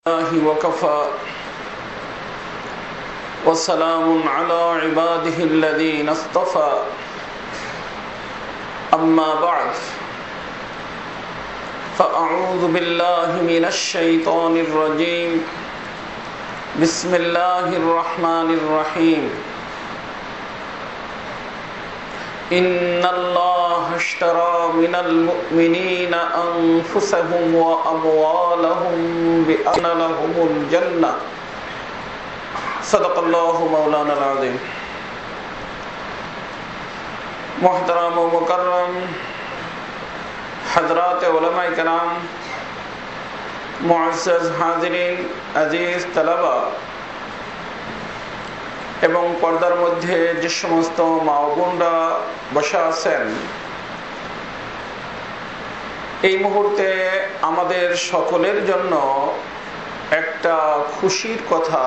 وكفى وسلام على عباده الذين اصطفى أما بعد فأعوذ بالله من الشيطان الرجيم بسم الله الرحمن الرحيم إن الله اشترى من المؤمنين أنفسهم وأموالهم بأن لهم الجنة صدق الله مولانا العظيم محترم و مکرم حضرات علماء کرام মুআজ্জাজ হাজিরিন আজিজ তালাবা এবং পর্দার মধ্যে যে সমস্ত মা ও বোনরা বসা আছেন, এই মুহূর্তে আমাদের সকলের জন্য একটা খুশির কথা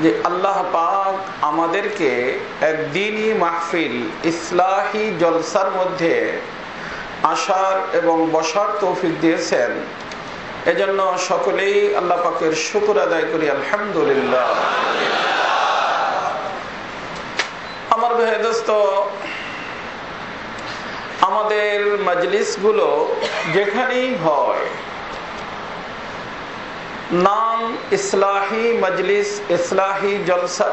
যে আল্লাহ পাক আমাদেরকে একদিনই মাহফিল ইসলাহি জলসার মধ্যে আসার এবং বসার তৌফিক দিয়েছেন। এজন্য সকলেই আল্লাহ পাকের শুকর আদায় করি, আলহামদুলিল্লাহ। আমার ভাই দোস্ত, আমাদের মজলিসগুলো যেখানেই হয় নাম ইসলাহি মজলিস, ইসলাহি জলসা।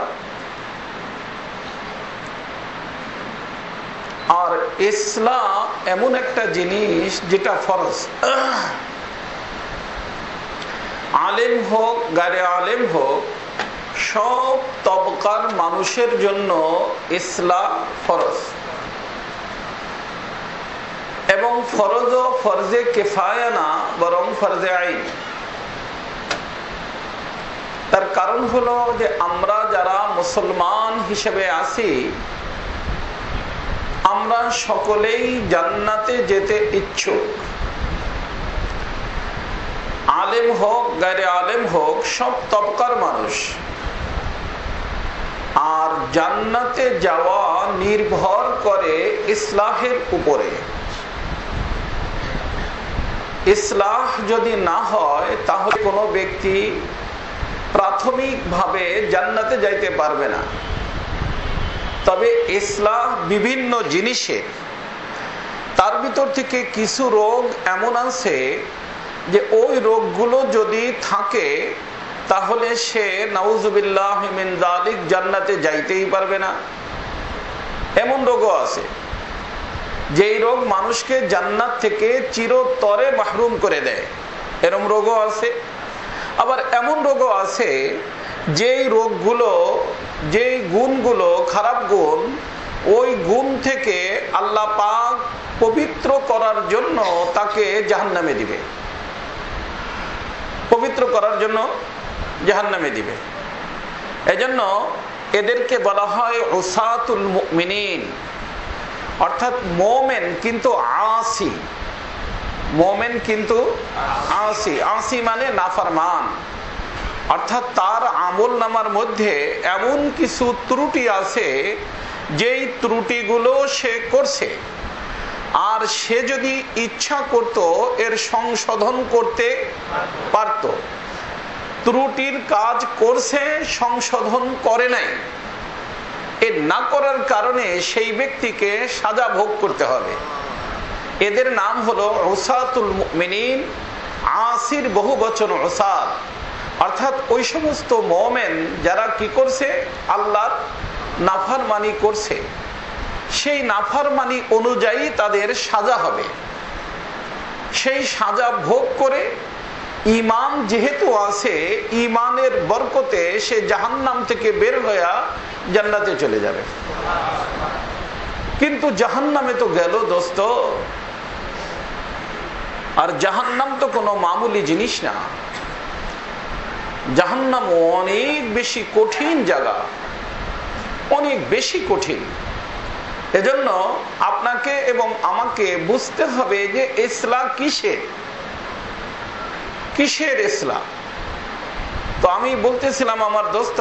আর ইসলাম এমন একটা জিনিস যেটা ফরজ, আলেম হোক গায়রে আলেম হোক, সব তবকার মানুষের জন্য ইসলাম ফরজ। এবং ফরজ ও ফরজে কিফায়া না, বরং ফরজে আইন। তার কারণ হলো যে আমরা যারা মুসলমান হিসেবে আছি, আমরা সকলেই জান্নাতে যেতে ইচ্ছুক। আলেম হোক গায়রে আলেম হোক, সব তবকার মানুষ। আর জান্নাতে যাওয়া নির্ভর করে ইসলাহের উপরে। ইসলাহ যদি না হয় তাহলে কোনো ব্যক্তি প্রাথমিকভাবে জান্নাতে যাইতে পারবে না। তবে ইসলাহ বিভিন্ন জিনিসের, তার ভিতর থেকে কিছু রোগ এমন আছে যে ওই রোগগুলো যদি থাকে তাহলে সে নাউজুবিল্লাহ মিন যালিক জান্নাতে যাইতেই পারবে না। এমন রোগও আছে যেই রোগ মানুষকে জান্নাত থেকে চিরতরে মাহরুম করে দেয়, এরকম রোগও আছে। আবার এমন রোগও আছে যেই রোগগুলো, যেই গুণগুলো খারাপ গুণ, ওই গুণ থেকে আল্লাহ পাক পবিত্র করার জন্য তাকে জাহান্নামে দিবে, পবিত্র করার জন্য জাহান্নামে দিবে। এজন্য এদেরকে বলা হয় উসাতুল মুমিনিন, অর্থাৎ মোমেন কিন্তু আসি। মোমেন কিন্তু আসি, আসি মানে নাফরমান। অর্থাৎ তার আমল নামার মধ্যে এমন কিছু ত্রুটি আছে যেই ত্রুটিগুলো সে করছে, আর সে যদি ইচ্ছা করত এর সংশোধন করতে পারত। ত্রুটির কাজ করছে, সংশোধন করে নাই। এ না করার কারণে সেই ব্যক্তিকে সাজা ভোগ করতে হবে। এদের নাম হলো উসাতুল মুমিনিন। আসির বহু বচন উসাত, অর্থাৎ ওই সমস্ত মুমিন যারা কি করছে, আল্লাহর নাফরমানি করছে। সেই নাফরমানি অনুযায়ী তাদের সাজা হবে। সেই সাজা ভোগ করে ঈমান যেহেতু আছে, ঈমানের বরকতে সে জাহান্নাম থেকে বের হয়ে জান্নাতে চলে যাবে। কিন্তু জাহান্নামে তো গেল দোস্ত, আর জাহান্নাম তো কোনো মামুলি জিনিস না। জাহান্নাম অনেক বেশি কঠিন জায়গা, অনেক বেশি কঠিন। এজন্য আপনাকে এবং আমাকে বুঝতে হবে যে ইসলাম কিসের, কিসের ইসলাম। তো আমি বলতেছিলাম আমার দোস্ত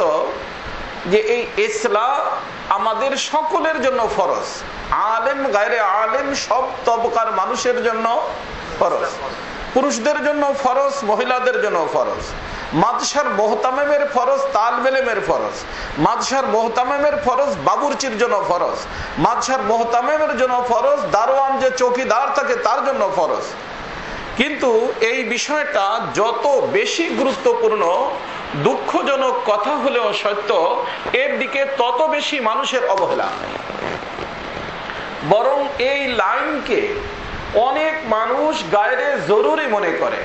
যে এই ইসলাম আমাদের সকলের জন্য ফরজ, আলেম গায়রে আলেম সব তবকার মানুষের জন্য ফরজ। পুরুষদের জন্য ফরজ, মহিলাদের জন্য ফরজ। মাদ্রাসার মুহতামিমের ফরজ, তালিবে ইলমের ফরজ। মাদ্রাসার মুহতামিমের ফরজ বাবুর্চির জন্য ফরজ। মাদ্রাসার মুহতামিমের জন্য ফরজ দারোয়ান যে চৌকিদার থাকে তার জন্য ফরজ। কিন্তু এই বিষয়টা যত বেশি গুরুত্বপূর্ণ, দুঃখজনক কথা হলেও সত্য, এর দিকে তত বেশি মানুষের অবহেলা। বরং এই লাইনকে অনেক মানুষ গায়রে জরুরি মনে করে।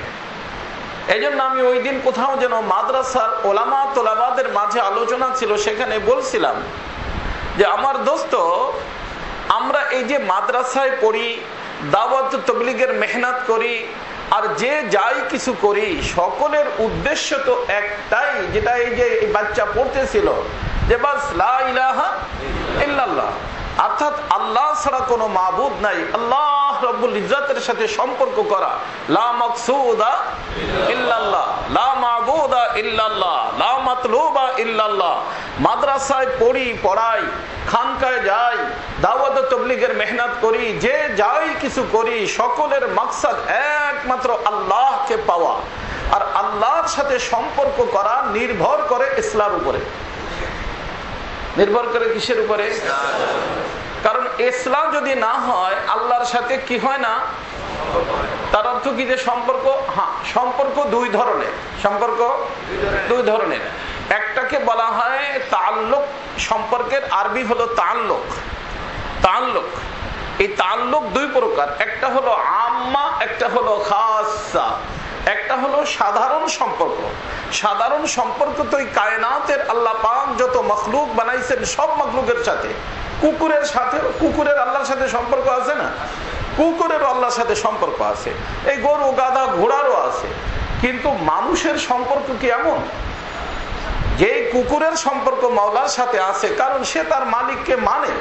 এই জন্য আমি ওই দিন কোথাও যেন মাদ্রাসার ওলামা তোলাবাদের মাঝে আলোচনা ছিল, সেখানে বলছিলাম যে আমার দোস্ত, আমরা এই যে মাদ্রাসায় পড়ি, দাওয়াত তাবলীগের মেহনত করি, আর যে যাই কিছু করি, সকলের উদ্দেশ্য তো একটাই, যেটা এই যে বাচ্চা পড়তেছিল, যে বাস লা ইলাহা ইল্লাল্লাহ, অর্থাৎ আল্লাহ ছাড়া কোনো মাবুদ নাই, আল্লাহ রাব্বুল ইজ্জতের সাথে সম্পর্ক করা। লা মাকসুদা ইল্লাল্লাহ, লা মাবুদা ইল্লাল্লাহ, লা মাতলুবা ইল্লাল্লাহ। মাদ্রাসায় পড়ি, পড়াই, খানকায় যাই, দাওয়াত তাবলীগের মেহনত করি, যে যাই কিছু করি, সকলের মাকসাদ একমাত্র আল্লাহকে পাওয়া। আর আল্লাহর সাথে সম্পর্ক করা নির্ভর করে ইসলামের উপরে। নির্ভর করে কিসের উপরে? কারণ ইসলাম যদি না হয়, আল্লাহর সাথে কি হয় না? তার অর্থ কি যে সম্পর্ক? হ্যাঁ, সম্পর্ক দুই ধরনের। সম্পর্ক দুই ধরনের। একটাকে বলা হয় তাআল্লুক, সম্পর্কের আরবি হলো তাআল্লুক। তাআল্লুক, এই তাআল্লুক দুই প্রকার, একটা হলো আম্মা, একটা হলো খাসা। একটা হলো সাধারণ সম্পর্ক। সাধারণ সম্পর্ক তো এই কায়নাতের আল্লাহ পাক যত মখলুক বানাইছেন সব মখলুকের সাথে। কুকুরের সাথে, কুকুরের আল্লাহর সাথে সম্পর্ক আছে না? কুকুরেরও আল্লাহর সাথে সম্পর্ক আছে, এই গরু, গাধা, ঘোড়ারও আছে। কিন্তু মানুষের সম্পর্ক কি এমন যে কুকুরের সম্পর্ক মাওলার সাথে আছে? কারণ সে তার মালিককে মানে,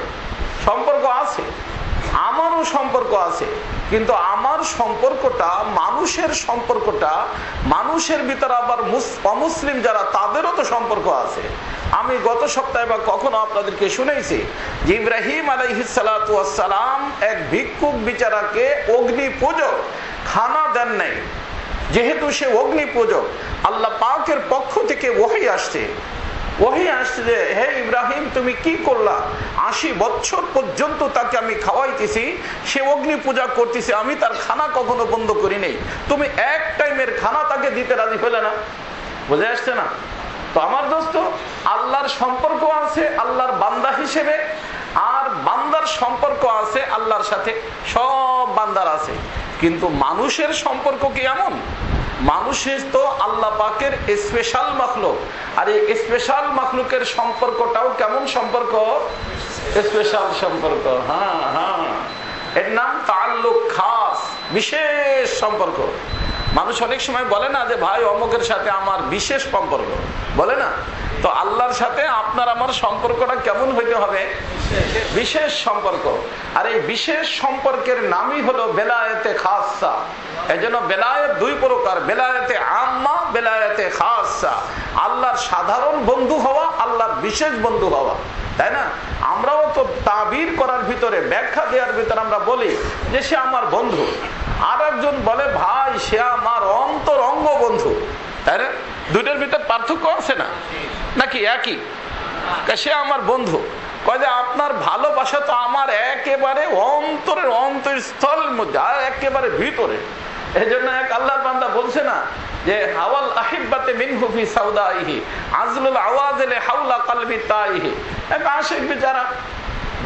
সম্পর্ক আছে। আমারও সম্পর্ক আছে, কিন্তু আমার সম্পর্কটা, মানুষের সম্পর্কটা, মানুষের ভিতরে আবার অমুসলিম যারা, তাদেরও তো সম্পর্ক আছে। আমি গত সপ্তাহে বা কখনো আপনাদেরকে শুনেছি যে ইব্রাহিম আলাইহিস সালাতু ওয়াস সালাম এক ভিক্ষুক বিচারাকে অগ্নি পূজক খানা দেন নাই। যেহেতু সে অগ্নি পূজক, আল্লাহ পাকের পক্ষ থেকে ওহী আসছে। ওহী আসছে যে, হে ইব্রাহিম, তুমি কি করলা? 80 বছর পর্যন্ত তাকে আমি খাওয়াইতেছি, সে অগ্নি পূজা করতেছে, আমি তার খানা কখনো বন্ধ করি নাই, তুমি এক টাইমের খানা তাকে দিতে রাজি হলে না? বুঝে আসছে না? তো আমার দোস্ত, আল্লাহর সম্পর্ক আছে আল্লাহর বান্দা হিসেবে, আর বান্দার সম্পর্ক আছে আল্লাহর সাথে, সব বান্দার আছে। কিন্তু মানুষের সম্পর্ক কি এমন? মানুষের তো আল্লাহ পাকের স্পেশাল মাখলুক, আর এই স্পেশাল মাখলুকের সম্পর্কটাও কেমন সম্পর্ক? স্পেশাল সম্পর্ক। হ্যাঁ হ্যাঁ, এর নাম তাআল্লুক, খাস, বিশেষ সম্পর্ক। মানুষ অনেক সময় বলে না যে ভাই অমুকের সাথে আমার বিশেষ সম্পর্ক, বলে না? তো আল্লাহর সাথে আপনার আমার সম্পর্কটা কেমন হইতে হবে? বিশেষ সম্পর্ক। আর এই বিশেষ সম্পর্কের নামই হলো বেলায়েতে খাসা। এজন্য বেলায়েত দুই প্রকার, বেলায়েতে আম্মা, বেলায়েতে খাসা। আল্লাহর সাধারণ বন্ধু হওয়া, আল্লাহর বিশেষ বন্ধু হওয়া, তাই না? আমরাও তো তাবির করার ভিতরে, ব্যাখ্যা দেওয়ার ভিতরে আমরা বলি যে সে আমার বন্ধু, আর একজন বলে ভাই সে আমার অন্তরঙ্গ বন্ধু, তাই না? দুইটার ভিতর পার্থক্য আছে না? নাকি একই? সে আমার বন্ধু, কয় যে আপনার ভালোবাসা তো আমার একেবারে অন্তরের অন্তঃস্থলের মধ্যে, আর একেবারে ভিতরে। এই জন্য এক আল্লাহর বান্দা বলছে না যে হাওয়াল আহিব্বাতে মিনহু ফি সাউদাইহি আজলুল আওয়াজিল হাওলা কলবি তাইহি। এক আশিক বেচারা,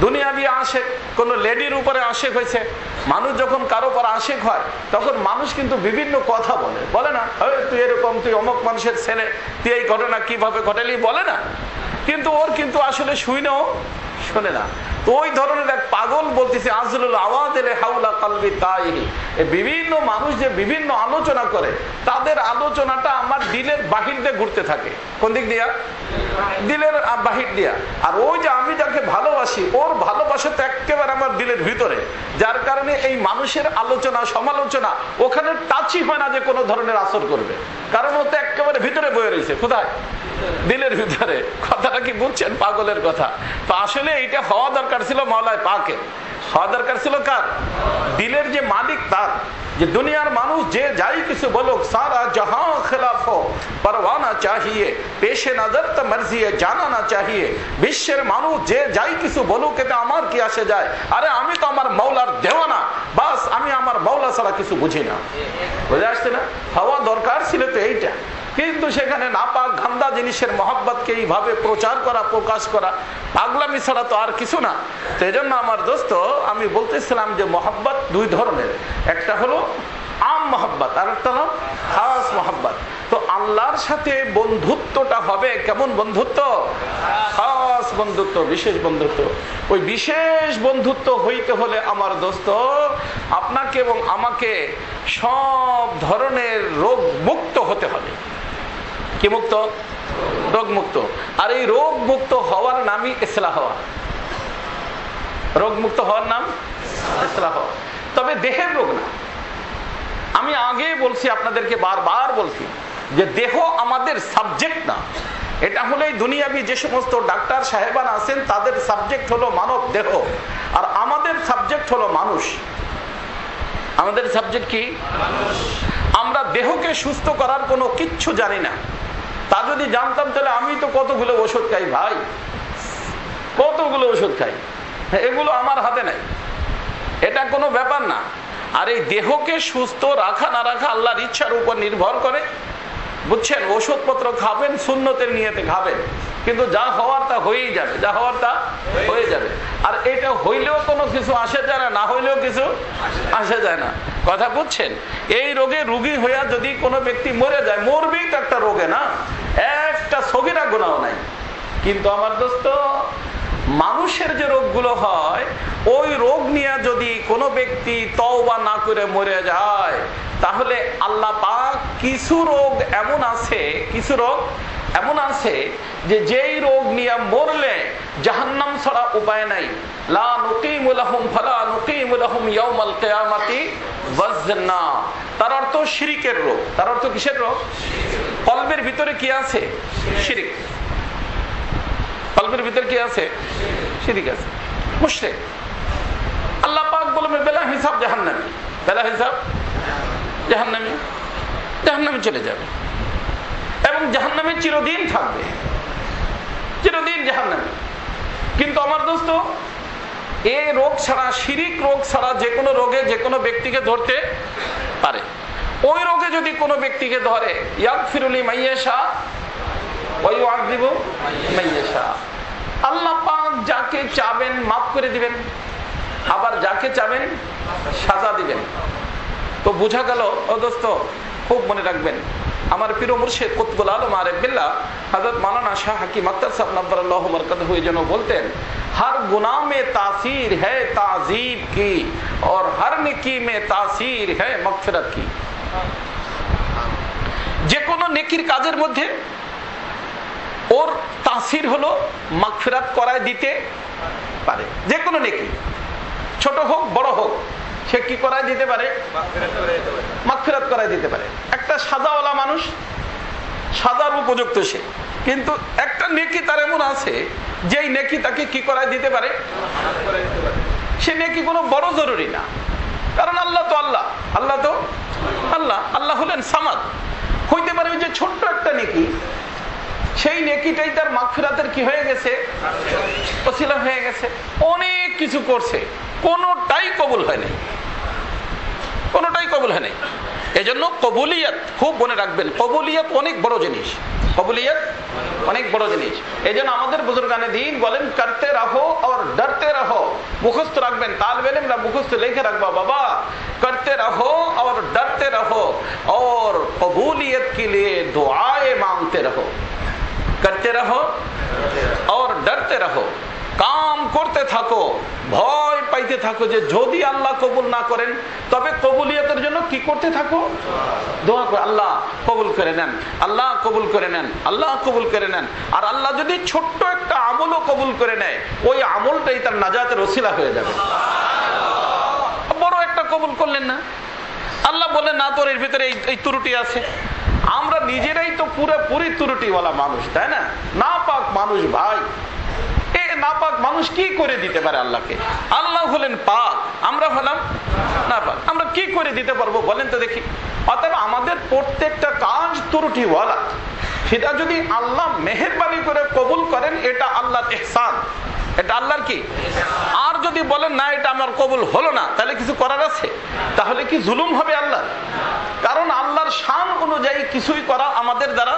দুনিয়াবি আশেক, কোন লেডির উপরে আশেক হয়েছে। মানুষ যখন কারো পর আশেক হয়, তখন মানুষ কিন্তু বিভিন্ন কথা বলে, বলে না? তুই এরকম, তুই অমুক মানুষের ছেলে, তুই এই ঘটনা কিভাবে ঘটালি, বলে না? কিন্তু ওর কিন্তু আসলে শুনেও শোনে না। তো ওই ধরনের এক পাগল বলতেছে আজলুল আওয়াজিল হাওলা কলবি তাইহি। বিভিন্ন মানুষ যে বিভিন্ন আলোচনা করে, তাদের আলোচনাটা আমার দিলের বাহির দিয়ে ঘুরতে থাকে। কোন দিক দিয়া? দিলের বাহির দিয়া। আর ওই যে আমি যাকে ভালোবাসি, ওর ভালোবাসা তো একেবারে আমার দিলের ভিতরে, যার কারণে এই মানুষের আলোচনা, সমালোচনা ওখানে টাচই হয় না যে কোনো ধরনের আসর করবে, কারণ ও তো একেবারে ভিতরে বয়ে রয়েছে। কোথায়? দিলের ভিতরে। কথাটা কি বুঝছেন? পাগলের কথা। তো আসলে এইটা হওয়া দরকার ছিল মাওলানা পাকের, হওয়া দরকার ছিল কার? দিলের যে মালিক তার। যে দুনিয়ার মানুষ যে যাই কিছু বলুক, সারা জাহাঁ খেলাফ হো পরওয়ানা চাহিয়ে, পেশে নজর তো মর্জি জানা না চাহিয়ে। বিশ্বের মানুষ যে যাই কিছু বলুক, এতে আমার কি আসে যায়? আরে আমি তো আমার মৌলার দেওয়ানা, বাস আমি আমার মৌলা ছাড়া কিছু বুঝি না। বুঝে আসছে না? হওয়া দরকার ছিল তো এইটা, কিন্তু সেখানে নাপাক গান্দা জিনিসের মহব্বতকে এইভাবে প্রচার করা, প্রকাশ করা পাগলামি ছাড়া তো আর কিছু না। তো এই জন্য আমার দোস্ত, আমি বলতেছিলাম যে মহব্বত দুই ধরনের, একটা হলো আম মহব্বত, আর একটা হলো খাস মহব্বত। তো আল্লাহর সাথে বন্ধুত্বটা হবে কেমন বন্ধুত্ব? খাস বন্ধুত্ব, বিশেষ বন্ধুত্ব। ওই বিশেষ বন্ধুত্ব হইতে হলে আমার দোস্ত, আপনাকে এবং আমাকে সব ধরনের রোগ মুক্ত হতে হবে। কি মুক্ত? রোগ মুক্ত। আর এই রোগ মুক্ত হওয়ার নামই ইসলাহ হওয়া। রোগ মুক্ত হওয়ার নাম ইসলাহ হওয়া। তবে দেহের রোগ না। আমি আগে বলছি, আপনাদেরকে বারবার বলছি যে দেহ আমাদের সাবজেক্ট না। এটা হলো দুনিয়াবি যে সমস্ত ডাক্তার সাহেবান আছেন, তাদের সাবজেক্ট হলো মানব দেহ, আর আমাদের সাবজেক্ট হলো মানুষ। আমাদের সাবজেক্ট কি? আমরা দেহকে সুস্থ করার কোনো কিচ্ছু জানি না। তা যদি জানতাম তাহলে আমি তো কতগুলো ওষুধ খাই ভাই, কতগুলো ওষুধ খাই। এগুলো আমার হাতে নাই, এটা কোনো ব্যাপার না। আর এই দেহকে সুস্থ রাখা না রাখা আল্লাহর ইচ্ছার উপর নির্ভর করে, বুঝছেন? ওষুধপত্র খাবেন, সুন্নতের নিয়তে খাবেন, কিন্তু যা হওয়ার তা হয়েই যাবে, যা হওয়ার তা হয়ে যাবে। আর এটা হইলেও কোনো কিছু আসে যায় না, না হইলেও কিছু আসে যায় না। কথা বুঝছেন? এই রোগে রোগী হইয়া যদি কোনো ব্যক্তি মরে যায়, মরবেই তো একটা রোগে, না একটা সগীরা গুনাহ নাই। কিন্তু আমার দোস্ত, মানুষের যে রোগগুলো হয়, ওই রোগ নিয়ে যদি কোনো ব্যক্তি তওবা না করে মরে যায়, তাহলে আল্লাহ পাক কিছু রোগ এমন আছে, কিছু রোগ এমন আছে যে যেই রোগ নিয়ে মরলে জাহান্নাম ছাড়া উপায় নাই। লা নুকিমু লাহুম ফালা নুকিমু লাহুম ইয়াউমাল কিয়ামাতি ওয়াজনা। তার অর্থ শিরকের রোগ। তার অর্থ কিসের রোগ? কলবের ভিতরে কি আছে? শিরক। কলবের ভিতরে কি আছে? শিরক আছে, মুশরিক। আল্লাহ পাক বলবেন বেলা হিসাব জাহান্নামী, বেলা হিসাব জাহান্নামী, জাহান্নামে চলে যাবে এবং জাহান্নামে চিরদিন থাকবে, চিরদিন জাহান্নামে। কিন্তু আমার দোস্ত, এই রোগ ছাড়া, শিরিক রোগ ছাড়া যে কোনো রোগে যে কোনো ব্যক্তিকে ধরতে পারে। ওই রোগে যদি কোনো ব্যক্তিকে ধরে, ইয়াগফিরু লিমান ইয়াশা ওয়া ইউআযযিবু মান ইয়াশা। আল্লাহ পাক যাকে চাবেন মাফ করে দিবেন, আবার যাকে চাবেন সাজা দিবেন। তো বোঝা গেল ও দোস্ত, খুব মনে রাখবেন, আমার প্রিয় মুর্শিদ কুতবুল আলম আরিফ বিল্লাহ হযরত মাওলানা শাহ হাকিম আখতার সাহেব নব্বরাল্লাহু মারকাদহু যেন বলতেন, हर गुनाह में तासीर है ताजीब की और हर नेकी में तासीर है मगफिरत की। যে কোনো নেকির কাজের মধ্যে ওর তাসির হলো মাগফিরাত করায় দিতে পারে। যে কোনো নেকি, ছোট হোক বড় হোক, সে কি করায় দিতে পারে? মাগফিরাত করায় দিতে পারে। একটা সাজাওয়ালা মানুষ, সাজার উপযুক্ত সে, কিন্তু একটা নেকি তার এমন আছে যেই নেকি তাকে কি করায় দিতে পারে? সে নেকি কোনো বড় জরুরি না, কারণ আল্লাহ তো আল্লাহ, আল্লাহ তো আল্লাহ, আল্লাহ হলেন সামাদ। হইতে পারে যে ছোট্ট একটা নেকি, সেই নেকিটাই তার মাগফিরাতের কি হয়ে গেছে? ওসিলা হয়ে গেছে। অনেক কিছু করছে, কোনোটাই কবুল হয় নাই, কোনোটাই কবুল হয় নাই। এজন্য কবুলিয়াত খুব মনে রাখবেন, কবুলিয়াত অনেক বড় জিনিস, কবুলিয়াত অনেক বড় জিনিস। এই জন্য আমাদের বুজুর্গানে দ্বীন বলেন, করতে রাখো আর ডরতে রাখো। মুখস্থ রাখবেন, তালেবে ইলমরা মুখস্থ লিখে রাখবা বাবা, করতে রাখো और डरते रहो और कबूलियत के लिए दुआएं मांगते रहो। करते रहो और डरते रहो, কাম করতে থাকো, ভয় পাইতে থাকো যে যদি আল্লাহ কবুল না করেন, তবে কবুলিয়তের জন্য কি করতে থাকো? দোয়া করো, আল্লাহ কবুল করে নেন, আল্লাহ কবুল করে নেন, আল্লাহ কবুল করে নেন। আর আল্লাহ যদি ছোট্ট একটা আমলও কবুল করে নেয়, ওই আমলটাই তার নাজাতের ওসিলা হয়ে যাবে। বড় একটা কবুল করলেন না, আল্লাহ বলেন না তোর এর ভিতরে এই ত্রুটি আছে। আমরা নিজেরাই তো পুরোপুরি ত্রুটিওয়ালা মানুষ, তাই না? নাপাক মানুষ ভাই। এ নাপাক মানুষ কি করে দিতে পারে আল্লাহকে? আল্লাহ হলেন পাক, আমরা হলাম নাপাক, আমরা কি করে দিতে পারবো বলেন তো দেখি? অতএব আমাদের প্রত্যেকটা কাজ ত্রুটিওয়ালা, সেটা যদি আল্লাহ মেহেরবানি করে কবুল করেন এটা আল্লাহর ইহসান, এটা আল্লাহর কি। আর যদি বলেন না এটা আমার কবুল হলো না, তাহলে কিছু করার আছে? তাহলে কি জুলুম হবে আল্লাহ? কারণ আল্লাহর শান অনুযায়ী কিছুই করা আমাদের দ্বারা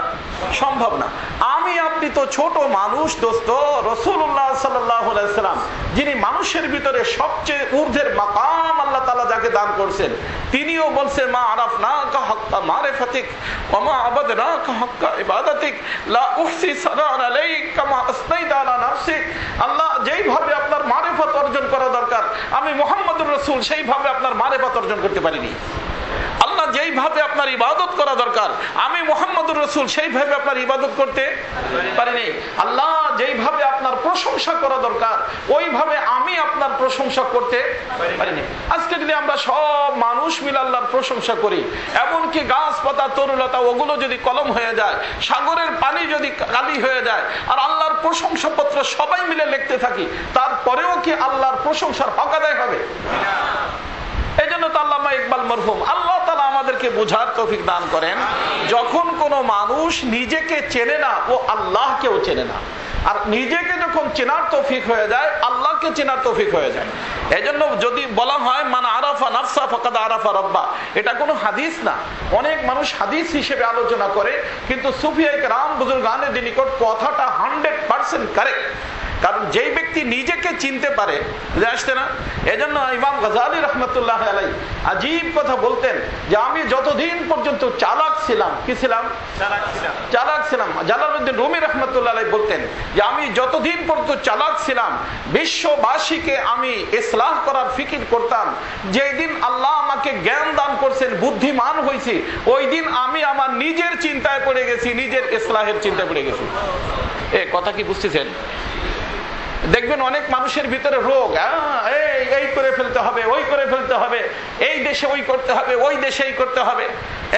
সম্ভব না। আমি আপনি তো ছোট মানুষ দোস্ত। রাসূলুল্লাহ সাল্লাল্লাহু আলাইহি সাল্লাম, যিনি মানুষের ভিতরে সবচেয়ে ঊর্ধ্বের মাকাম আল্লাহ তাআলা যাকে দান করছেন, তিনিও বলছে মা আরাফনাকা হাক্কা মারিফাতিক ওয়া মা আবাদনাকা হাক্কা ইবাদাতিক লা উহসি সানাআন আলাইক কামা আসনাইতা আলা নাফসিক। আল্লাহ যেইভাবে আপনার মারিফত অর্জন করা দরকার আমি মুহাম্মদুর রাসূল সেইভাবে আপনার মারিফত অর্জন করতে পারিনি। আল্লাহ যেইভাবে আপনার ইবাদত করা দরকার আমি মুহাম্মদুর রাসূল সেইভাবে আপনার ইবাদত করতে পারিনি। আল্লাহ যেইভাবে আপনার প্রশংসা করা দরকার ওইভাবে আমি আপনার প্রশংসা করতে পারিনি। আজকে যদি আমরা সব মানুষ মিলে আল্লাহর প্রশংসা করি, এমনকি গাছপাতা তরুলতা ওগুলো যদি কলম হয়ে যায়, সাগরের পানি যদি কালি হয়ে যায়, আর আল্লাহর প্রশংসাপত্র সবাই মিলে লিখতে থাকি, তারপরেও কি আল্লাহর প্রশংসার হক আদায় হবে? এই জন্য তো আল্লামা ইকবাল মরহুম, আল্লাহ তাআলা আমাদেরকে বোঝার তৌফিক দান করেন, যখন কোনো মানুষ নিজেকে চেনে না ও আল্লাহকেও চেনে না, আর নিজেকে যখন চেনার তৌফিক হয়ে যায় আল্লাহকে চেনার তৌফিক হয়ে যায়। এজন্য যদি বলা হয় মান আরাফা নাফসা ফাকাদ আরাফা রাব্বা, এটা কোনো হাদিস না। অনেক মানুষ হাদিস হিসেবে আলোচনা করে, কিন্তু সুফিয়ায়ে কেরাম বুজুর্গানে দিন নিকট কথাটা 100% কারেক্ট। কারণ যেই ব্যক্তি নিজেকে চিনতে পারে, আসতে না, এজন্য ইমাম গাজালি রহমতুল্লাহ আলাইহি আজীব কথা বলতেন যে আমি যতদিন পর্যন্ত চালাক ছিলাম, কি ছিলাম? চালাক ছিলাম। জালালউদ্দিন রুমি রহমতুল্লাহ আলাইহি বলতেন যে আমি যতদিন পর্যন্ত চালাক ছিলাম বিশ্ববাসীকে আমি ইসলাহ করার ফিকির করতাম, যেই দিন আল্লাহ আমাকে জ্ঞান দান করছেন, বুদ্ধিমান হয়েছি, ওই দিন আমি আমার নিজের চিন্তায় পড়ে গেছি, নিজের ইসলাহের চিন্তায় পড়ে গেছি। এ কথা কি বুঝতেছেন? দেখবেন অনেক মানুষের ভিতরে রোগ, এই করে ফেলতে হবে, ওই করে ফেলতে হবে, এই দেশে ওই করতে হবে, ওই দেশে এই করতে হবে।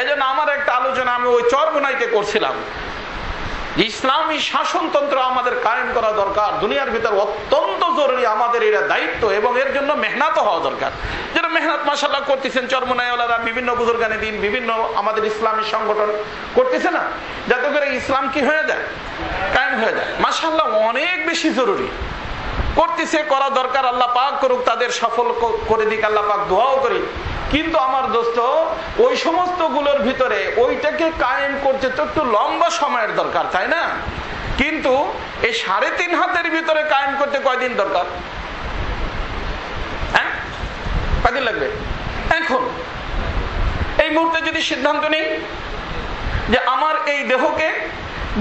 এজন্য আমার একটা আলোচনা আমি ওই চরমোনাইতে করছিলাম, ইসলামী শাসনতন্ত্র আমাদের কায়েম করা দরকার, দুনিয়ার ভিতর অত্যন্ত জরুরি, আমাদের এটা দায়িত্ব এবং এর জন্য মেহনত হওয়া দরকার। যেটা মেহনত মাশাআল্লাহ করতেছেন চরমোনাইওয়ালারা, বিভিন্ন বুজুর্গানে দিন, বিভিন্ন আমাদের ইসলামী সংগঠন করতেছে না, যাতে করে ইসলাম কি হয়ে যায়, কায়েম হয়ে যায়। মাশাআল্লাহ অনেক বেশি জরুরি, করতেছে, করা দরকার। আল্লাহ পাক করুক, তাদের সফল করে দিক, আল্লাহ পাক দোয়াও করি। কিন্তু আমার দোস্ত ওই সমস্ত গুলোর ভিতরে ওইটাকে কায়েম করতে তো একটু লম্বা সময়ের দরকার, তাই না? কিন্তু এই 3.5 হাতের ভিতরে কায়েম করতে কয়দিন দরকার? হ্যাঁ, কয়দিন লাগবে? এখন এই মুহূর্তে যদি সিদ্ধান্ত নেই যে আমার এই দেহকে,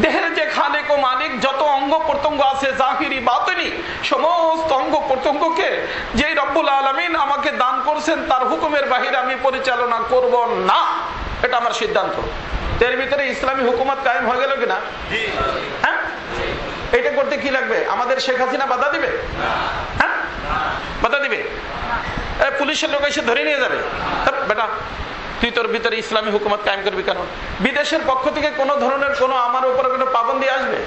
দেহের যে খালেক ও মালিক, যত অঙ্গ প্রত্যঙ্গ আছে জাহিরি বাতিনি সমস্ত অঙ্গ প্রত্যঙ্গকে যে রব্বুল আলামিন আমাকে দান করছেন তার হুকুমের বাহিরে আমি পরিচালনা করব না, এটা আমার সিদ্ধান্ত। এর ভিতরে ইসলামী হুকুমত কায়েম হয়ে গেল কিনা? হ্যাঁ, এটা করতে কি লাগবে? আমাদের শেখ হাসিনা বাধা দিবে? হ্যাঁ, বাধা দিবে? পুলিশের লোক এসে ধরে নিয়ে যাবে? বেটা তুই তোর ভিতরে ইসলামী হুকুমত কায়েম করবি কেন? বিদেশের পক্ষ থেকে কোনো ধরনের কোনো আমার উপরে কোনো পাবন্দি আসবে?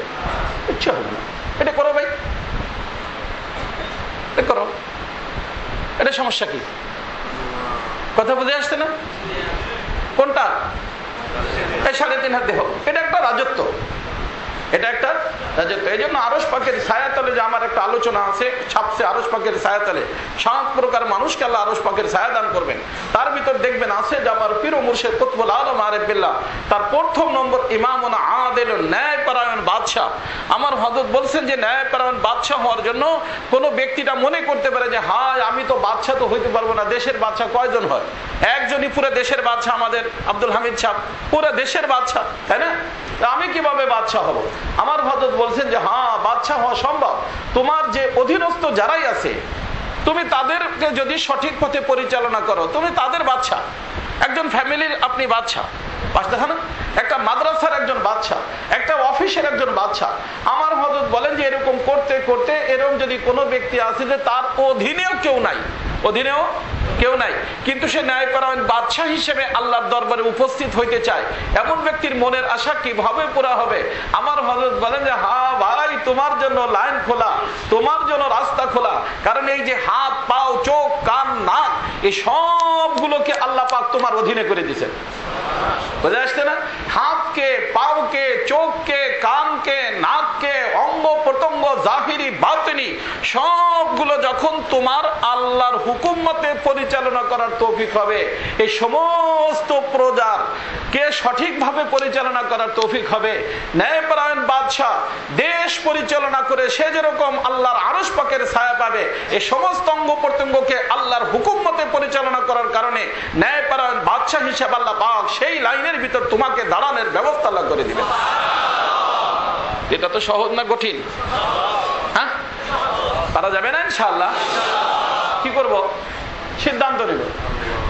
ইচ্ছা হবে না। এটা করো ভাই, এটা করো। এটা সমস্যা কি? কথা বুঝে আসছে না? কোনটা? এই 3.5 হাত দেহ, এটা একটা রাজত্ব, এটা একটা রাজত্ব। এই জন্য আরশ পাকের ছায়াতলে যে আমার একটা আলোচনা আছে, ছাপছে আরশ পাকের ছায়াতলে 7 প্রকার মানুষকে আল্লাহ আরশ পাকের ছায়া দান করবেন। তার ভিতর দেখবেন আছে যে আমার পীর ও মুর্শিদ কুতবুল আলম আরিফ বিল্লাহ, তার প্রথম নম্বর ইমামুন আদিল, ন্যায়পরায়ণ বাদশাহ। আমার হযরত বলছেন যে ন্যায়পরায়ণ বাদশাহ হওয়ার জন্য কোন ব্যক্তিটা মনে করতে পারে যে হায় আমি তো বাদশাহ তো হইতে পারবো না। দেশের বাদশাহ কয়জন হয়? একজনই পুরো দেশের বাদশাহ, আমাদের আব্দুল হামিদ সাহেব পুরো দেশের বাদশাহ, তাই না? আমি কিভাবে বাদশাহ হব? আমার হযরত বলছেন যে হ্যাঁ, বাদশাহ হওয়া সম্ভব। তোমার যে অধীনস্থ যারাই আছে তুমি তাদেরকে যদি সঠিক পথে পরিচালনা করো, তুমি তাদের বাদশাহ। একজন ফ্যামিলির আপনি বাদশাহ, দেখেন না? একটা মাদ্রাসার একজন বাদশাহ, একটা অফিসের একজন বাদশাহ। আমার হযরত বলেন যে এরকম করতে করতে এরকম যদি কোনো ব্যক্তি আছে যে তার অধীনেও কেউ নাই, অধীনেও কেউ নাই, কিন্তু সে ন্যায়পরায়ণ বাদশাহ হিসেবে আল্লাহর দরবারে উপস্থিত হইতে চায়, এমন ব্যক্তির মনের আশা কিভাবে পুরা হবে? আমার হযরত বলেন যে হ্যাঁ ভাই, তোমার জন্য লাইন খোলা, তোমার জন্য রাস্তা খোলা। কারণ এই যে হাত, পাও, চোখ, কান, নাক, এই সবগুলোকে আল্লাহ পাক তোমার অধীনে করে দিয়েছেন। বুঝে আসছে না? হাতকে, পাওকে, চোখকে, কানকে, নাককে, অঙ্গ প্রত্যঙ্গ, জাহিরি বাতিনি সবগুলো যখন তোমার আল্লাহর হুকুম মতে পরিচালনা করার তৌফিক হবে, এই সমস্ত প্রজার কে সঠিকভাবে পরিচালনা করার তৌফিক হবে। ন্যায়পরায়ণ বাদশাহ দেশ পরিচালনা করে সে যেরকম আল্লাহর আরশ পাকের ছায়া পাবে, এই সমস্ত অঙ্গ প্রত্যঙ্গকে আল্লাহর হুকুম মতে পরিচালনা করার কারণে ন্যায়পরায়ণ বাদশাহ হিসেবে আল্লাহ পাক সেই লাইনের ভিতর তোমাকে দাঁড়ানোর ব্যবস্থা আল্লাহ করে দিবেন। এটা তো সহজ না কঠিন? হ্যাঁ, পারা যাবে না ইনশাআল্লাহ? কি করব? সিদ্ধান্ত নেব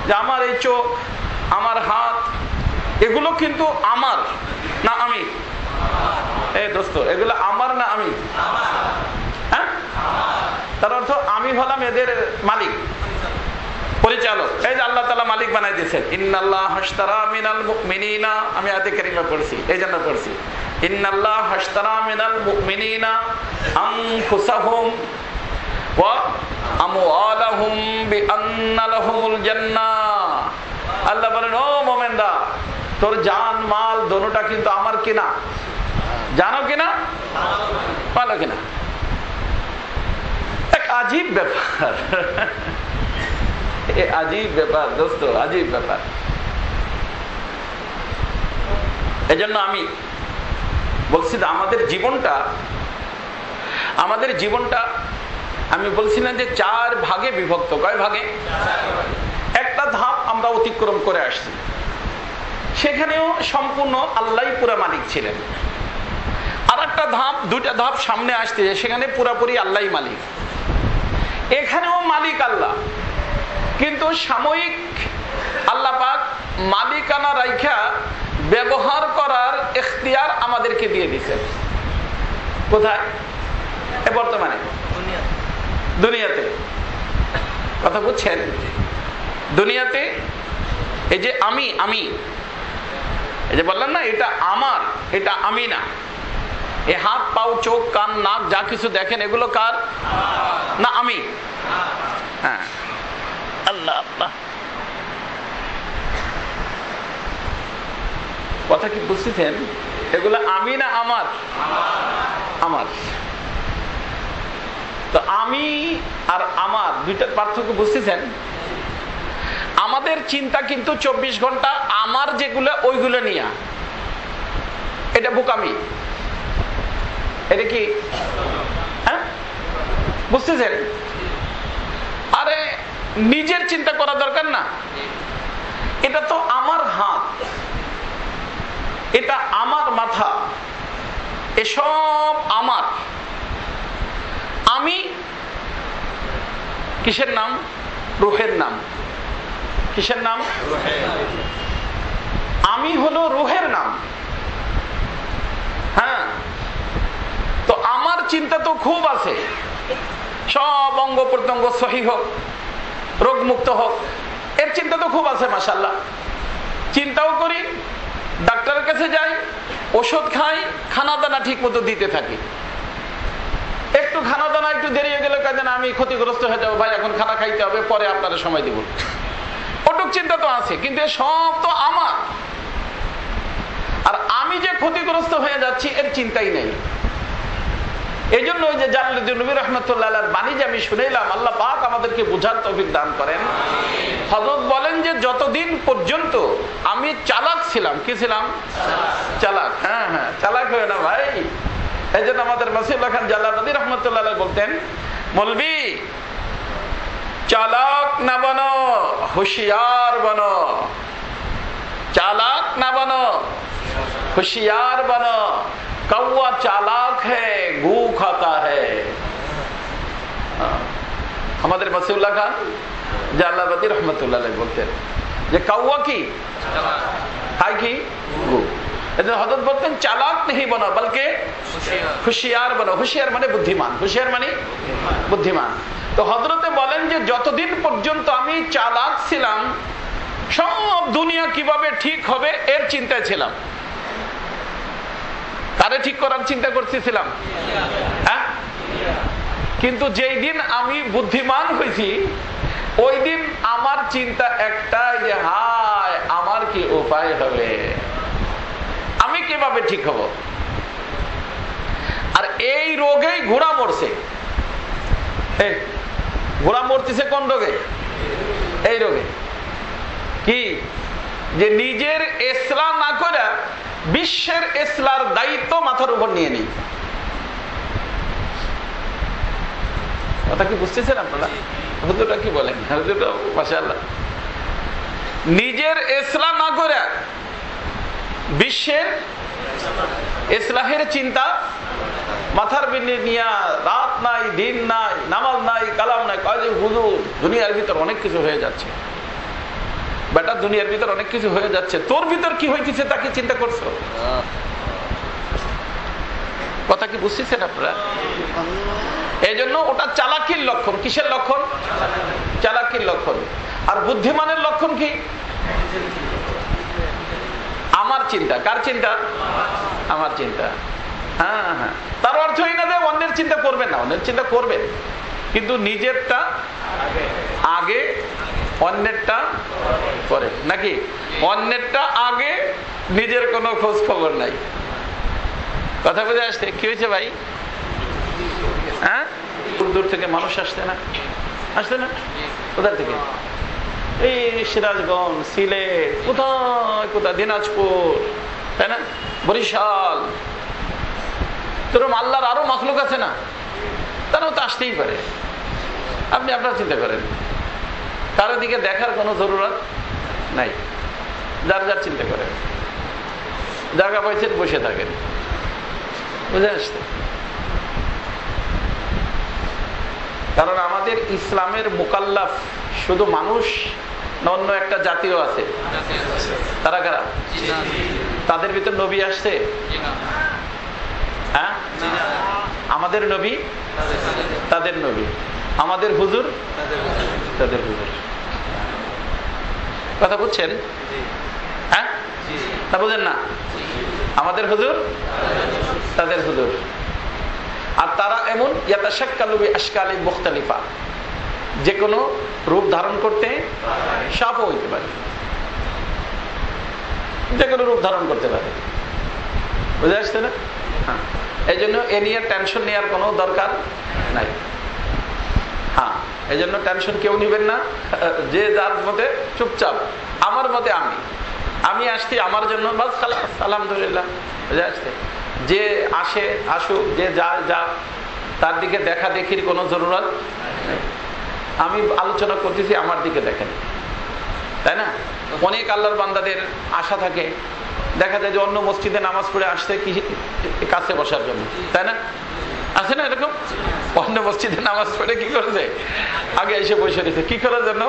যে আমার এই চোখ, আমার হাত, এগুলো কিন্তু আমার না আমি? এই দোস্ত, এগুলো আমার না আমি? হ্যাঁ, তার অর্থ আমি হলাম এদের মালিক, পরিচালক। এই যে আল্লাহ তাআলা মালিক বানাই দিয়েছেন, ইন্নাল্লাহ হাশতারা মিনাল মুমিনিনা, আমি আয়াতে কারিমা পড়ছি, এই জন্য পড়ছি, ইন্নাল্লাহ হাশতারা মিনাল মুমিনিনা আনফুসাহুম ওয়া আমওয়ালাহুম বিআন্না লাহুমুল জান্নাহ। আল্লাহ বলেন, ও মুমিনরা, তোর জান মাল দোনোটা কিন্তু আমার কিনা, জানো কিনা, ভালো কিনা? এক আজীব ব্যাপার, আজীব ব্যাপার দোস্ত, আজীব ব্যাপার। এজন্য আমি বলছি আমাদের জীবনটা আমি বলছিলাম যে 4 ভাগে বিভক্ত। কয় ভাগে? একটা ধাপ আমরা অতিক্রম করে আসছি, সেখানেও সম্পূর্ণ আল্লাহই পুরা মালিক ছিলেন। আর একটা ধাপ, 2টা ধাপ সামনে আসতেছে, সেখানে পুরাপুরি আল্লাহই মালিক। এখানেও মালিক আল্লাহ, কিন্তু সাময়িক আল্লাহ পাক মালিকানা রাইখা ব্যবহার করার ইখতিয়ার আমাদেরকে দিয়ে দিয়েছেন। কোথায়? বর্তমানে দুনিয়াতে। কথা বুঝছেন? দুনিয়াতে এই যে আমি এই যে বললাম না, এটা আমার, এটা আমি না। এই হাত, পাও, চোখ, কান, নাক যা কিছু দেখেন, এগুলো কার? না আমি। হ্যাঁ, আল্লাহ আল্লাহ। কথা কি বুঝতেছেন? এগুলো আমি না আমার? আমার। তো আমি আর আমার দুইটার পার্থক্য বুঝতেছেন? আমাদের চিন্তা কিন্তু 24 ঘন্টা আমার যেগুলো ওইগুলো নিয়ে, এটা বোকামি। এটা কি? হ্যাঁ, বুঝতেছেন? আরে নিজের চিন্তা করা দরকার না। এটা তো আমার হাত, এটা আমার মাথা, এসব আমার। আমি কিসের নাম? রূহের নাম। কিসের নাম? আমি হলো রূহের নাম। হ্যাঁ, তো আমার চিন্তা তো খুব আছে, সব অঙ্গ প্রত্যঙ্গ সহি হোক, রোগ মুক্ত হোক, এর চিন্তা তো খুব আছে। মাশাআল্লাহ, চিন্তাও করি, ডাক্তারের কাছে যাই, ওষুধ খাই, খানা দানা ঠিক মতো দিতে থাকি। একটু খানা দানা একটু দেরি হয়ে গেলে কাজে আমি ক্ষতিগ্রস্ত হয়ে যাবো, ভাই এখন খানা খাইতে হবে, পরে আপনারা সময় দিব। ওটুক চিন্তা তো আছে, কিন্তু সব তো আমার। আর আমি যে ক্ষতিগ্রস্ত হয়ে যাচ্ছি এর চিন্তাই নেই। এই জন্য ওই যে জালালউদ্দিন রুমি রাহমাতুল্লাহ বাণী যে আমি শুনেলাম, আল্লাহ পাক আমাদেরকে বুঝার তৌফিক দান করেন। হযরত বলেন যে যতদিন পর্যন্ত আমি চালাক ছিলাম, কি ছিলাম? চালাক। হ্যাঁ হ্যাঁ, চালাক হয়ে না ভাই। এই জন্য আমাদের মাসিউল্লাহ খান জালালউদ্দিন রাহমাতুল্লাহ বলতেন, মৌলভী চালাক না বনো, হুশিয়ার বনো। চালাক না বনো, হুশিয়ার বনো। कौवा चालाक है, गू खाता है। আমাদের মাসিউল্লাহ খান জালালউদ্দিন রহমতুল্লাহ বলতেন যে কৌয়া কি খায়, কি? গু। এজন্য হযরত বলতেন চালাক नहीं बनो बल्कि হুশিয়ার বনো। হুশিয়ার মানে বুদ্ধিমান, হুশিয়ার মানে বুদ্ধিমান। তো হযরতে বলেন যে যতদিন পর্যন্ত আমি চালাক ছিলাম, সব দুনিয়া কিভাবে ঠিক হবে এর চিন্তায় ছিলাম। কারে ঠিক করার চিন্তা করতেছিলাম, হ্যাঁ? কিন্তু যেই দিন আমি বুদ্ধিমান হয়েছি ওই দিন আমার চিন্তা একটাই যে হায় আমার কি উপায় হবে, আমি কিভাবে ঠিক হব। আর এই রোগেই ঘোড়া মরছে। ঘোড়া মরতেছে কোন রোগে? এই রোগে। কি যে নিজের ইসলাহ না করে বিশ্বের ইসলার দায়িত্ব মাথার উপর নিয়ে নেই। কথা কি বুঝতেছেন আপনারা? হুজুরটা কি বলেন? হুজুরটা মাশাআল্লাহ নিজের ইসলাহ না করে বিশ্বের ইসলাহের চিন্তা মাথার বিন্দে নিয়ে রাত নাই দিন নাই নামাজ নাই কালাম নাই, কাজে হুজুর দুনিয়ার ভিতর অনেক কিছু হয়ে যাচ্ছে। বেটা দুনিয়ার ভিতর অনেক কিছু হয়ে যাচ্ছে, তোর ভিতর কি হইতেছে তাকে চিন্তা করছো? কথা কি বুঝতেছেন আপনারা? এই জন্য ওটা চালাকির লক্ষণ। কিসের লক্ষণ? চালাকির লক্ষণ। আর বুদ্ধিমানের লক্ষণ কি? আমার চিন্তা। কার চিন্তা? আমার চিন্তা। হ্যাঁ হ্যাঁ, তার অর্থ এই না যে অন্যের চিন্তা করবেন না, অন্যের চিন্তা করবেন, কিন্তু নিজেরটা আগে অন্যেরটা পরে, নাকি? অন্যেরটা আগে, নিজের কোনো খোঁজ খবর নাই। কথা বুঝে আসছে? কি হয়েছে ভাই? হ্যাঁ, দূর দূর থেকে মানুষ আসছে না? আসছে না? কোথা থেকে? এই সিরাজগঞ্জ, সিলেট, কোথায় কোথায়, দিনাজপুর, তাই না, বরিশাল। তোরম আল্লাহর আরো মাখলুক আছে না, তারাও তো আসতেই পারে। আপনি আপনার চিন্তা করেন, কারো দিকে দেখার কোনো জরুরত নাই, যার যার চিন্তা করেন, জায়গা পাইছেন বসে থাকেন। বুঝে আসছে? কারণ আমাদের ইসলামের মুকাল্লাফ শুধু মানুষ না, অন্য একটা জাতীয় আছে। তারা কারা? তাদের ভিতর নবী আসছে? হ্যাঁ, আমাদের নবী তাদের নবী, আমাদের হুজুর তাদের হুজুর। কথা বুঝছেন? হ্যাঁ না, বুঝেন না? আমাদের হুজুর তাদের হুজুর। আর তারা এমন ইয়াতাশাক্কালু বিআশকালিন মুখতালিফা, যে কোনো রূপ ধারণ করতে, সাপও হইতে পারে, যে কোনো রূপ ধারণ করতে পারে। বুঝে আসছে না? হ্যাঁ, এই জন্য এ নিয়ে টেনশন নেওয়ার কোনো দরকার নাই। হ্যাঁ, এই জন্য টেনশন কেউ নিবেন না, যে যার মতে চুপচাপ। আমার মতে আমি আসছি আমার জন্য, বাস খালাস, আলহামদুলিল্লাহ। বুঝে আসছে? যে আসে আসুক, যে যা তার দিকে দেখা দেখির কোনো জরুরত নেই। আমি আলোচনা করতেছি, আমার দিকে দেখেন, তাই না? অনেক আল্লাহর বান্দাদের আশা থাকে, দেখা যায় যে অন্য মসজিদে নামাজ পড়ে আসছে কি কাছে বসার জন্য, তাই না? আছে না এরকম? অন্য মসজিদে নামাজ পড়ে কি করেছে? আগে এসে বসে রয়েছে, কি করার জন্য?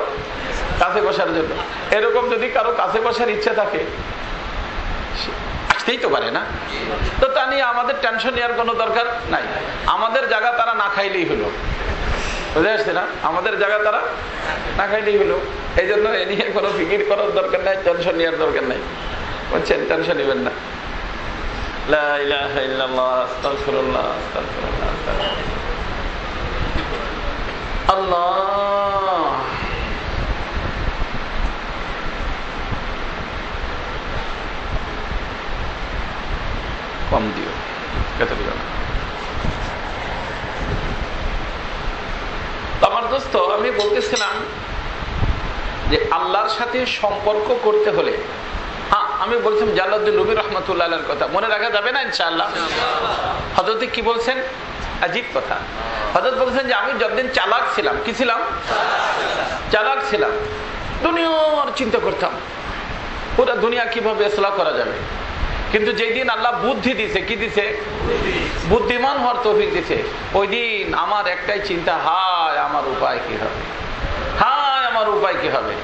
কাছে বসার জন্য। এরকম যদি কারো কাছে বসার ইচ্ছা থাকে, আসতেই তো পারে না। তো তা নিয়ে আমাদের টেনশন নেওয়ার কোনো দরকার নাই। আমাদের জায়গা তারা না খাইলেই হলো। বুঝে আসছে না? আমাদের জায়গা তারা না খাইলেই হলো। এই জন্য এ নিয়ে কোনো ফিকির করার দরকার নাই, টেনশন নেওয়ার দরকার নাই। বুঝছেন? টেনশন নেবেন না। লা ইলাহা ইল্লাল্লাহ, আস্তাগফিরুল্লাহ, আস্তাগফিরুল্লাহ, আল্লাহ। কম দিও, কত দিও না। আমার দোস্ত, আমি বলতেছিলাম যে আল্লাহর সাথে সম্পর্ক করতে হলে, হ্যাঁ, আমি বলছিলাম জালালউদ্দিন রুমি রহমাতুল্লাহ আলাইহির কথা মনে রাখা যাবে না ইনশাআল্লাহ? হযরত কি বলছেন? আজীব কথা। হযরত বলছেন যে আমি যতদিন চালাক ছিলাম, কি ছিলাম? চালাক ছিলাম, দুনিয়ার চিন্তা করতাম, পুরো দুনিয়া কিভাবে ইসলাহ করা যাবে। কিন্তু যেই দিন আল্লাহ বুদ্ধি দিছে, কি দিছে? বুদ্ধিমান হওয়ার তৌফিক দিছে, ওই দিন আমার একটাই চিন্তা, হায় আমার উপায় কি হবে, হায় আমার উপায় কি হবে।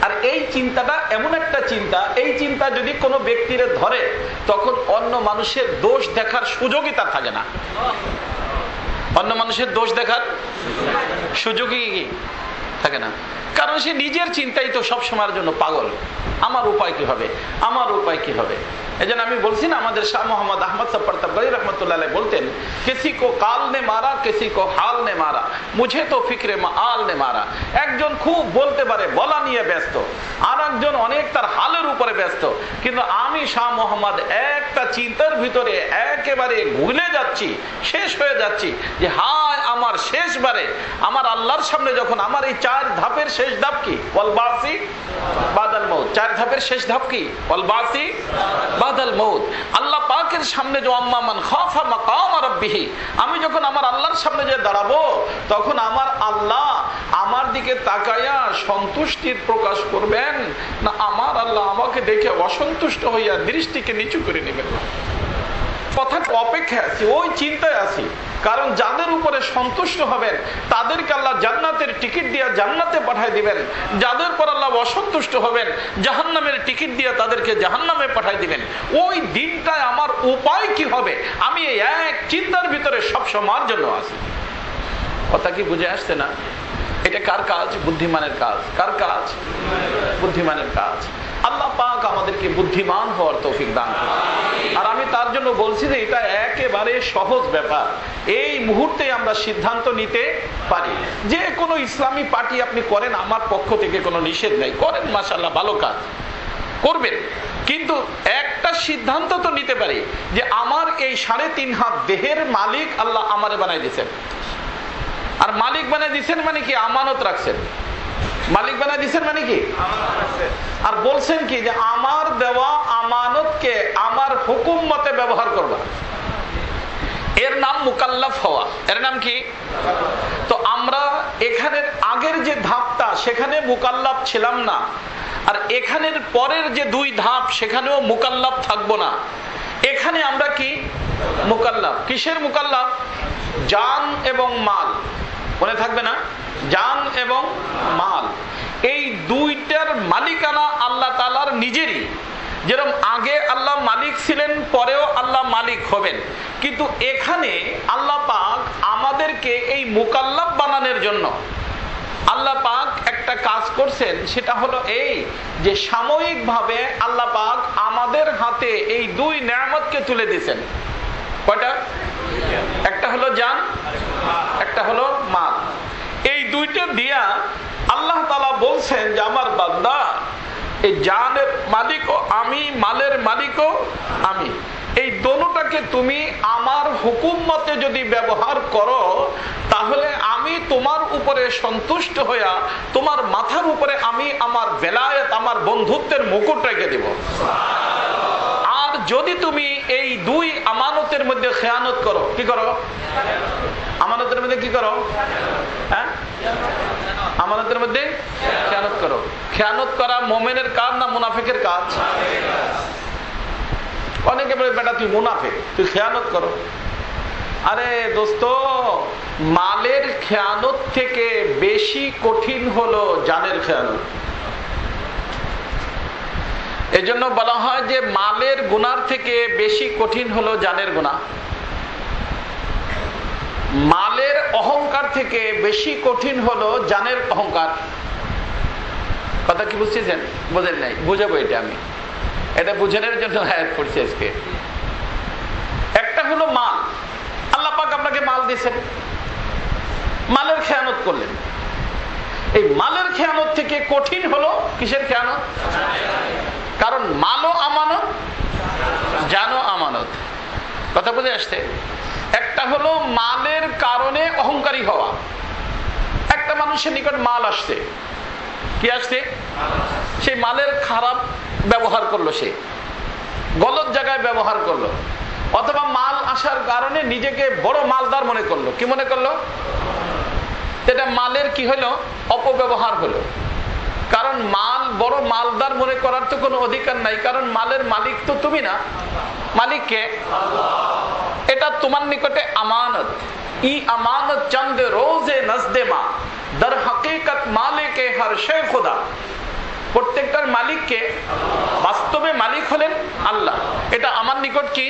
আর এই চিন্তাটা এমন একটা চিন্তা, এই চিন্তা যদি কোনো ব্যক্তির ধরে, তখন অন্য মানুষের দোষ দেখার সুযোগই তার থাকে না। অন্য মানুষের দোষ দেখার সুযোগই থাকে না, কারণ সে নিজের চিন্তাই তো সব সময়ের জন্য পাগল। আমার উপায় কি হবে, আমার উপায় কি হবে। এই জন্য আমি বলছি না, আমাদের শাহ মোহাম্মদ আহমদ সাফার তাবরি রহমতুল্লাহ আলাইহি বলতেন, কিসি কো কাল নে মারা কিসি কো হাল নে মারা মুঝে তো ফিক্রে মাআল নে মারা। একজন খুব বলতে পারে, বলা নিয়ে ব্যস্ত, আর একজন অনেক তার হালের উপরে ব্যস্ত, কিন্তু আমি শাহ মোহাম্মদ একটা চিন্তার ভিতরে একেবারে ভুলে যাচ্ছি, শেষ হয়ে যাচ্ছি যে হায় আমার শেষবারে আমার আল্লাহর সামনে যখন আমার এই 4 ধাপের শেষ ধাপ কি ওয়াল বাসি বাদাল মউত, 4 ধাপের শেষ ধাপ কি ওয়াল বাসি বাদাল মউত। আল্লাহ পাকের সামনে যে আম্মা মান খাফা মাকাম রাব্বিহি, আমি যখন আমার আল্লাহর সামনে যে দাঁড়াবো তখন আমার আল্লাহ আমার দিকে তাকায়া সন্তুষ্টির প্রকাশ করবেন না আমার আল্লাহ আমাকে দেখে অসন্তুষ্ট হইয়া দৃষ্টিকে নিচু করে নেবেন। কথা অপেক্ষায় আছি, ওই চিন্তায় আছি, কারণ যাদের উপরে সন্তুষ্ট হবেন তাদেরকে আল্লাহ জান্নাতের টিকিট দিয়ে জান্নাতে পাঠিয়ে দিবেন, যাদের পর আল্লাহ অসন্তুষ্ট হবেন জাহান্নামের টিকিট দিয়ে তাদেরকে জাহান্নামে পাঠিয়ে দিবেন। ওই দিনটায় আমার উপায় কি হবে, আমি এই এক চিন্তার ভিতরে সব সময়ের জন্য আছি। কথা কি বুঝে আসছে না? এটা কার কাজ? বুদ্ধিমানের কাজ। কার কাজ? বুদ্ধিমানের কাজ। আল্লাহ পাক আমাদেরকে বুদ্ধিমান হওয়ার তৌফিক দান করুন। আর আমি তার জন্য বলছি যে এটা একেবারে সহজ ব্যাপার, এই মুহূর্তে আমরা সিদ্ধান্ত নিতে পারি। যে কোনো ইসলামী পার্টি আপনি করেন, আমার পক্ষ থেকে কোনো নিষেধ নেই, করেন, মাশাআল্লাহ, ভালো কাজ করবেন, কিন্তু একটা সিদ্ধান্ত তো নিতে পারি যে আমার এই 3.5 হাত দেহের মালিক আল্লাহ আমারে বানাই দিয়েছেন। আর মালিক বানাই দিয়েছেন মানে কি? আমানত রাখছেন। মালিক বানাই দিয়েছেন মানে কি? আর বলছেন কি যে আমার দেওয়া আমানতকে আমার হুকুম মতে ব্যবহার করবা। এর নাম মুকাল্লাফ হওয়া। এর নাম কি? তো আমরা এখানের আগের যে ধাপটা সেখানে মুকাল্লাফ ছিলাম না, আর এখানের পরের যে 2 ধাপ সেখানেও মুকাল্লাফ থাকবো না। এখানে আমরা কি মুকাল্লাফ? কিসের মুকাল্লাফ? জান এবং মাল। মনে থাকবে না? জান এবং মাল, এই দুইটার মালিকানা আল্লাহ তাআলার নিজেরই। যেরকম আগে আল্লাহ মালিক ছিলেন, পরেও আল্লাহ মালিক হবেন, কিন্তু এখানে আল্লাহ পাক আমাদেরকে এই মুকাল্লাফ বানানোর জন্য আল্লাহ পাক একটা কাজ করছেন। সেটা হলো এই যে সাময়িকভাবে আল্লাহ পাক আমাদের হাতে এই 2 নেয়ামতকে তুলে দিয়েছেন। কয়টা? একটা হলো জান, একটা হলো মাল। এই দুইটা দিয়া আল্লাহ তাআলা বলছেন যে আমার বান্দা, এই জানের মালিকও আমি, মালের মালিকও আমি, এই দোনোটাকে তুমি আমার হুকুম মতে যদি ব্যবহার করো তাহলে আমি তোমার উপরে সন্তুষ্ট হইয়া তোমার মাথার উপরে আমি আমার বেলায়েত, আমার বন্ধুত্বের মুকুট রেখে দেব। আর যদি তুমি এই 2 আমানতের মধ্যে খেয়ানত করো, কি করো? আমানতের মধ্যে কি করো? হ্যাঁ, আমানতের মধ্যে খেয়ানত করো। খেয়ানত করা মুমিনের কাজ না মুনাফিকের কাজ? অনেকে বলে বেটা তুই মুনাফিক, তুই খেয়ানত করো। আরে দোস্ত, মালের খেয়ানত থেকে বেশি কঠিন হলো জানের খেয়ানত। এজন্য বলা হয় যে মালের গুনার থেকে বেশি কঠিন হলো জানের গুনাহ। মালের অহংকার থেকে বেশি কঠিন হলো জানের অহংকার। কথা কি বুঝছেন? বোঝেন নাই? বুঝাবো এটা আমি, এটা বুঝানোর জন্য আয়াত পড়ছি আজকে। একটা হলো মাল, আল্লাহ পাক আপনাকে মাল দিয়েছেন, মালের খেয়ানত করলেন। এই মালের খেয়ানত থেকে কঠিন হলো কিসের খেয়ানত? কারণ মালও আমানত, জানও আমানত। কথা বুঝে আসছে? একটা হলো মালের কারণে অহংকারী হওয়া। একটা মানুষের নিকট মাল আসছে, কি আসছে? সেই মালের খারাপ ব্যবহার করলো, সে গলত জায়গায় ব্যবহার করলো, অথবা মাল আসার কারণে নিজেকে বড় মালদার মনে করলো। কি মনে করলো? এটা মালের কি হলো? অপব্যবহার হলো। কারণ মাল বড় মালদার মনে করার তো কোনো অধিকার নাই, কারণ মালের মালিক তো তুমি না। মালিক কে? এটা তোমার নিকটে আমানত। ই আমানত চন্দ রোজে নজদে মা, দর হकीकत মালিকে হর শে খুদা। প্রত্যেকটার মালিককে, বাস্তবে মালিক হলেন আল্লাহ। এটা আমার নিকট কি?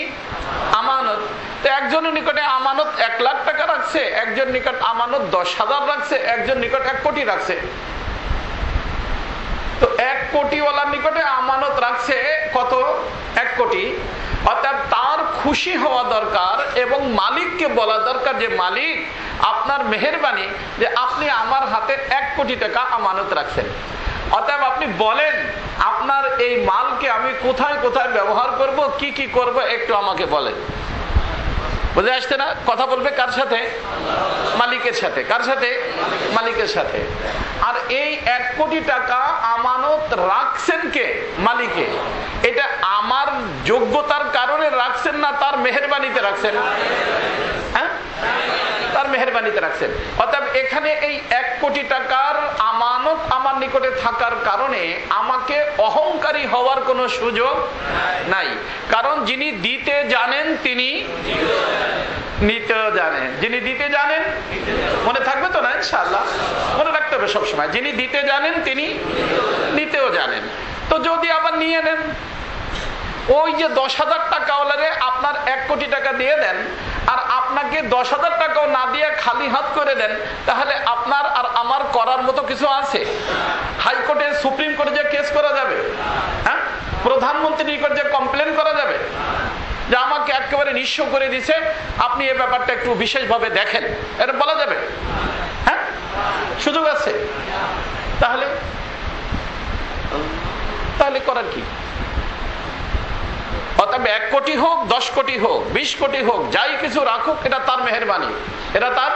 আমানত। তো একজনের নিকটে আমানত 1 লাখ টাকা রাখছে, একজন নিকট আমানত 10,000 রাখছে, একজন নিকট 1 কোটি রাখছে। তো 1 কোটিওয়ালার নিকটে আমানত রাখছে কত? 1 কোটি। অর্থাৎ তার খুশি হওয়া দরকার এবং মালিককে বলা দরকার যে মালিক আপনার মেহেরবানি যে আপনি আমার হাতে 1 কোটি টাকা আমানত রাখছেন। অতএব আপনি বলেন আপনার এই মালকে আমি কোথায় কোথায় ব্যবহার করব, কি কি করব একটু আমাকে বলেন। বুঝে আসছে না? কথা বলবে কার সাথে? মালিকের সাথে। কার সাথে? মালিকের সাথে। আর এই 1 কোটি টাকা আমানত রাখছেন কে? মালিকে। এটা আমার যোগ্যতার কারণে রাখছেন না তার মেহেরবানিতে রাখছেন? হ্যাঁ, তার মেহেরবানিতে রাখছেন। অর্থাৎ এখানে এই 1 কোটি টাকার আমানত আমার নিকটে থাকার কারণে আমাকে অহংকারী হওয়ার কোনো সুযোগ নাই। কারণ যিনি দিতে জানেন তিনি নিতেও জানেন। যিনি দিতে জানেন, মনে থাকবে তো না ইনশাআল্লাহ? মনে রাখতে হবে সবসময়, যিনি দিতে জানেন তিনি নিতেও জানেন। তো যদি আবার নিয়ে নেন, ওই যে 10,000 টাকাওয়ালারে আপনার 1 কোটি টাকা দিয়ে দেন আর আপনাকে 10,000 টাকাও না দিয়ে খালি হাত করে দেন, তাহলে আপনার আর আমার করার মতো কিছু আছে? হাইকোর্টে, সুপ্রিম কোর্টে যে কেস করা যাবে? হ্যাঁ, প্রধানমন্ত্রীর নিকট যে কমপ্লেন করা যাবে যে আমাকে একেবারে নিঃস্ব করে দিছে, আপনি এই ব্যাপারটা একটু বিশেষভাবে দেখেন, এটা বলা যাবে? হ্যাঁ, সুযোগ আছে। তাহলে তাহলে করার কি? অতএব 1 কোটি হোক, 10 কোটি হোক, 20 কোটি হোক, যাই কিছু রাখুক, এটা তার মেহেরবানি, এটা তার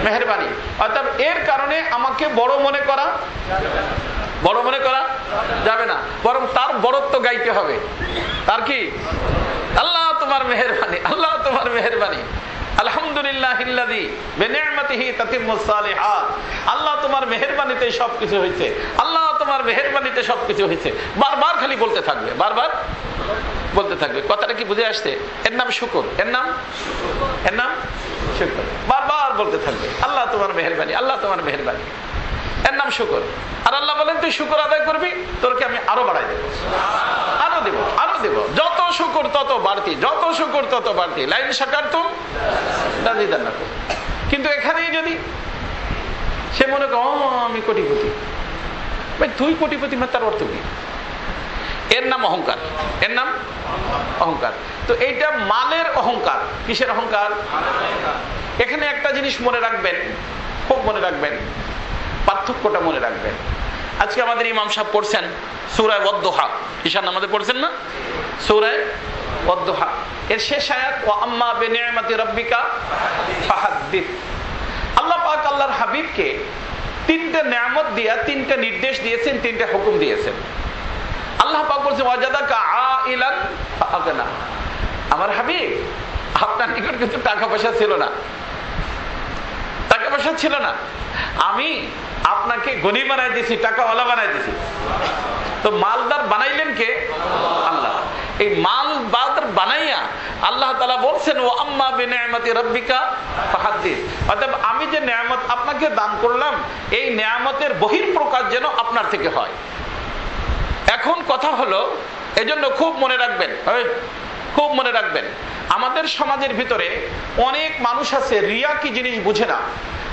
মেহেরবানি। অতএব এর কারণে আমাকে বড় মনে করা যাবে না, বরং তার বড়ত্ব গাইতে হবে। তার কি? আল্লাহ তোমার মেহেরবানি, আল্লাহ তোমার মেহেরবানি, আলহামদুলিল্লাহিল্লাযী বিনি'মাতিহি তাতিম্মুস সালিহাত। আল্লাহ তোমার মেহেরবানিতে সবকিছু হয়েছে, আল্লাহ তোমার মেহেরবানিতে সবকিছু হয়েছে। বারবার খালি বলতে থাকবে, বারবার বলতে থাকবে। কথাটা কি বুঝে আসছে? এর নাম শুকর, এর নাম শুকর। বারবার বলতে থাকবে আল্লাহ তোমার মেহেরবানি, আল্লাহ তোমার মেহেরবানি, এর নাম শুকর। আর আল্লাহ বলেন তুই শুকর আদায় করবি, তোরকে আমি আরো বাড়াই দেবো, আরো দেবো, আরো দেবো। যত শুকর তত বাড়তি, যত শুকর তত বাড়তি। লাইন শাকারতুম লাযিদান্নাকুম। কিন্তু এখানেই যদি সে মনে করে আমি কোটিপতি, ভাই তুই কোটিপতি, মানে তার অর্থ কি? এর নাম অহংকার, এর নাম অহংকার। তো এইটা মালের অহংকার। কিসের অহংকার? এখানে একটা জিনিস মনে রাখবেন, খুব মনে রাখবেন, পার্থক্যটা মনে রাখবেন। আজকে আমাদের ইমাম সাহেব পড়ছেন সূরা ওয়াদ-দুহা, ঈশান নামাজে পড়ছেন না? সূরা ওয়াদ-দুহা এর শেষ আয়াত ওয়া আম্মা বিনি'মাতি রাব্বিকা ফাহাদ্দিস। আল্লাহ পাক আল্লাহর হাবিবকে 3টে নিয়ামত দিয়া 3টে নির্দেশ দিয়েছেন, 3টে হুকুম দিয়েছেন। আল্লাহ পাক বলেছেন ওয়াজাদাকা আইলান ফাআগনা। আমার হাবিব, আপনার নিকট কিন্তু টাকা পয়সা ছিল না, টাকা পয়সা ছিল না, আমি আপনাকে গনি বানাই দিয়েছি, টাকাওয়ালা বানাই দিয়েছি। তো মালদার বানাইলেন কে? আল্লাহ। এই মালদার বানাইয়া আল্লাহ তাআলা বলছেন ওয়া আম্মা বিনি'মাতি রাব্বিকা ফাহাদ্দিস। অর্থাৎ আমি যে নিয়ামত আপনাকে দান করলাম, এই নিয়ামতের বহিঃপ্রকাশ যেন আপনার থেকে হয়। এখন কথা হলো, এজন্য খুব মনে রাখবেন, খুব মনে রাখবেন, আমাদের সমাজের ভিতরে অনেক মানুষ আছে রিয়া কি জিনিস বুঝে না।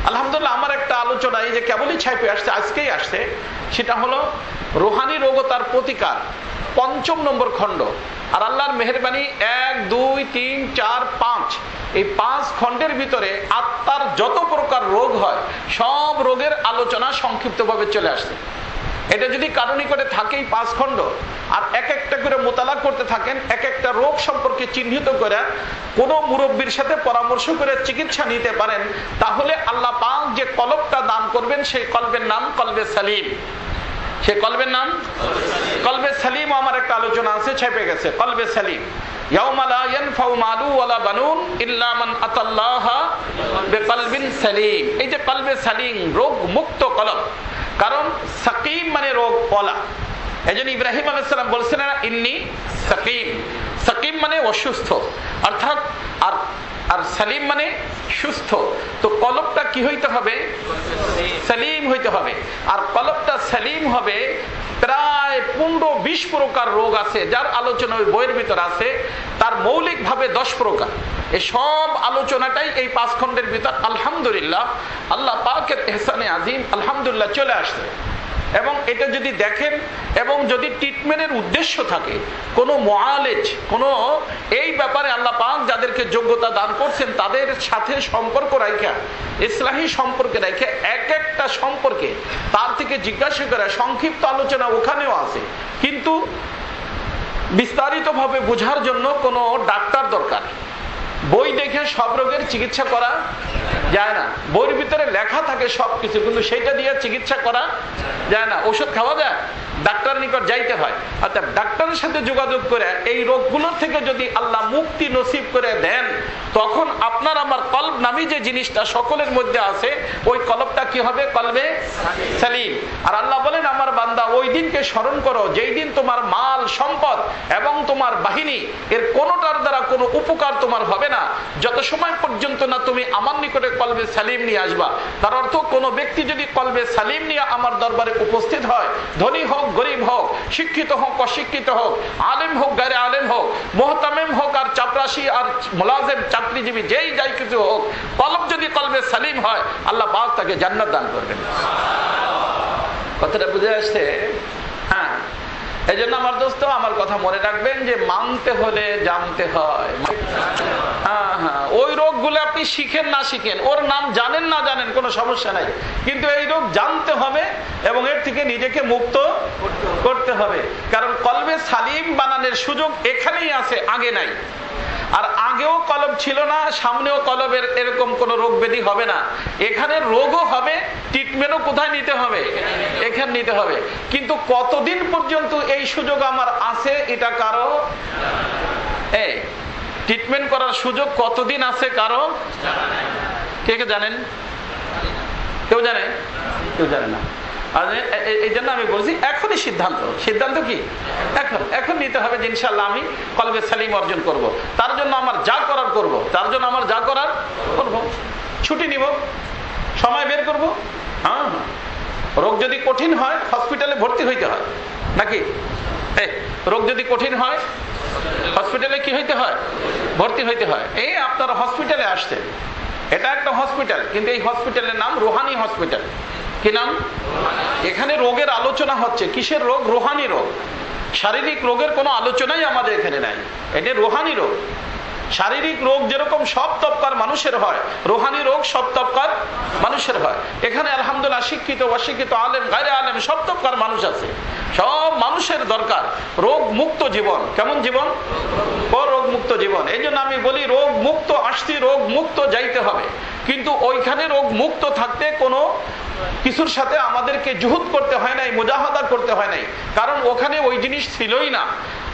আলহামদুলিল্লাহ, আমার একটা আলোচনা এই যে কেবলই ছাইপে আসছে, আজকেই আসছে, সেটা হলো রুহানি রোগ ও তার প্রতিকার, ৫ম নম্বর খণ্ড। আর আল্লাহর মেহেরবানি 1, 2, 3, 4, 5 এই 5 খণ্ডের ভিতরে আত্মার যত প্রকার রোগ হয় সব রোগের আলোচনা সংক্ষিপ্তভাবে চলে আসছে। এটা যদি কারো নিকটে থাকেই 5 খণ্ড, আর এক একটা করে মোতালা করতে থাকেন, এক একটা রোগ সম্পর্কে চিহ্নিত করে কোনো মুরব্বীর সাথে পরামর্শ করে চিকিৎসা নিতে পারেন, তাহলে আল্লাহ পাক যে কলবটা দান করবেন সেই কলবের নাম কলবে সালিম। সে কলবের নাম কলবে সালিম। আমার একটা আলোচনা আছে, ছেপে গেছে, কলবে সালিম। ইয়াউমা লা ইয়ানফাউ মালু ওয়ালা বানুন ইল্লা মান আতাল্লাহা বিকলবিন সালিম। এই যে কলবে সালিম, রোগ মুক্ত কলব। কারণ সাকিম মানে রোগ ওয়ালা। এজন্য ইব্রাহিম আলাইহিস সালাম বলছেন ইন্নী সাকিম। সাকিম মানে অসুস্থ, অর্থাৎ আর সালিম মানে সুস্থ। তো কলবটা কি হইতে হবে? সালিম হইতে হবে। আর কলবটা সালিম হবে। প্রায় 15-20 প্রকার রোগ আছে, যার আলোচনা ওই বইয়ের ভিতর আছে। তার মৌলিক ভাবে 10 প্রকার। এই সব আলোচনাটাই এই 5 খণ্ডের ভিতর আলহামদুলিল্লাহ আল্লাহ পাকের ইহসানে আজিম আলহামদুলিল্লাহ চলে আসছে। এবং এটা যদি দেখেন এবং যদি ট্রিটমেন্টের উদ্দেশ্য থাকে, কোনো মুআলিজ, কোনো এই ব্যাপারে আল্লাহ পাক যাদেরকে যোগ্যতা দান করছেন তাদের সাথে সম্পর্ক রাখা, ইসলাহী সম্পর্কে রাখা, এক একটা সম্পর্কে তার থেকে জিজ্ঞাসা করা, সংক্ষিপ্ত আলোচনা ওখানেও আছে, কিন্তু বিস্তারিতভাবে বোঝার জন্য কোনো ডাক্তার দরকার। বই দেখে সব রোগের চিকিৎসা করা যায় না। বইয়ের ভিতরে লেখা থাকে সবকিছু, কিন্তু সেটা দিয়ে চিকিৎসা করা যায় না। ওষুধ খাওয়া যায়, ডাক্তারের নিকট যাইতে হয়। অর্থাৎ ডাক্তারের সাথে যোগাযোগ করে এই রোগগুলোর থেকে যদি আল্লাহ মুক্তি নসিব করে দেন, তখন আপনার আমার কলব নামী যে জিনিসটা সকলের মধ্যে আছে, ওই কলবটা কি হবে? কলবে সালিম। আর আল্লাহ বলেন, আমার বান্দা ওই দিনকে স্মরণ করো যেই দিন তোমার মাল সম্পদ এবং তোমার বাহিনী এর কোনোটার দ্বারা কোনো উপকার তোমার হবে না, যত সময় পর্যন্ত না তুমি আমার নিকটে কলবে সালিম নিয়ে আসবা। তার অর্থ, কোনো ব্যক্তি যদি কলবে সালিম নিয়ে আমার দরবারে উপস্থিত হয়, ধনী হোক গরিব হোক, শিক্ষিত হোক অশিক্ষিত হোক, আলেম হোক গায়রে আলেম হোক, মুহতামিম হোক আর চাপরাশি আর মুলাজিম চাকরিজীবী, যেই যাই কিছু হোক, কলব যদি কলবে সালিম হয়, আল্লাহ পাক তাকে জান্নাত দান করবেন। কথাটা বুঝে আসছে? হ্যাঁ, এই জন্য আমার দোস্ত আমার কথা মনে রাখবেন যে মানতে হলে জানতে হয়। হ্যাঁ হ্যাঁ, ওই রোগগুলো আপনি শিখেন না শিখেন, ওর নাম জানেন না জানেন, কোনো সমস্যা নাই, কিন্তু এই রোগ জানতে হবে এবং এর থেকে নিজেকে মুক্ত করতে হবে। কারণ কলবে সালিম বানানোর সুযোগ এখানেই আছে, আগে নাই। আর আগেও কলব ছিল না, সামনেও কলবের এরকম কোন রোগ ব্যাধি হবে না। এখানে রোগও হবে, ট্রিটমেন্টও কোথায় নিতে হবে? এখানে নিতে হবে। কিন্তু কতদিন পর্যন্ত এই সুযোগ আমার আছে এটা কারো, এই ট্রিটমেন্ট করার সুযোগ কতদিন আছে কারো কে কে জানেন? কেউ জানে? কেউ জানে না। এই জন্য আমি বলছি এখনই সিদ্ধান্ত কি এখন নিতে হবে যে ইনশাআল্লাহ আমি কলবে সালিম অর্জন করব। তার জন্য আমার যা করার করব, ছুটি নিব, সময় বের করব। হ্যাঁ, রোগ যদি কঠিন হয় হসপিটালে ভর্তি হইতে হয় নাকি? রোগ যদি কঠিন হয় হসপিটালে কি হইতে হয়? ভর্তি হইতে হয়। এই আপনারা হসপিটালে আসছেন, এটা একটা হসপিটাল, কিন্তু এই হসপিটালের নাম রুহানি হসপিটাল। কি নাম? এখানে রোগের আলোচনা হচ্ছে। কিসের রোগ? রুহানি রোগ। শারীরিক রোগের কোনো আলোচনাই আমাদের এখানে নাই, এটা রুহানি রোগ। শারীরিক রোগ যেরকম সব তবকার মানুষের হয়, রুহানি রোগ সব তবকার মানুষের হয়। এখানে আলহামদুলিল্লাহ শিক্ষিত অশিক্ষিত আলেম গায়রে আলেম সব তবকার মানুষ আছে। সব মানুষের দরকার রোগ মুক্ত জীবন। কেমন জীবন? রোগ মুক্ত জীবন। এই জন্য আমি বলি রোগ মুক্ত আসতে রোগ মুক্ত যাইতে হবে, কিন্তু ওইখানে রোগ মুক্ত থাকতে কোনো কিছুর সাথে আমাদেরকে জুহুদ করতে হয় নাই, মুজাহাদা করতে হয় নাই, কারণ ওখানে ওই জিনিস ছিলই না।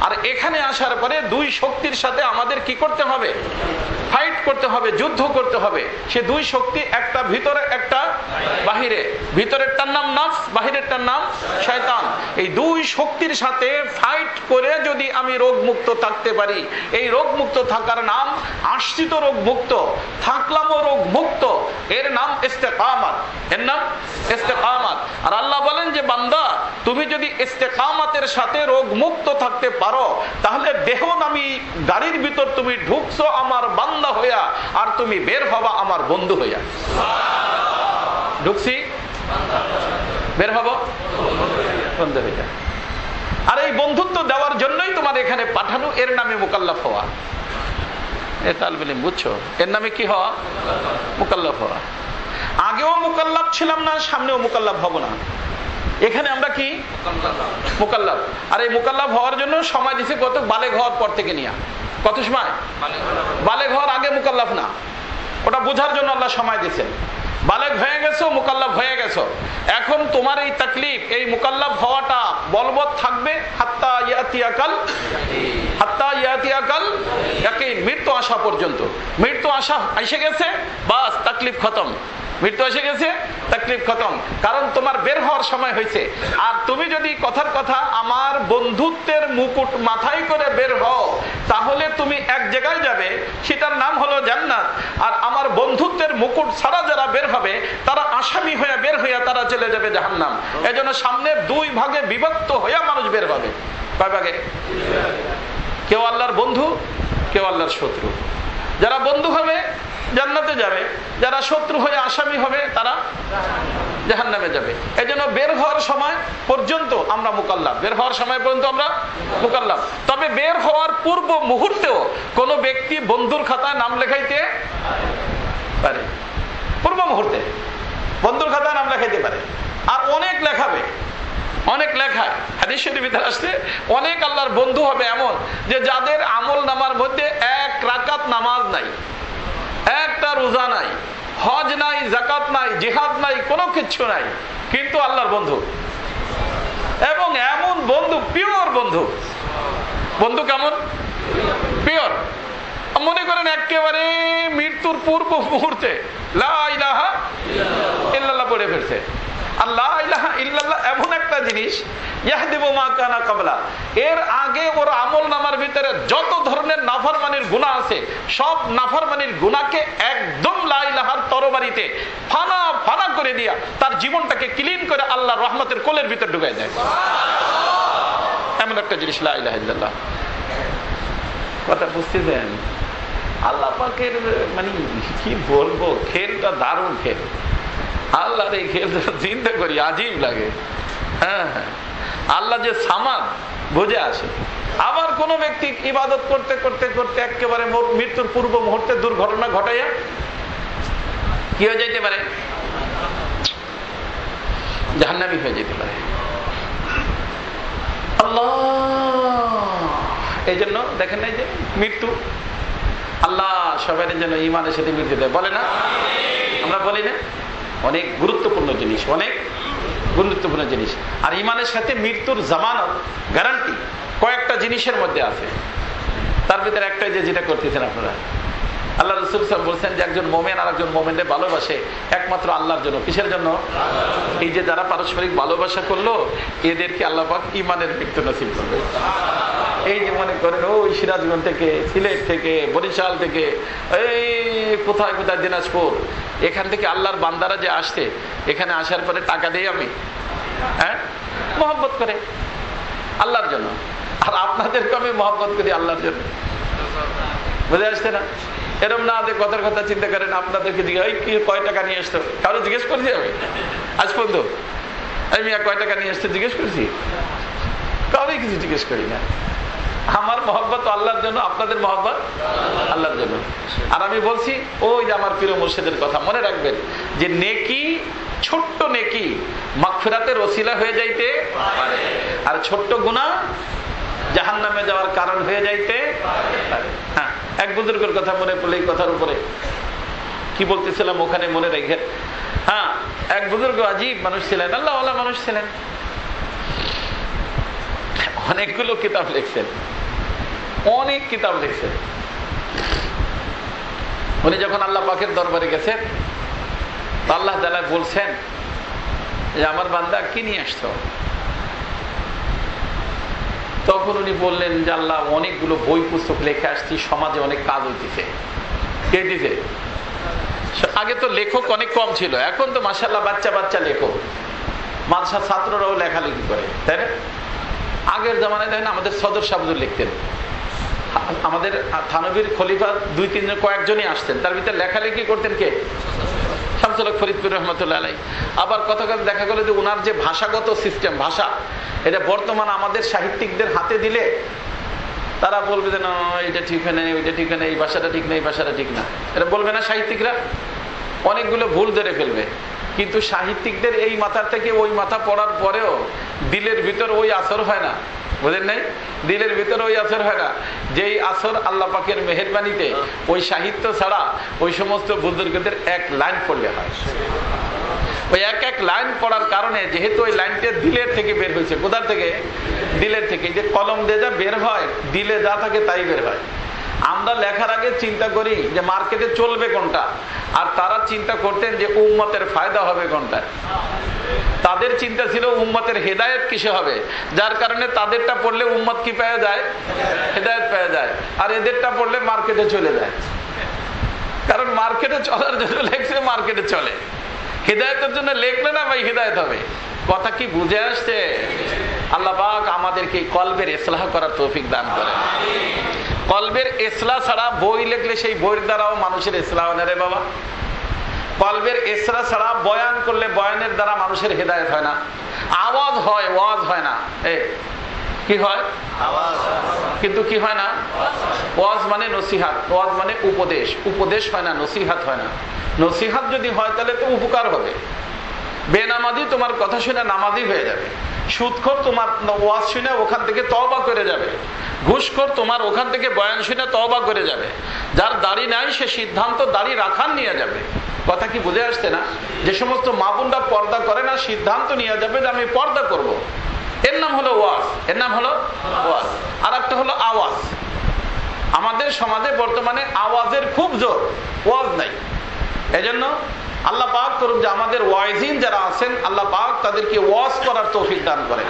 আর এখানে আসার পরে দুই শক্তির সাথে আমাদের কি করতে হবে? ফাইট করতে হবে, যুদ্ধ করতে হবে। সে দুই শক্তি, একটা ভিতরে একটা বাহিরে। ভিতরেরটার নাম নফস, বাহিরেরটার নাম শয়তান। এই দুই শক্তির সাথে ফাইট করে যদি আমি রোগ মুক্ত থাকতে পারি, এই রোগ মুক্ত থাকার নাম আশ্রিত রোগ মুক্ত, থাকলামও রোগ মুক্ত, এর নাম ইস্তেকামাত। এর নাম ইস্তেকামাত। আর আল্লাহ বলেন যে বান্দা, তুমি যদি ইস্তেকামাতের সাথে রোগ মুক্ত থাকতে পারো, তাহলে দেহ নামী গাড়ির ভিতর তুমি ঢুকছো আমার বান্দা হইয়া, আর তুমি বের হবা আমার বন্ধু হইয়া। ঢুকছি, বের হব বন্ধু হইয়া। আর এই বন্ধুত্ব দেওয়ার জন্যই তোমার এখানে পাঠানো, এর নামে মুকাল্লাফ হওয়া। এ তালবে বুঝছো? এর নামে কি হওয়া? মুকাল্লাফ হওয়া। আগেও মুকাল্লাফ ছিলাম না, সামনেও মুকাল্লাফ হব না। এখানে আমরা কি মুকাল্লাফ। আর এই মুকাল্লাফ হওয়ার জন্য সময় দিছে কত? বালেগ হওয়ার পর থেকে নিয়ে। কত সময়? বালেগ হওয়ার আগে মুকাল্লাফ না, ওটা বোঝার জন্য আল্লাহ সময় দিয়েছেন। বালেগ হয়ে গেছো, মুকাল্লাফ হয়ে গেছো, এখন তোমার এই তাকলিফ, এই মুকাল্লাফ হওয়াটা বলবৎ থাকবে হাত্তা ইয়াতিয়াকাল ইয়াকিন, মৃত্যু আসা পর্যন্ত। মৃত্যু আসা এসে গেছে, বাস তাকলিফ খতম। মৃত্যু এসে গেছে, তাকলিফ খতম, কারণ তোমার বের হওয়ার সময় হয়েছে। আর তুমি যদি কথার কথা আমার বন্ধুত্বের মুকুট মাথায় করে বের হও, তাহলে তুমি এক জায়গায় যাবে, সেটার নাম হলো জান্নাত। আর আমার বন্ধুত্বের মুকুট ছাড়া যারা বের হবে, তারা আসামি হয়ে বের হইয়া তারা চলে যাবে জাহান্নাম। এজন্য সামনে দুই ভাগে বিভক্ত হইয়া মানুষ বের হবে। কয় ভাগে? কেউ আল্লাহর বন্ধু, কেউ আল্লাহর শত্রু। যারা বন্ধু হবে জান্নাতে যাবে, যারা শত্রু হয়ে আসামি হবে তারা জাহান্নামে যাবে। এজন্য বের হওয়ার সময় পর্যন্ত আমরা মুকাল্লাফ, বের হওয়ার সময় পর্যন্ত আমরা মুকাল্লাফ। তবে বের হওয়ার পূর্ব মুহূর্তেও কোন ব্যক্তি বন্ধুর খাতায় নাম লেখাইতে পারে, পূর্ব মুহূর্তে বন্ধুর খাতায় নাম লেখাইতে পারে। আর অনেক লেখাবে, অনেক লেখায় হাদিস শরীফের ভিতরে আসছে অনেক আল্লাহর বন্ধু হবে এমন যে যাদের আমল নামার মধ্যে এক রাকাত নামাজ নাই, একটা রোজা নাই, হজ নাই, যাকাত নাই, জিহাদ নাই, কোনো কিচ্ছু নাই, কিন্তু আল্লাহর বন্ধু। এবং এমন বন্ধু, পিওর বন্ধু। বন্ধু কেমন? পিওর। মনে করেন একেবারে মৃত্যুর পূর্ব মুহূর্তে লা ইলাহা ইল্লাল্লাহ পড়ে ফেলছে। আর লা ইলাহা ইল্লাল্লাহ এমন একটা জিনিস, ইয়াহদিবু মা কানা ক্বাবলা, এর আগে ওর আমল নামার ভিতরে যত ধরনের নাফরমানির গুনাহ আছে সব নাফরমানির গুনাহকে একদম লা ইলাহার তরবারিতে ফানা ফানা করে দিয়া তার জীবনটাকে ক্লিন করে আল্লাহর রহমতের কোলের ভিতর ঢুকায় দেয়। এমন একটা জিনিস লা ইলাহা ইল্লাল্লাহ। কথা বুঝতেছেন? আল্লাহ পাকের মানে কি বলবো, খেলটা দারুণ খেল। আল্লাহর এই খেলটা চিন্তা করি আজীব লাগে। হ্যাঁ, আল্লাহ যে সামাদ বুঝে আসে। আবার কোন ব্যক্তি ইবাদত করতে করতে করতে একেবারে মৃত্যুর পূর্ব মুহূর্তে দুর্ঘটনা ঘটাইয়া কি হয়ে যেতে পারে? জাহান্নামী হয়ে যেতে পারে। আল্লাহ, এই জন্য দেখেন নাই যে মৃত্যু আল্লাহ সবাই যেন ইমানের সাথে মৃত্যু দেয়, বলে না? আমরা বলি না? অনেক গুরুত্বপূর্ণ জিনিস, অনেক গুরুত্বপূর্ণ জিনিস। আর ইমানের সাথে মৃত্যুর জামানত, গ্যারান্টি কয়েকটা জিনিসের মধ্যে আছে। তার ভিতরে একটাই যে যেটা করতেছেন আপনারা, আল্লাহ রাসূল সাল্লাল্লাহু আলাইহি ওয়াসাল্লাম বলেছেন যে একজন মুমিন আর একজন মুমিনকে ভালোবাসে একমাত্র আল্লাহর জন্য। কিসের জন্য? এই যে যারা পারস্পরিক ভালোবাসা করলো এদেরকে আল্লাহ পাক ঈমানের মৃত্যু নসিব করবে। এই যে মনে করেন ওই সিরাজগঞ্জ থেকে, সিলেট থেকে, বরিশাল থেকে, এই কোথায় কোথায় দিনাজপুর, এখান থেকে আল্লাহর বান্দারা যে আসছে, এখানে আসার পরে টাকা দেই আমি, হ্যাঁ, মহব্বত করে আল্লাহর জন্য। আর আপনাদেরকে আমি মহব্বত করি আল্লাহর জন্য। বুঝে আসছে না? এরকম না যে কথার কথা চিন্তা করেন আপনাদেরকে কয় টাকা নিয়ে আসতো, কারো জিজ্ঞেস করছি আমি আজ পর্যন্ত? আমি কয় টাকা নিয়ে আসতে জিজ্ঞেস করছি? কারোই কিছু জিজ্ঞেস করি না। আমার মহব্বত আল্লাহর জন্য, আপনাদের মহব্বত আল্লাহর জন্য। আর আমি বলছি ওই যে আমার প্রিয় মুর্শিদের কথা মনে রাখবেন যে নেকি, ছোট্ট নেকি মাগফিরাতের ওসিলা হয়ে যাইতে পারে, আর ছোট্ট গুনাহ জাহান্নামে যাওয়ার কারণ হয়ে যাইতে পারে। হ্যাঁ, এক বুজুর্গের কথা মনে পড়লে এই কথার উপরে কি বলতেছিলাম ওখানে মনে রেখে। হ্যাঁ, এক বুজুর্গ আজীব মানুষ ছিলেন, আল্লাহওয়ালা মানুষ ছিলেন, অনেকগুলো কিতাব লিখছেন, অনেক কিতাব লিখছেন। উনি যখন আল্লাহ পাকের দরবারে গেছেন, আল্লাহ তাআলা বলছেন যে আমার বান্দা কি নিয়ে আসছো? তখন উনি বললেন যে আল্লাহ অনেকগুলো বই পুস্তক লেখে আসছি, সমাজে অনেক কাজ হইতেছে। কে দিছে? আগে তো লেখক অনেক কম ছিল, এখন তো মাশাআল্লাহ বাচ্চা বাচ্চা লেখক, মাদ্রাসার ছাত্ররাও লেখালেখি করে, তাই না? আগের জামানায় দেখেন আমাদের সদর সাহেবুর লিখতেন, আমাদের থানবীর খলিফা 2-3 জন কয়েকজনই আসতেন, তার ভিতরে লেখালেখি করতেন কে? শামসুল হক ফরিদপুর রহমতুল্লাহ আলাইহি। আবার কথা কথা দেখা গেল যে ওনার যে ভাষাগত সিস্টেম, ভাষা, এটা বর্তমান আমাদের সাহিত্যিকদের হাতে দিলে তারা বলবে যে না এটা ঠিক হয় না, ওইটা ঠিক হয় না, এই ভাষাটা ঠিক না, এই ভাষাটা ঠিক না, এটা বলবে না সাহিত্যিকরা? অনেকগুলো ভুল ধরে ফেলবে। কিন্তু সাহিত্যিকদের এই মাথার থেকে ওই মাথা পড়ার পরেও দিলের ভিতর ওই আসর হয় না, বুঝেন নাই? দিলের ভিতরে ওই আসর হয় না যেই আসর আল্লাহ পাকের মেহেরবানিতে ওই সাহিত্য ছাড়া ওই সমস্ত বুজুর্গদের এক লাইন পড়লে হয়। ওই এক এক লাইন পড়ার কারণে যেহেতু ওই লাইনটা দিলের থেকে বের হয়েছে। কোথার থেকে? দিলের থেকে। যে কলম দিয়ে যা বের হয়, দিলে যা থাকে তাই বের হয়। আমরা লেখার আগে চিন্তা করি যে মার্কেটে চলবে কোনটা, আর তারা চিন্তা করতেন যে উম্মতের ফায়দা হবে কোনটায়। তাদের চিন্তা ছিল উম্মতের হেদায়েত কিসে হবে, যার কারণে তাদেরটা পড়লে উম্মত কি পেয়ে যায়? হেদায়েত পেয়ে যায়। আর এদেরটা পড়লে মার্কেটে চলে যায়, কারণ মার্কেটে চলার জন্য লেখছে, মার্কেটে চলে। হেদায়েতের জন্য লেখলে না ভাই হেদায়েত হবে। কথা কি বুঝে আসছে? আল্লাহ পাক আমাদেরকে কলবের ইসলাহ করার তৌফিক দান করেন। কলবের ইসলাহ ছাড়া বই লিখলে সেই বইয়ের দ্বারাও মানুষের ইসলাহ হয় না রে বাবা। কলবের ইসলাহ ছাড়া বয়ান করলে বয়ানের দ্বারা মানুষের হেদায়েত হয় না। আওয়াজ হয়, ওয়াজ হয় না। কি হয়? কিন্তু কি হয় না? ওয়াজ মানে নসিহাত, ওয়াজ মানে উপদেশ। উপদেশ হয় না, নসিহাত হয় না। নসিহাত যদি হয় তাহলে তো উপকার হবে। বেনামাজি তোমার কথা শুনে নামাজি হয়ে যাবে। সুদখোর তোমার ওয়াজ শুনে ওখান থেকে তওবা করে যাবে। ঘুষখোর তোমার ওখান থেকে বয়ান শুনে তওবা করে যাবে। যার দাড়ি নাই সে সিদ্ধান্ত দাড়ি রাখার নিয়ে যাবে। কথা কি বুঝে আসছে না? যে সমস্ত মা বোনরা পর্দা করে না, সিদ্ধান্ত নিয়ে যাবে যে আমি পর্দা করব। এর নাম হলো ওয়াজ, এর নাম হলো ওয়াজ। আর একটা হলো আওয়াজ। আমাদের সমাজে বর্তমানে আওয়াজের খুব জোর, ওয়াজ নাই। এজন্য আল্লাহ পাক করুন যে আমাদের ওয়াইজিন যারা আছেন, আল্লাহ পাক তাদেরকে ওয়াজ করার তৌফিক দান করেন।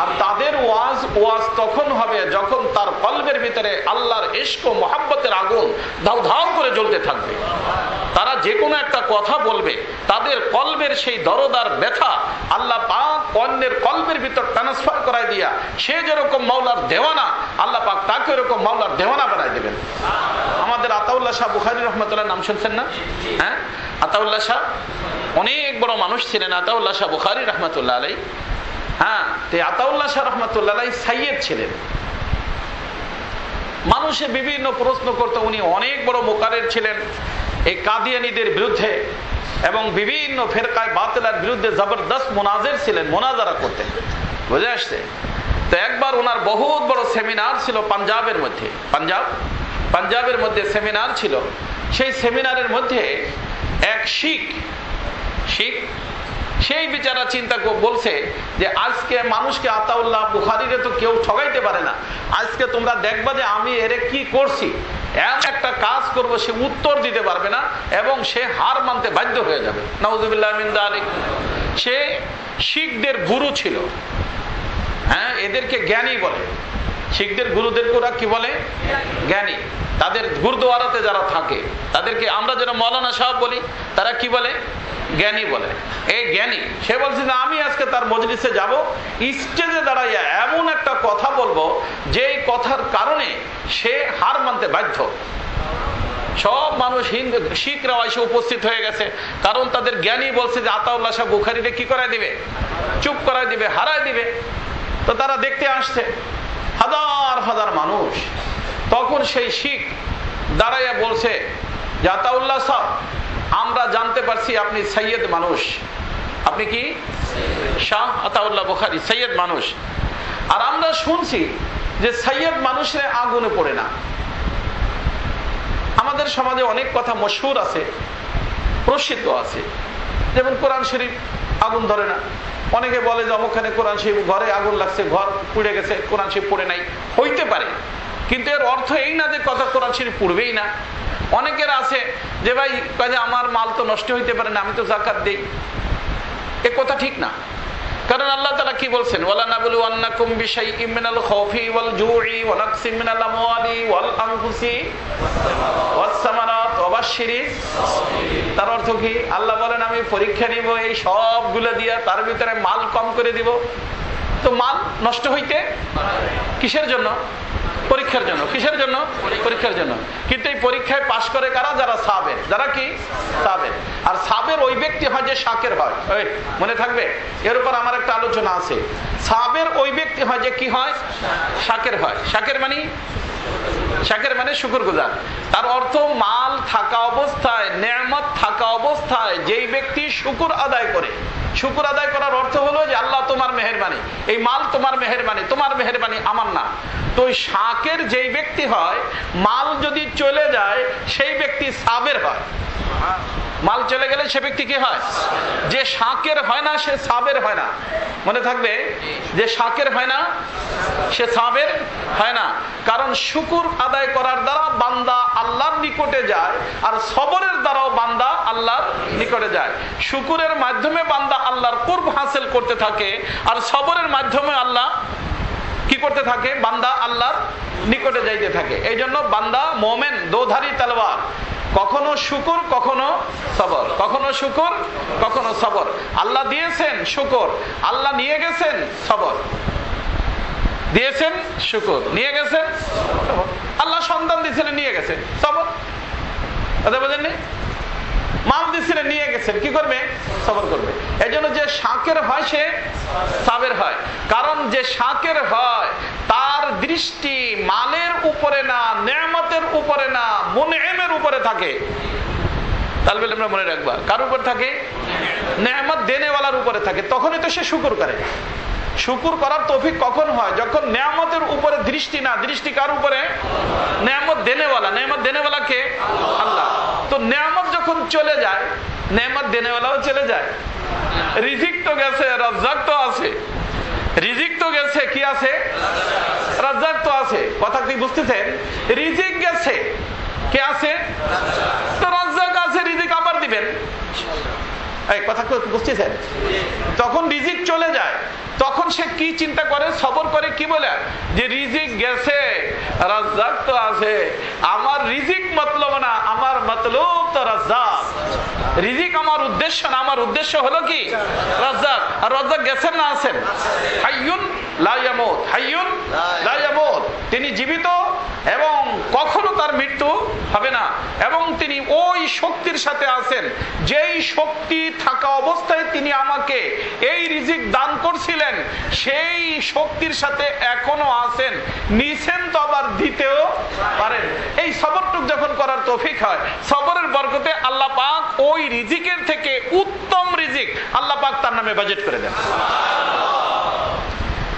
আর তাদের ওয়াজ তখন হবে যখন তার কলবের ভিতরে আল্লাহর ইশক ও মুহাব্বতের আগুন দাউ দাউ করে জ্বলতে থাকবে। তারা যে কোনো একটা কথা বলবে, তাদের কলবের সেই দরদার ব্যথা আল্লাহ পাক অন্যের কলবের ভিতর ট্রান্সফার করায় দিয়া সে যেরকম মাওলার দেওয়ানা, আল্লাহ পাক তাকে এরকম মাওলার দেওয়ানা বানায় দেবেন। আমাদের আতাউল্লাহ শাহ বুখারী রহমাতুল্লাহ নাম শুনছেন না? হ্যাঁ, আতাউল্লাহ শাহ অনেক বড় মানুষ ছিলেন, আতাউল্লাহ শাহ বুখারী রহমাতুল্লাহ আলাইহি। হ্যাঁ, আতাউল্লাহ শাহ রহমাতুল্লাহ আলাইহি সাইয়্যেদ ছিলেন। মানুষে বিভিন্ন প্রশ্ন করতে, উনি অনেক বড় মুকাররির ছিলেন এই কাদিয়ানীদের বিরুদ্ধে এবং বিভিন্ন ফেরকায়ে বাতিলের বিরুদ্ধে জবরদস্ত মুনাজির ছিলেন, মুনাজারা করতেন। বুঝে আসছে? তো একবার ওনার বহুত বড় সেমিনার ছিল পাঞ্জাবের মধ্যে, পাঞ্জাবের মধ্যে সেমিনার ছিল। সেই সেমিনারের মধ্যে এক শিখ সেই বিচারা চিন্তা বলছে যে আজকে মানুষকে আতাউল্লাহ বুখারীরে তো কেউ ঠগাইতে পারে না, আজকে তোমরা দেখবা যে আমি এরে কি করছি, এমন একটা কাজ করব সে উত্তর দিতে পারবে না এবং সে হার মানতে বাধ্য হয়ে যাবে। নাউযুবিল্লাহ মিন যালিক। সে শিখদের গুরু ছিল। হ্যাঁ, এদেরকে জ্ঞানী বলে। শিখদের গুরুদেরকে ওরা কি বলে? জ্ঞানী। তাদের গুরুদুয়ারাতে যারা থাকে তাদেরকে আমরা যেন মৌলানা সাহেব বলি, তারা কি বলে? জ্ঞানী বলে। এই জ্ঞানী সে বলছে যে আমি আজকে তার মজলিসে যাব, স্টেজে দাঁড়াইয়া এমন একটা কথা বলবো যেই কথার কারণে সে হার মানতে বাধ্য। সব মানুষ শিখরা এসে উপস্থিত হয়ে গেছে, কারণ তাদের জ্ঞানী বলছে যে আতাউল্লাহ শাহ বুখারীরে কি করায় দিবে? চুপ করায় দিবে, হারায় দিবে। তো তারা দেখতে আসছে হাজার হাজার মানুষ। তখন সেই শিখ দাঁড়াইয়া বলছে যে আতাউল্লাহ সাহেব, আমরা জানতে পারছি আপনি সৈয়দ মানুষ। আপনি কি? শাহ আতাউল্লাহ বুখারী সৈয়দ মানুষ। আর আমরা শুনছি যে সৈয়দ মানুষের আগুনে পড়ে না। আমাদের সমাজে অনেক কথা মশহুর আছে, প্রসিদ্ধ আছে, যেমন কোরআন শরীফ আগুন ধরে না। অনেকে বলে যে অমুকখানে কোরআন শরীফ ঘরে আগুন লাগছে, ঘর পুড়ে গেছে, কোরআন শরীফ পড়ে নাই। হইতে পারে, কিন্তু এর অর্থ এই না যে কথা কোরআন শরীফ পড়বেই না। অনেকের আছে যে ভাই কাজে আমার মাল তো নষ্ট হইতে পারে না, আমি তো যাকাত দেই। এ কথা ঠিক না। কারণ আল্লাহ তাআলা কি বলছেন? ওয়ালা নাবলুওয়ান্নাকুম বিশাইইম মিনাল খাউফি ওয়াল জুই ওয়া নাকসিম মিনাল আমওয়ালি ওয়াল আনফুসি ওয়াস সামারাত ওয়া বাশশিরিস সাবিরিন। তার অর্থ কি? আল্লাহ বলেন আমি পরীক্ষা নিব এই সবগুলো দিয়া, তার ভিতরে মাল কম করে দিব। তো মাল নষ্ট হইতে কিসের জন্য? পরীক্ষার জন্য। কিসের জন্য? পরীক্ষার জন্য। কিন্তু এই পরীক্ষায় পাশ করে কারা? যারা সাবের। যারা কি? সাবের। আর সাবের ওই ব্যক্তি হয় যে শাকের হয়। মনে থাকবে, এর উপর আমার একটা আলোচনা আছে। সাবের ওই ব্যক্তি হয় যে কি হয়? শাকের হয়। শাকের মানে শুকরগুজার। তার অর্থ মাল থাকা অবস্থায়, নেয়ামত থাকা অবস্থায় যেই ব্যক্তি শুকর আদায় করে, শুকর আদায় করার অর্থ হলো যে আল্লাহ তোমার মেহেরবানি, এই মাল তোমার মেহেরবানি, তোমার মেহেরবানি আমার না। তো ওই শাকের যেই ব্যক্তি হয়, মাল যদি চলে যায় সেই ব্যক্তি সাবের হয়। মাল চলে গেলে সে ব্যক্তি কি হয়? যে শাকের হয় না সে সাবের হয় না। মনে থাকবে, যে শাকের হয় না সে সাবের হয় না। কারণ শুকুর আদায় করার দ্বারা বান্দা আল্লাহর নিকটে যায়, আর সবরের দ্বারাও বান্দা আল্লাহর নিকটে যায়। শুকুরের মাধ্যমে বান্দা আল্লাহর কুরব হাসিল করতে থাকে, আর সবরের মাধ্যমে আল্লাহ কি করতে থাকে? বান্দা আল্লাহর নিকটে যাইতে থাকে। এই জন্য বান্দা মোমেন দোধারি তলোয়ার, কখনো শুকুর কখনো সবর, কখনো শুকুর কখনো সবর। আল্লাহ দিয়েছেন শুকুর, আল্লাহ নিয়ে গেছেন সবর। দিয়েছেন শুকর, নিয়ে গেছেন আল্লাহ সন্তান দিয়েছিলেন নিয়ে গেছে সবর, কথা বোঝেননি? মাল দিয়েছিলেন নিয়ে গেছেন, কি করবে? সবর করবে। এই জন্য যে শাকের হয় সে সাবের হয়, কারণ যে শাকের হয় তার দৃষ্টি মালের উপরে না, নেয়ামতের উপরে না, মুনইমের উপরে থাকে। তাহলে আমরা মনে রাখবা কার উপর থাকে? নেয়ামত দেনেওয়ালার উপরে থাকে। তখনই তো সে শুকর করে। শুকর করার তৌফিক কখন হয়? যখন নেয়ামতের উপরে দৃষ্টি না, দৃষ্টি কার উপরে? নেয়ামত দেনেওয়ালা। নেয়ামত দেনেওয়ালা কে? আল্লাহ। তো নেয়ামত যখন চলে যায়, নেয়ামত দেনেওয়ালাও চলে যায়। রিজিক তো গেছে, রাজ্জাক তো আছে। রিজিক তো গেছে, কি আছে? রাজ্জাক তো আছে। কথা কি বুঝতেছেন? রিজিক গেছে, কে আছে? তো রাজ্জাক আছে, রিজিক আবার দিবেন। এই কথা বুঝতেছেন? তখন রিজিক চলে যায়, তখন সে কি চিন্তা করে? সবর করে। কি বলে? যে রিজিক গেছে, রাজ্জাক তো আছে। আমার রিজিক মতলব না, আমার মতলব তো রাজ্জাক। রিজিক আমার উদ্দেশ্য না, আমার উদ্দেশ্য হলো কি? রাজ্জাক। আর রাজ্জাক গেছেন না আছেন? হাইয়ুন লা ইয়ামুত, হাইয়ুন লা ইয়ামুত। তিনি জীবিত এবং কখনো তার মৃত্যু হবে না, এবং তিনি ওই শক্তির সাথে আছেন যেই শক্তি থাকা অবস্থায় তিনি আমাকে এই রিজিক দান করছিলেন, সেই শক্তির সাথে এখনো আছেন। নিছেন তো আবার দিতেও পারেন। এই সবরটুক যখন করার তৌফিক হয়, সবরের বরকতে আল্লাহ পাক ওই রিজিকের থেকে উত্তম রিজিক আল্লাহ পাক তার নামে বাজেট করে দেন।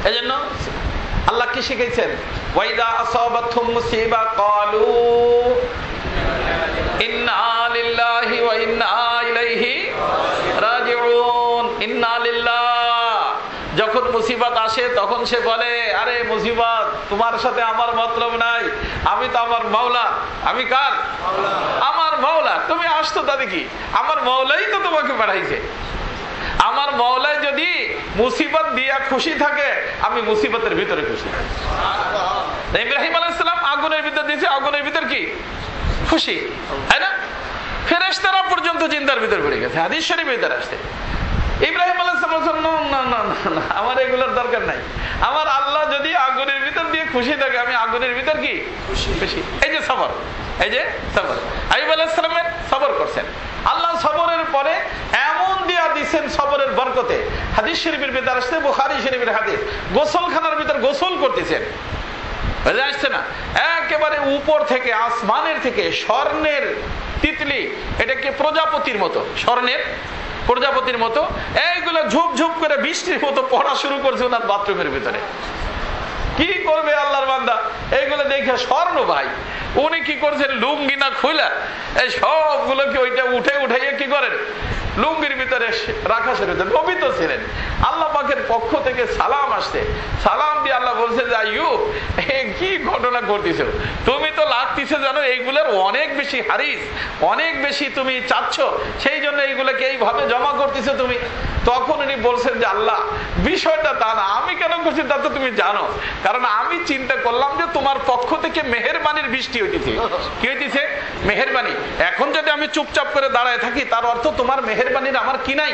এজন্য আল্লাহ কি শিখাইছেন? ওয়াইদা আসাবাতহুম মুসিবা ক্বালু ইন্না লিল্লাহি ওয়া ইন্না ইলাইহি রাজিউন। ইন্না লিল্লাহ। যখন মুসিবত আসে তখন সে বলে, আরে মুসিবত তোমার সাথে আমার মতলব নাই, আমি তো আমার মাওলা। আমি কার? আমার মাওলা। তুমি আসতো তাতে কি? আমার মাওলাই তো তোমাকে পাঠাইছে। আমার মাওলায় যদি মুসিবত দিয়া খুশি থাকে, আমি মুসিবতের ভিতরে খুশি। ইব্রাহিম আলাইহিস সালাম আগুনের ভিতর দিয়েছে, আগুনের ভিতর কি খুশি, তাই না? ফেরেশতারা পর্যন্ত চিন্তার ভিতর পড়ে গেছে। হাদিস শরীফের ভিতরে আসছে ইব্রাহিম আলাইহিস সালাম না, আমার এগুলোর দরকার নাই। আমার আল্লাহ যদি আগুনের ভিতর দিয়ে খুশি থাকে, আমি আগুনের ভিতর কি খুশি। এই যে সবর, এই যে সবর। আইয়ুব আলাইহিস সালামের সবর করছেন, আল্লাহ সবরের পরে এমন দিয়া দিচ্ছেন সবরের বরকতে। হাদিস শরীফের ভিতর আসছে, বুখারী শরীফের হাদিস, গোসলখানার ভিতর গোসল করতেছেন, আসছে না? একেবারে উপর থেকে, আসমানের থেকে স্বর্ণের তিতলি, এটাকে প্রজাপতির মতো, স্বর্ণের প্রজাপতির মতো এইগুলো ঝুপ ঝুপ করে বৃষ্টির মতো পড়া শুরু করছে ওনার বাথরুমের ভিতরে। কি করবে আল্লাহর বান্দা? এইগুলো দেখে স্বর্ণ ভাই। উনি কি করছেন? লুঙ্গি না খুলে এই সবগুলোকে ওইটা উঠাইয়ে কি করেন? লুঙ্গির ভিতরে রাখা শুরু করেন। নবী তো ছিলেন, আল্লাহ পাকের পক্ষ থেকে সালাম আসছে। সালাম দিয়ে আল্লাহ বলছে যে আইয়ুব, কি ঘটনা ঘটিছো? তুমি তো লাগতেছে জানো এইগুলোর অনেক বেশি হারিস, অনেক বেশি তুমি চাচ্ছ, সেই জন্য এইগুলোকে এইভাবে জমা করতেছো তুমি। তখন উনি বলছেন যে আল্লাহ, বিষয়টা তা না, আমি কেন করছি তা তো তুমি জানো। কারণ আমি চিন্তা করলাম যে তোমার পক্ষ থেকে মেহেরবানির বৃষ্টি হইতেছে। কি হইতেছে? মেহেরবানি। এখন যদি আমি চুপচাপ করে দাঁড়ায় থাকি, তার অর্থ তোমার মেহেরবানির আমার কি নাই?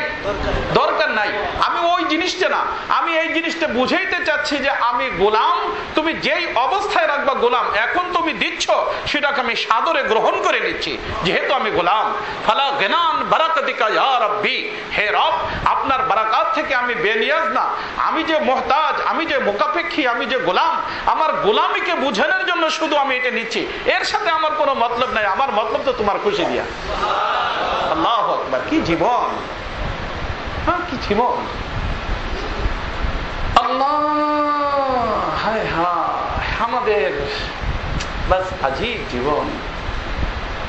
দরকার নাই। আমি ওই জিনিসটা না, আমি এই জিনিসটা বুঝাইতে চাচ্ছি যে আমি গোলাম, তুমি যেই অবস্থায় রাখবা গোলাম, এখন তুমি দিচ্ছ সেটাকে আমি সাদরে গ্রহণ করে নিচ্ছি, যেহেতু আমি গোলাম। ফালা গিনান বারাকাতিকা ইয়া রাব্বি, হে রব, আপনার বারাকাত থেকে আমি বেনিয়াজ না, আমি যে মুহতাজ, আমি যে মুকাফেক্ষী, আমি যে গোলাম, আমার গোলামিকে বুঝানোর জন্য শুধু আমি এটা নিচ্ছি, এর সাথে আমার কোনো মতলব নাই। আমার মতলব তো তোমার খুশি দিয়া। আল্লাহু আকবার। কি জীবন, হ্যাঁ, কি জীবন। আল্লাহ, হায় হায়, আমাদের বাস আজীব জীবন।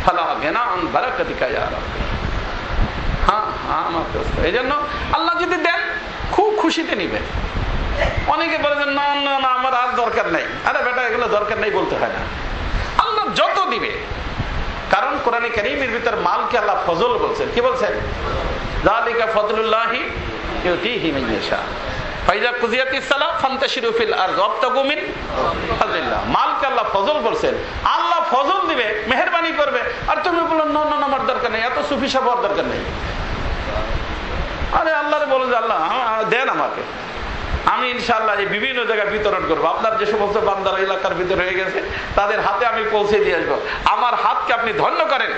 ফালা গিনান বারাকাতিকা ইয়া রাব্বি। হ্যাঁ হ্যাঁ, আমার দোস্ত। এই জন্য আল্লাহ যদি দেন খুব খুশিতে নিবেন। অনেকে বলেন না না না, আমার আর দরকার নাই। আরে বেটা, এগুলো দরকার নেই বলতে হয় না, আল্লাহ যত দিবে। কারণ কোরআনে কারীমের ভিতর মালকে আল্লাহ ফজল বলছেন। কি বলছেন? যালিকা ফজলুল্লাহি ইউতিহি মান ইয়াশা ফাইজা কুজিয়াতিস সালাহ ফান্তাশিরু ফিল আরদ ওয়াবতাগু মিন ফাজলিল্লাহ। মালকে আল্লাহ ফজল বলছেন। আল্লাহ ফজল দিবে, মেহেরবানি করবে। আর তুমি বলো না না, আমার দরকার নেই, এত সুফি সাহেব দরকার নেই। আরে আল্লাহরে বলো যে আল্লাহ দেন আমাকে, আমি ইনশাআল্লাহ এই বিভিন্ন জায়গায় বিতরণ করবো। আপনার যে সমস্ত বান্দারা এলাকার ভিতরে হয়ে গেছে তাদের হাতে আমি পৌঁছে দিয়ে আসবো। আমার হাতকে আপনি ধন্য করেন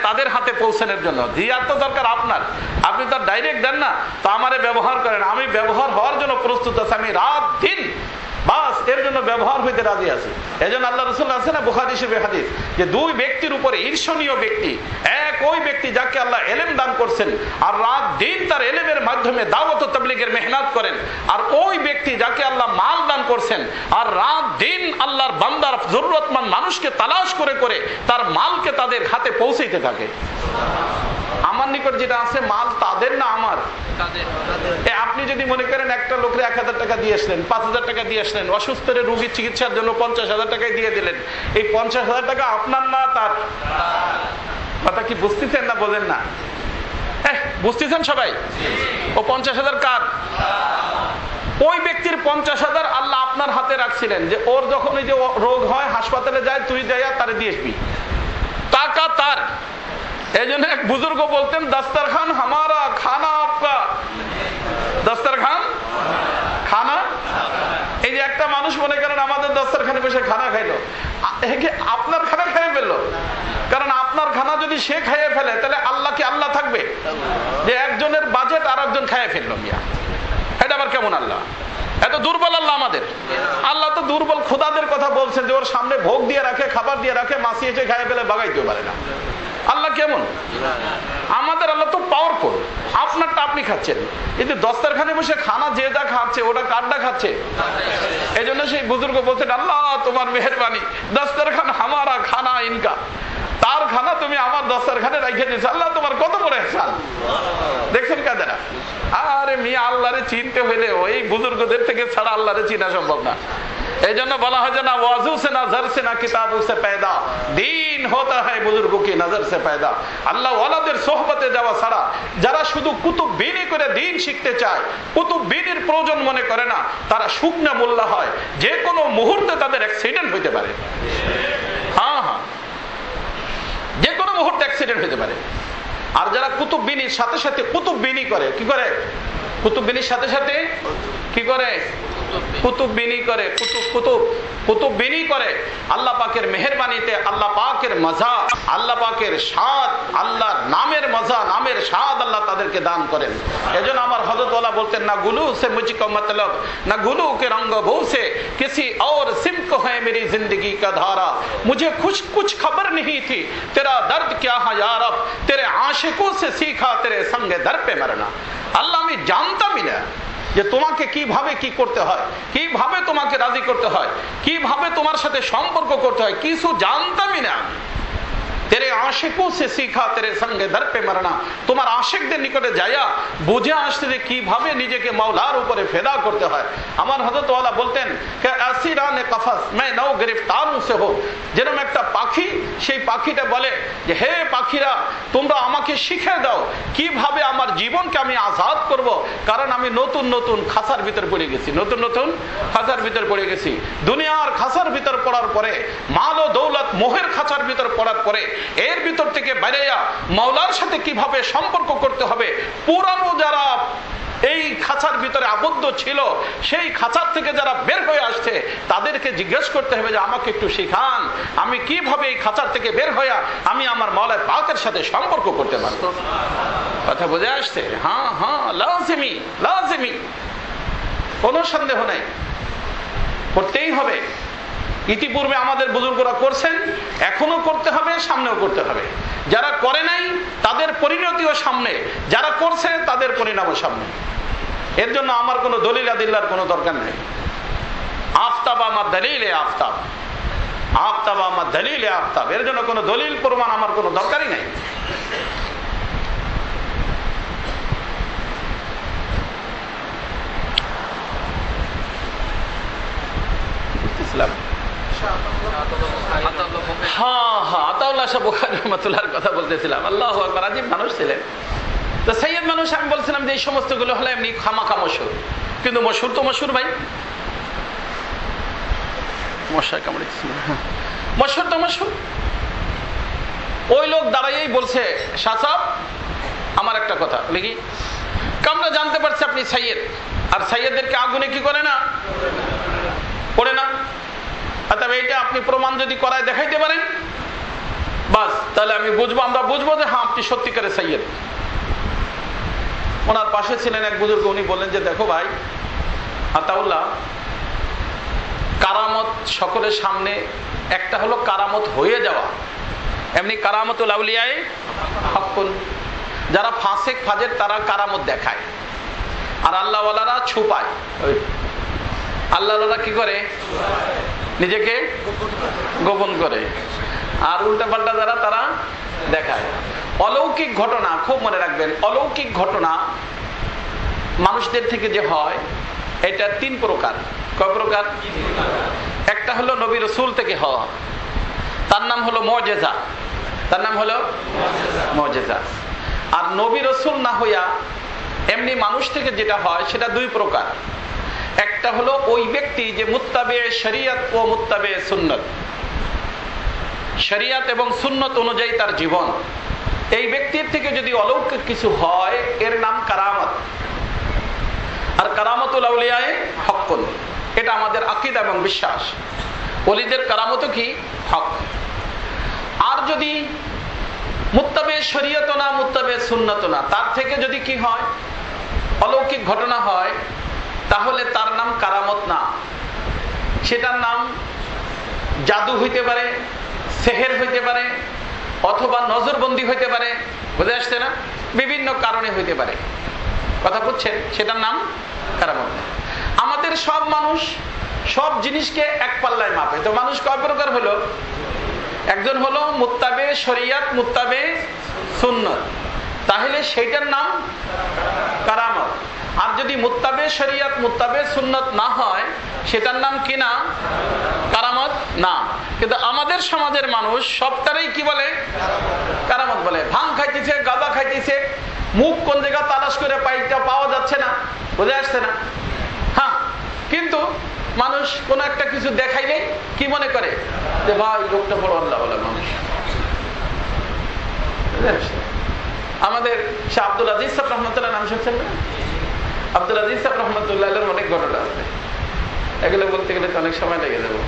তাদের হাতে পৌঁছানোর জন্য। দিয়ার তো দরকার আপনার, আপনি তো ডাইরেক্ট দেন না, তো আমারে ব্যবহার করেন। আমি ব্যবহার হওয়ার জন্য প্রস্তুত আছি, আমি রাত দিন বাস এর জন্য ব্যবহার হইতে রাজি আছি। এই জন্য আল্লাহ রাসূল আছে না বুখারী শরীফে হাদিস, যে দুই ব্যক্তির উপরে ঈর্ষণীয় ব্যক্তি, এক ওই ব্যক্তি যাকে আল্লাহ ইলম দান করছেন আর রাত দিন তার ইলমের মাধ্যমে দাওয়াত ও তাবলীগের মেহনত করেন, আর ওই ব্যক্তি যাকে আল্লাহ মাল দান করছেন আর রাত দিন আল্লাহর বান্দার জরুরতমন্দ মানুষকে তালাশ করে করে তার মালকে তাদের হাতে পৌঁছাইতে থাকে। আমার নিকট যেটা আছে মাল তাদের না আমার। আপনি যদি মনে করেন একটা লোকের 1000 টাকা দিয়ে আসলেন, 5000 টাকা দিয়ে আসলেন, অসুস্থ রোগীর চিকিৎসার জন্য 50,000 টাকায় দিয়ে দিলেন, এই 50,000 টাকা আপনার না তার? কথা কি বুঝতেছেন না বোঝেন না? বুঝতেছেন সবাই? ও 50,000 কার? ওই ব্যক্তির 50,000 আল্লাহ আপনার হাতে রাখছিলেন, যে ওর যখন এই যে রোগ হয় হাসপাতালে যায়, তুই যাইয়া তারে দিয়ে আসবি, টাকা তার। এই জন্য এক বুজুর্গ বলতেন, দস্তরখান হামারা খানা আপকা। দস্তরখান খানা, এই যে একটা মানুষ মনে করেন আমাদের দস্তরখানে বসে খানা খাইলো, আপনার খানা খাইয়ে ফেললো। কারণ আপনার খানা যদি সে খাইয়ে ফেলে তাহলে আল্লাহ কি আল্লাহ থাকবে? যে একজনের বাজেট আর একজন খাইয়ে ফেললো, মিয়া এটা আবার কেমন আল্লাহ? এত দুর্বল আল্লাহ আমাদের? আল্লাহ তো দুর্বল খোদাদের কথা বলছেন, যে ওর সামনে ভোগ দিয়ে রাখে, খাবার দিয়ে রাখে, মাসি এসে খাইয়ে ফেলে বাগাইতেও পারে না। আল্লাহ কেমন? আমাদের আল্লাহ তো পাওয়ারফুল। আপনারটা আপনি খাচ্ছেন, কিন্তু দস্তরখানে বসে খানা যে যা খাচ্ছে ওটা কারটা খাচ্ছে? এই জন্য সেই বুজুর্গ বলছেন, আল্লাহ তোমার মেহেরবানি, দস্তরখান হামারা খানা ইনকা। তার খানা তুমি আমার দস্তরখানে রেখে দিয়েছো, আল্লাহ তোমার কত বড় ইহসান। দেখছেন কাদেরা? আরে মিয়া, আল্লাহরে চিনতে হইলে ওই বুজুর্গদের থেকে ছাড়া আল্লাহরে চিনা সম্ভব না। এই জন্য বলা হয় যে না ওয়াজু সে না জর সে না কিতাবু সে पैदा, দিন होता है बुजुर्गों की नजर से पैदा। আল্লাহ ওয়ালাদের সোহবতে যাওয়া ছাড়া যারা শুধু কুতুব বিনি করে দিন শিখতে চায়, কুতুব বিনির প্রয়োজন মনে করে না, তারা শুকনা মোল্লা হয়, যে কোনো মুহূর্তে তাদের অ্যাক্সিডেন্ট হইতে পারে। হ্যাঁ হ্যাঁ, যে কোনো মুহূর্তে অ্যাক্সিডেন্ট হইতে পারে। আর যারা কুতুব বিনির সাথে সাথে কুতুব বিনি করে, কি করে? কুতুব বিনির সাথে সাথে কি করে? কুতুব বিনি করে, কুতুব বিনি করে। আল্লাহ পাকের মেহেরবানিতে আল্লাহ পাকের মজা, আল্লাহ পাকের স্বাদ, আল্লাহর নামের মজা, নামের স্বাদ আল্লাহ তাদেরকে দান করেন। এজন্য আমার হযরত ওয়ালা বলতেন, না গুলু সে মুঝকো মতलब, না গুলু के रंग भू से किसी और सिम को है मेरी जिंदगी का धारा। मुझे कुछ खबर नहीं थी तेरा दर्द क्या है या रब, तेरे आशिकों से सीखा तेरे संग दर पे मरना। আল্লাহ আমি জানতামই না যে তোমাকে কিভাবে কি করতে হয়, কিভাবে তোমাকে রাজি করতে হয়, কিভাবে তোমার সাথে সম্পর্ক করতে হয়, কিছু জানতামই না। তেরে আশিকো সে শিখা তেরে সঙ্গে দর পে মরনা। তোমার আশিকদের নিকটে যাইয়া বুঝে আসতে যে কিভাবে নিজেকে মাওলার উপরে ফেদা করতে হয়। আমার হযরত ওয়ালা বলতেন কে আসিরানে কফস মে নও গ্রেফতারু সে হো। যেরকম একটা পাখি, সেই পাখিটা বলে যে হে পাখিরা, তোমরা আমাকে শিখিয়ে দাও কিভাবে আমার জীবনকে আমি আজাদ করব, কারণ আমি নতুন নতুন খাঁচার ভিতর পড়ে গেছি, নতুন নতুন খাঁচার ভিতর পড়ে গেছি। দুনিয়ার খাঁচার ভিতর পড়ার পরে, মাল ও দৌলত মোহের খাঁচার ভিতর পড়ার পরে, এর ভিতর থেকে বাইরেয়া মাওলার সাথে কিভাবে সম্পর্ক করতে হবে, পুরানো যারা এই খাঁচার ভিতরে আবদ্ধ ছিল, সেই খাঁচার থেকে যারা বের হয়ে আসছে তাদেরকে জিজ্ঞেস করতে হবে যে আমাকে একটু শিখান, আমি কিভাবে এই খাঁচার থেকে বের হয়ে আমি আমার মাওলার পাকের সাথে সম্পর্ক করতে পারবো। কথা বুঝে আসছে? হ্যাঁ হ্যাঁ, লাজিমি লাজিমি, কোনো সন্দেহ নাই, করতেই হবে। ইতিপূর্বে আমাদের বুজুর্গরা করছেন, এখনো করতে হবে, সামনেও করতে হবে। যারা করে নাই তাদের পরিণতিও সামনে, যারা করছে তাদের পরিণামও সামনে। এর জন্য আমার কোনো দলিল আদিল্লার কোনো দরকার নেই। আফতাব আমার দলিল, আফতাব আফতাব আমার দলিল, আফতাব, এর জন্য কোনো দলিল প্রমাণ আমার কোনো দরকারই নাই। ইসলাম কথা বলতেছিলাম। আল্লাহু আকবার, আজীব মানুষ ছিলেন। তো সৈয়দ মানুষ, আমি বলছিলাম যে এই সমস্ত গুলো হলো এমনি খামাখা মশহুর, কিন্তু মশহুর তো মশহুর ভাই, মশায় কামড়েছিল, মশহুর তো মশহুর। ওই লোক দাঁড়াইয়েই বলছে, শাহ সাহেব আমার একটা কথা লিখি, আমরা জানতে পারছি আপনি সাইয়েদ, আর সাইয়েদদেরকে আগুনে কি করে না, পড়ে না। অর্থাৎ এইটা আপনি প্রমাণ যদি করায় দেখাইতে পারেন, বাস তাহলে আমি বুঝবো, আমরা বুঝবো যে হ্যাঁ আপনি সত্যিকারের সাইয়েদ। ওনার পাশে ছিলেন এক বুজুর্গ, উনি বললেন যে দেখো ভাই আতাউল্লাহ, কারামত সকলের সামনে একটা হলো কারামত হয়ে যাওয়া, এমনি কারামতুল আউলিয়ায়ে হাক্কুন, যারা ফাসেক ফাজের তারা কারামত দেখায়, আর আল্লাহওয়ালারা ছুপায়। আল্লাহওয়ালারা কি করে, নিজেকে গোপন করে, আর উল্টা পাল্টা যারা তারা দেখায়। অলৌকিক ঘটনা খুব মনে রাখবেন, অলৌকিক ঘটনা মানুষদের থেকে যে হয় এটা তিন প্রকার। কয় প্রকার? একটা হলো নবী রাসূল থেকে হওয়া, তার নাম হলো মুজিজা, তার নাম হলো মুজিজা। আর নবী রাসূল না হইয়া এমনি মানুষ থেকে যেটা হয় সেটা দুই প্রকার। একটা হলো ওই ব্যক্তি যে মুত্তাবে শরীয়ত ও মুত্তাবে সুন্নত, শরীয়ত এবং সুন্নত অনুযায়ী তার জীবন, এই ব্যক্তির থেকে যদি অলৌকিক কিছু হয় এর নাম কারামত। আর কারামতুল আউলিয়ায়ে হক্কুন, এটা আমাদের আকীদা এবং বিশ্বাস। ওলিদের কারামত কি? হক। আর যদি মুত্তাবে শরীয়ত না, মুত্তাবে সুন্নত না, তার থেকে যদি কি হয়, অলৌকিক ঘটনা হয়, তাহলে তার নাম কারামত না, সেটার নাম জাদু হইতে পারে, সেহের হইতে পারে, অথবা নজরবন্দি হইতে পারে। বুঝে আসছে না? বিভিন্ন কারণে হইতে পারে, কথা বুঝছেন? সেটার নাম কারামত। আমাদের সব মানুষ সব জিনিসকে এক পাল্লায় মাপে। তো মানুষ কয় প্রকার হলো? একজন হলো মুত্তাবে শরীয়ত, মুত্তাবে সুন্নত, তাহলে সেইটার নাম কারামত। আর যদি মুত্তাবে শরীয়ত, মুত্তাবে সুন্নত না হয়, সেটার নাম কি না? কারামত না। কিন্তু আমাদের সমাজের মানুষ সবটারই কি বলে? কারামত বলে। ভাং খাইতেছে, গাঁজা খাইতেছে, মুখ কোন জায়গা তালাশ করে পাইটা পাওয়া যাচ্ছে না, বুঝে আসছে না? হ্যাঁ, কিন্তু মানুষ কোন একটা কিছু দেখাইলেই কি মনে করে যে ভাই লোকটা বড় আল্লাহওয়ালা মানুষ। আমাদের শাহ আব্দুল আজিজ সাহেব রহমতুল্লাহ নাম শুনছেন না? আব্দুল আজিজ সাহেব রহমতুল্লাহ অনেক ঘটনা আছে, এগুলো বলতে গেলে তো অনেক সময় লেগে যাবো।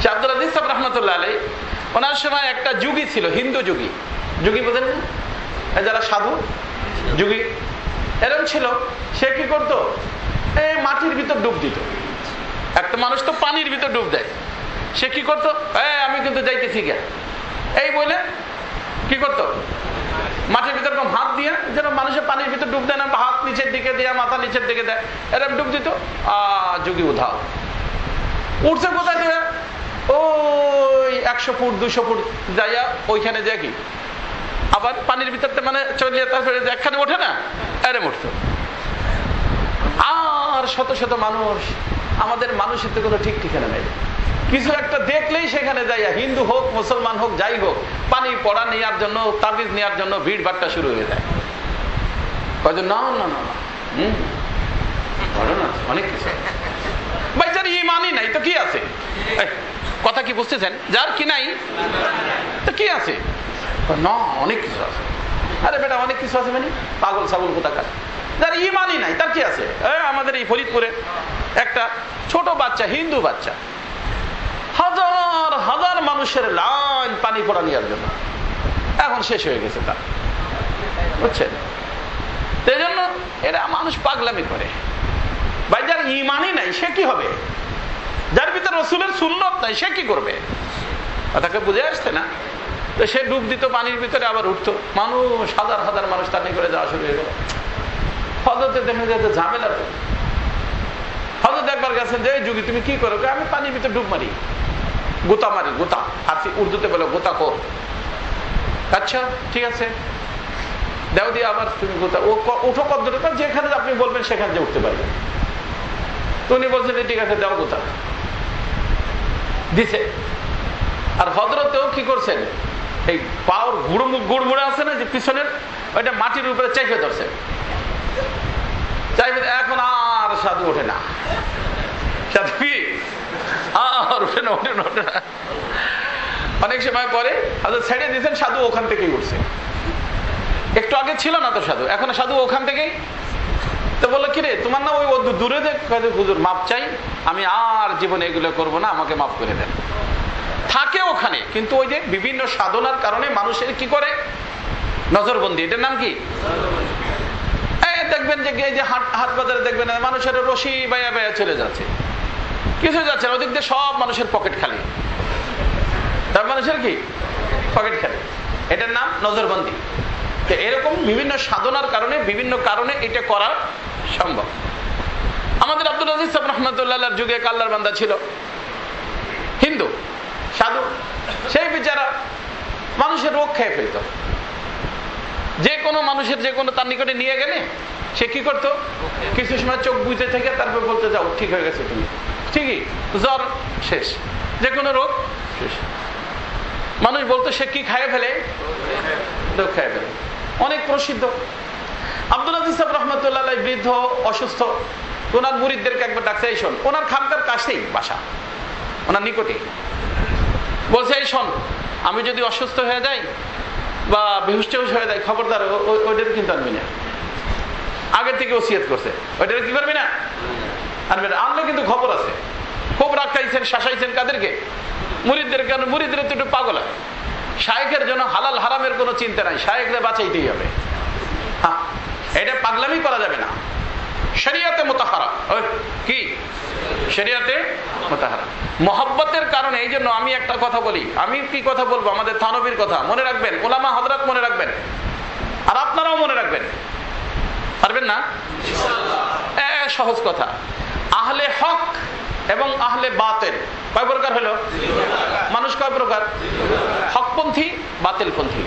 শাহ আব্দুল আজিজ সাহেব রহমতুল্লাহ আলাইহি, ওনার সময় একটা যুগী ছিল, হিন্দু যুগী। যুগী বোঝেন না? যারা সাধু যুগী এরকম ছিল। সে কি করতো? এই মাটির ভিতর ডুব দিত। একটা মানুষ তো পানির ভিতর ডুব দেয়, সে কি করতো? আমি কিন্তু যাইতেছি গে, এই বলে কি করতো? মাটির ভিতর হাত দিয়ে, যেন মানুষের পানির ভিতর ডুব দেয় না, হাত নিচের দিকে দেয়া, মাথা নিচের দিকে দেয়, এরকম ডুব দিত। যুগী উধাও উঠছে কোথায় দেবে? ওই 100 ফুট 200 ফুট যাইয়া ওইখানে যায় কি আবার পানির ভিতরতে মানে চলে, তারপরে একখানে ওঠে না, এরম উঠতো। আর শত শত মানুষ, আমাদের মানুষের তো কোনো ঠিক ঠিকানা নেই, কিছু একটা দেখলেই সেখানে যাইয়া, হিন্দু হোক মুসলমান হোক যাই হোক, পানি পড়া নেওয়ার জন্য, তাবিজ নেওয়ার জন্য ভিড় ভাট্টা শুরু হয়ে যায়। কয়জন না না না ঘটনা অনেক কিছু। ভাই যার ইমানই নাই তো কি আছে? কথা কি বুঝতেছেন? যার কি নাই তো কি আছে? না, অনেক কিছু আছে। আরে বেটা অনেক কিছু আছে মানে পাগল ছাগল কোথাকার। যার ইমানই নাই তার কি আছে? আমাদের এই ফরিদপুরে একটা ছোট বাচ্চা, হিন্দু বাচ্চা, হাজার হাজার মানুষের লাইন পানি পড়া নেওয়ার জন্য, এখন শেষ হয়ে গেছে তার, বুঝছেন? এই জন্য এরা মানুষ পাগলামি করে। ভাই যার ইমানই নাই সে কি হবে? যার ভিতরে রাসূলের সুন্নত নাই সে কি করবে? তাকে বুঝে আসছে না? তো সে ডুব দিত পানির ভিতরে, আবার উঠতো। মানুষ হাজার হাজার মানুষ তার করে যাওয়া শুরু হয়ে গেল। হযরতে দেখা যেত ঝামেলা। হযরত একবার গেছেন যে, যুগী তুমি কি করো? আমি পানির ভিতরে ডুব মারি, গোতা মারি, গোতা, ফার্সি উর্দুতে বলে গোতা কর। আচ্ছা ঠিক আছে, দেও দিয়ে আবার তুমি গোতা উঠো কদ্দুরটা, যেখানে আপনি বলবেন সেখানে যে উঠতে পারবেন। তো উনি বলছেন ঠিক আছে দেও গোতা, দিছে। আর হযরতেও কি করছেন, এই পাওয়ার গুড়মুড়ে আছে না যে পিছনের, ওইটা মাটির উপরে চাইপে ধরছে, চাইপে। এখন আর সাধু ওঠে না, সাধু কি আর ওঠে না, ওঠে না, ওঠে না। অনেক সময় পরে সাধু ছেড়ে দিয়েছেন, সাধু ওখান থেকেই উঠছে। একটু আগে ছিল না তো সাধু, এখন সাধু ওখান থেকেই তো বললো কিরে তোমার না ওই দূরে হুজুর মাপ চাই, আমি আর জীবনে এগুলো করবো না, আমাকে মাফ করে দেন। থাকে ওখানে, কিন্তু ওই যে বিভিন্ন সাধনার কারণে মানুষের কি করে নজরবন্দি, এটার নাম কি? দেখবেন যে হাট বাজারে দেখবেন মানুষের রশি বাইয়া বাইয়া চলে যাচ্ছে, কিছু যাচ্ছে না, ওদিক দিয়ে সব মানুষের পকেট খালি, তার মানুষের কি পকেট খালি, এটার নাম নজরবন্দি। এরকম বিভিন্ন সাধনার কারণে বিভিন্ন কারণে এটা করা সম্ভব। আমাদের আব্দুল আজিজ সাহেব রহমতুল্লাহর যুগে এক আল্লাহর বান্দা ছিল, হিন্দু সাধু, সেই বেচারা মানুষের রোগ খেয়ে ফেলত। যে কোনো মানুষের যে কোনো তার নিকটে নিয়ে গেলে সে কি করতো, কিছু সময় চোখ বুঝতে থেকে তারপর বলতে যাও ঠিক হয়ে গেছে তুমি, ঠিকই জ্বর শেষ, যে কোনো রোগ শেষ। মানুষ বলতো সে কি খায় ফেলে, রোগ খায় ফেলে। অনেক প্রসিদ্ধ। আব্দুল আজিজ সাহেব রহমতুল্লাহ বৃদ্ধ অসুস্থ, ওনার মুরিদদেরকে একবার ডাকছে, এই শোন, ওনার খানকার কাছেই বাসা, ওনার নিকটে, বলছে এই শোন, আমি যদি অসুস্থ হয়ে যাই বা বেহুশ টেহুশ হয়ে যায়, খবরদার ওইটার কিন্তু আনবি না। আগে থেকে ওসিয়ত করছে, ওইটার কি করবি না, আনবি না। আনলে কিন্তু খবর আছে। খুব রাখাইছেন, শাসাইছেন কাদেরকে, মুরিদদের। কেন মুরিদদের তো একটু পাগল হয়, শায়েখের জন্য হালাল হারামের কোনো চিন্তা নাই, শায়েখদের বাঁচাইতেই হবে। হ্যাঁ, এটা পাগলামি করা যাবে না। শরিয়াতে মুতাহারা, কি শরিয়াতে মুতাহারা, মহব্বতের কারণে। এই জন্য আমি একটা কথা বলি, আমি কি কথা বলবো, আমাদের থানবীর কথা মনে রাখবেন, ওলামা হযরত মনে রাখবেন, আর আপনারাও মনে রাখবেন, পারবেন না? সহজ কথা, আহলে হক এবং আহলে বাতিল কয় প্রকার হলো? মানুষ কয় প্রকার? হকপন্থী, বাতিলপন্থী।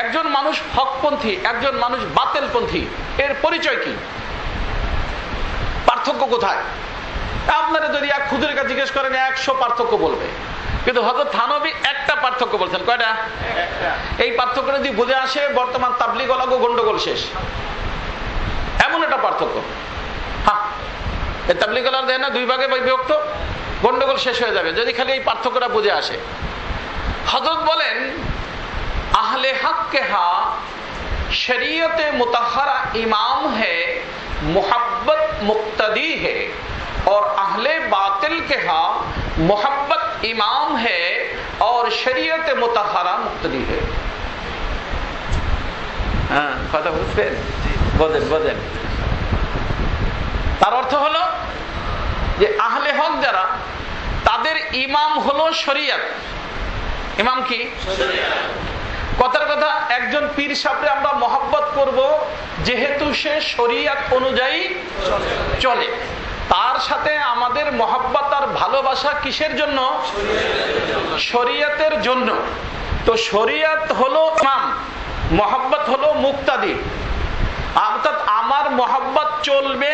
একজন মানুষ হকপন্থী, একজন মানুষ বাতিলপন্থী, এর পরিচয় কি, পার্থক্য কোথায়? আপনারা যদি এক খুদের কাছে জিজ্ঞেস করেন 100 পার্থক্য বলবে, কিন্তু হযরত থানবী একটা পার্থক্য বলছেন। কয়টা? এই পার্থক্য যদি বুঝে আসে, বর্তমান তাবলীগ ওয়ালাগো গন্ডগোল শেষ, এমন একটা পার্থক্য। হ্যাঁ, এই তাবলীগ ওয়ালারা দেয় না 2 ভাগে বিভক্ত, গন্ডগোল শেষ হয়ে যাবে যদি খালি এই পার্থক্যটা বুঝে আসে। হযরত বলেন আহলে হক কে হা শরীয়তে মুতাহহারা ইমাম है, मोहब्बत मुक्तदी है, और अहले बातिल के यहाँ मोहब्बत इमाम है और शरीयत मुतहरा मुक्तदी है। हाँ, কথা বুঝছেন? বোঝেন বোঝেন। তার অর্থ হলো যে আহলে হক যারা, তাদের ইমাম হলো শরীয়ত। ইমাম কি? শরীয়ত। কথার কথা, একজন পীর সাহেবকে আমরা মহব্বত করব যেহেতু সে শরীয়ত অনুযায়ী চলে, তার সাথে আমাদের মহব্বত আর ভালোবাসা কিসের জন্য? শরীয়তের জন্য। তো শরীয়ত হলো ইমাম, মহব্বত হলো মুক্তাদি। অর্থাৎ আমার মহব্বত চলবে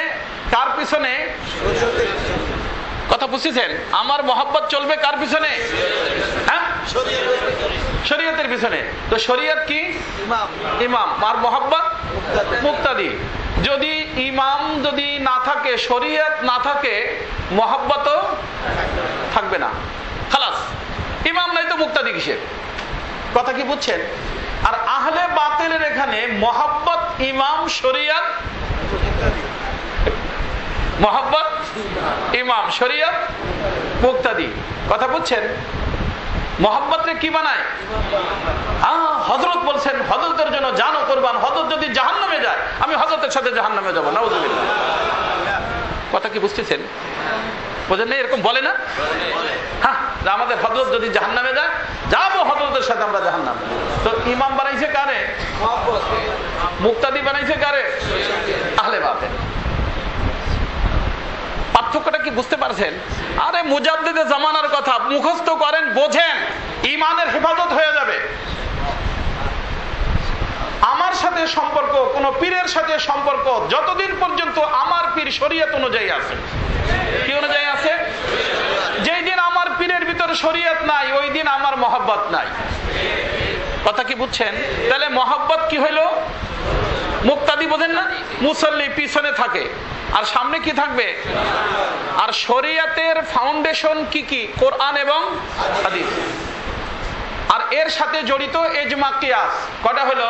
কার পিছনে? কথা বুঝছেন? আমার মহব্বত চলবে কার পিছনে? হ্যাঁ, শরীয়তের পিছনে। তো শরীয়ত কি? ইমাম, আর মহব্বত মুক্তাদি। যদি ইমাম যদি না থাকে, শরীয়ত না থাকে, মহব্বতও থাকবে না, খালাস। ইমাম নাই তো মুক্তাদি কিসের? কথা কি বুঝছেন? আর আহলে বাতিলের এখানে মহব্বত ইমাম, শরীয়ত মহব্বত ইমাম, শরীয়ত মুক্তাদি। কথা বুঝছেন? মহব্বতরে কি বানায়? হযরত বলছেন হযরতের জন্য জানও কুরবান, হযরত যদি জাহান্নামে যায় আমি হযরতের সাথে জাহান্নামে যাব, নাউযুবিল্লাহ। কথা কি বুঝতেছেন? বোঝেন না? এরকম বলে না? হ্যাঁ, আমাদের হযরত যদি জাহান্নামে যায়, যাবো হযরতের সাথে আমরা জাহান্নামে। তো ইমাম বানাইছে কারে? মুক্তাদি বানাইছে কারে? আহলে বাতিল। পার্থক্যটা কি বুঝতে পারছেন? আরে মুজাদ্দিদে জামানার কথা মুখস্থ করেন, বোঝেন, ইমানের হেফাজত হয়ে যাবে। আমার সাথে সম্পর্ক, কোন পীরের সাথে সম্পর্ক যতদিন পর্যন্ত আমার পীর শরীয়ত অনুযায়ী আছে। কি অনুযায়ী আছে? যেই দিন আমার পীরের ভিতরে শরীয়ত নাই, ওই দিন আমার মহব্বত নাই। কথা কি বুঝছেন? তাহলে মহব্বত কি হইল? মুক্তাদি। বোঝেন না? মুসল্লি পিছনে থাকে আর সামনে কি থাকবে? আর শরীয়তের ফাউন্ডেশন কি কি? কোরআন এবং হাদিস। আর এর সাথে জড়িত ইজমা কিয়াস। কয়টা হলো?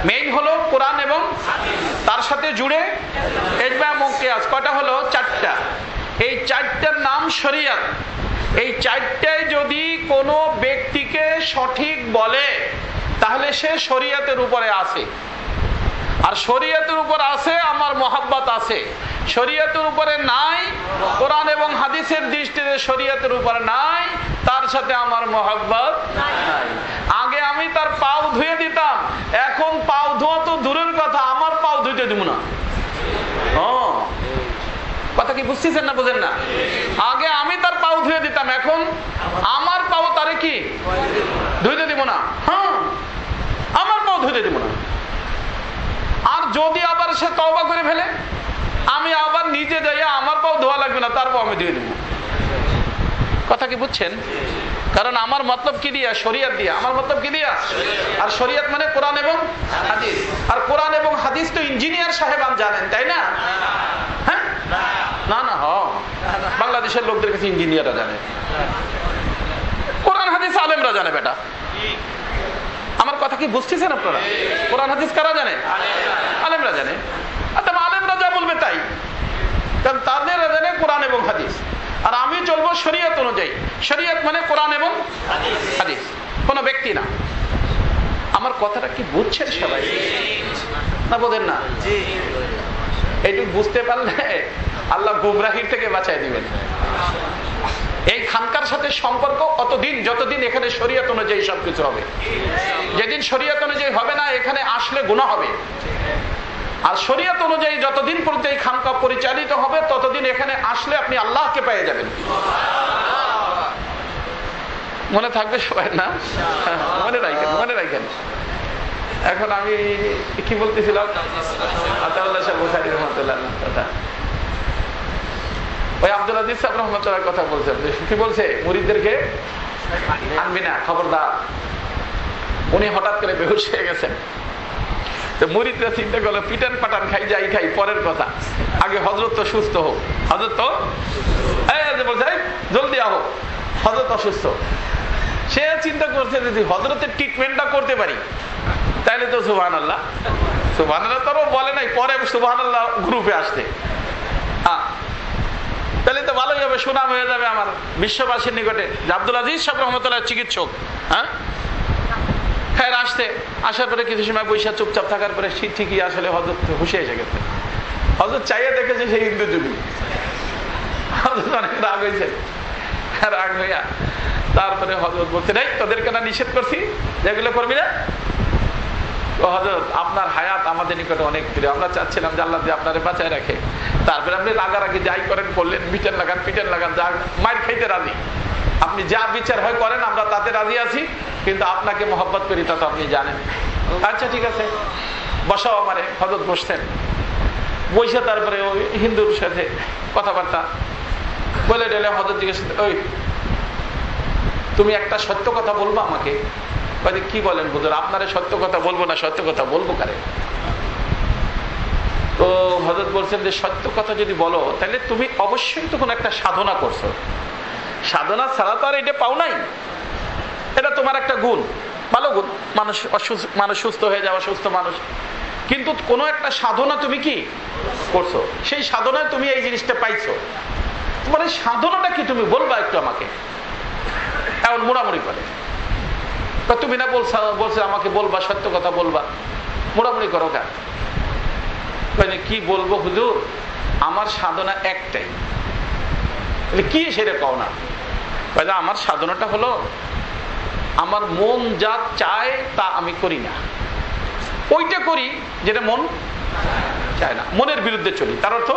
মেইন হলো কোরআন এবং তার সাথে জুড়ে? ইজমা এবং কিয়াস। কয়টা হলো? 4টা। এই 4টার নাম শরিয়ত। এই 4টায় যদি কোনো ব্যক্তিকে সঠিক বলে তাহলে সে শরিয়তের উপরে আছে। আর শরিয়তের উপর আছে আমার মহব্বত আছে। শরিয়তের উপরে নাই, কোরআন এবং হাদিসের দৃষ্টিতে শরিয়তের উপরে নাই, তার সাথে আমার মহব্বত নাই। আগে আমি তার পাও ধুয়ে দিতাম, এখন পাও ধোয়া তো দূরের কথা, আমার পাও ধুইতে দিব না। কথা কি বুঝতেছেন না বুঝেন না? আগে আমি তার পাও ধুয়ে দিতাম, এখন আমার পাও তারে কি ধুইতে দিব না। হ্যাঁ, আমার পাও ধুইতে দিব না। আর যদি আবার সে তওবা করে ফেলে, আমি আবার নিজে যাইয়া আমার পাও ধোয়া লাগবে না, তার পাও আমি ধুয়ে দিব। কথা কি বুঝছেন? কারণ আমার মতলব কি দিয়া? শরিয়ত দিয়া। আমার মতলব কি দিয়া? আর শরিয়ত মানে কোরআন এবং হাদিস। আর কোরআন এবং হাদিস তো ইঞ্জিনিয়ার সাহেবান জানেন, তাই না? হ্যাঁ, না না, বাংলাদেশের লোকদের কাছে ইঞ্জিনিয়াররা জানে, কোরআন হাদিস আলেমরা জানে। বেটা, আমার কথা কি বুঝতেছেন আপনারা? কোরআন হাদিস কারা জানে? আলেমরা জানে। আলেমরা যা বলবে তাই, কারণ তাদের জানে কোরআন এবং হাদিস। আর আমি চলবো শরিয়ত অনুযায়ী। শরিয়ত মানে কোরআন এবং হাদিস, কোন ব্যক্তি না। আমার কথাটা কি বুঝছেন সবাই? না বোঝেন না? এইটুকু বুঝতে পারলে আল্লাহ গুমরাহির থেকে বাঁচাই দিবেন। এই খানকার সাথে সম্পর্ক অতদিন যতদিন এখানে শরিয়ত অনুযায়ী সবকিছু হবে। যেদিন শরিয়ত অনুযায়ী হবে না, এখানে আসলে গুনাহ হবে। আর শরিয়ত অনুযায়ী যতদিন পর্যন্ত এই খানকা পরিচালিত হবে, ততদিন এখানে আসলে আপনি আল্লাহকে পেয়ে যাবেন। মনে থাকবে সবাই? না, মনে রাখেন, মনে রাখেন। এখন আমি কি বলতেছিলাম? ওই আব্দুল আজিজ সাহেব রহমতুল্লাহর কথা বলছেন। কি বলছে? মুরিদদেরকে আনবি না, খবরদার। উনি হঠাৎ করে বেহুশ হয়ে গেছেন। তো মুরিদরা চিন্তা করলো, পিটান পাটান খাই যাই খাই পরের কথা, আগে হযরত তো সুস্থ হোক। হযরত তো বলছে জলদি আহো, হযরত অসুস্থ। সে চিন্তা করছে যদি হযরতের ট্রিটমেন্টটা করতে পারি তাহলে তো সুবহানাল্লাহ। সুবহানাল্লাহ তো বলে নাই, পরে সুবহানাল্লাহ গ্রুপে আসতে। তাহলে তো ভালোই হবে, সুনাম হয়ে যাবে আমার বিশ্ববাসীর নিকটে যে আব্দুল আজিজ সাহেব রহমতুল্লাহ চিকিৎসক। হ্যাঁ, খায়ের আসতে আসার পরে কিছু সময় বৈশা চুপচাপ থাকার পরে ঠিকই আসলে হযরত হুশে এসে গেছে। হযরত চাইয়ে দেখেছে সেই হিন্দু যুবী। হযরত অনেক রাগ হয়েছে। রাগ হইয়া তারপরে হযরত বলছে, এই তোদেরকে না নিষেধ করছি যেগুলো করবি না? হযরত আপনার হায়াত আমাদের নিকটে অনেক প্রিয়, আমরা চাচ্ছিলাম যে আল্লাহ দিয়ে আপনারে বাঁচায় রাখে। তারপরে আপনি রাগারাগি যাই করেন করলেন, পিটেন লাগান পিটেন লাগান, যা মার খাইতে রাজি, আপনি যা বিচার হয় করেন, আমরা তাতে রাজি আছি, কিন্তু আপনাকে মহব্বত করি তা তো আপনি জানেন। আচ্ছা ঠিক আছে, বসাও আমারে। হযরত বসতেন, বসে তারপরে ওই হিন্দুর সাথে কথাবার্তা বলে ডেলে হযরত জিজ্ঞেস, ওই তুমি একটা সত্য কথা বলবো আমাকে? কি বলেন হুজুর? আপনারে সত্য কথা বলবো না, সত্য কথা বলবো কারে? তো হযরত বলছেন যে সত্য কথা যদি বলো তাহলে তুমি অবশ্যই তো কোনো একটা সাধনা করছো। সাধনা ছাড়া তো আর এটা পাও নাই, এটা তোমার একটা গুণ, ভালো গুণ। মানুষ সুস্থ হয়ে যাওয়া, সুস্থ মানুষ। কিন্তু কোনো একটা সাধনা তুমি কি করছো, সেই সাধনায় তুমি এই জিনিসটা পাইছো। তোমার এই সাধনাটা কি তুমি বলবা একটু আমাকে? এমন মোড়ামুড়ি করে। তুমি না বলছে আমাকে বলবা, সত্য কথা বলবা, মোড়ামুড়ি করো কেন? কি বলবো হুজুর, আমার সাধনা একটাই। কি সেটা কও না? আমার সাধনাটা হলো আমার মন যা চায় তা আমি করি না, ওইটা করি যেটা মন চায় না, মনের বিরুদ্ধে চলি। তার অর্থ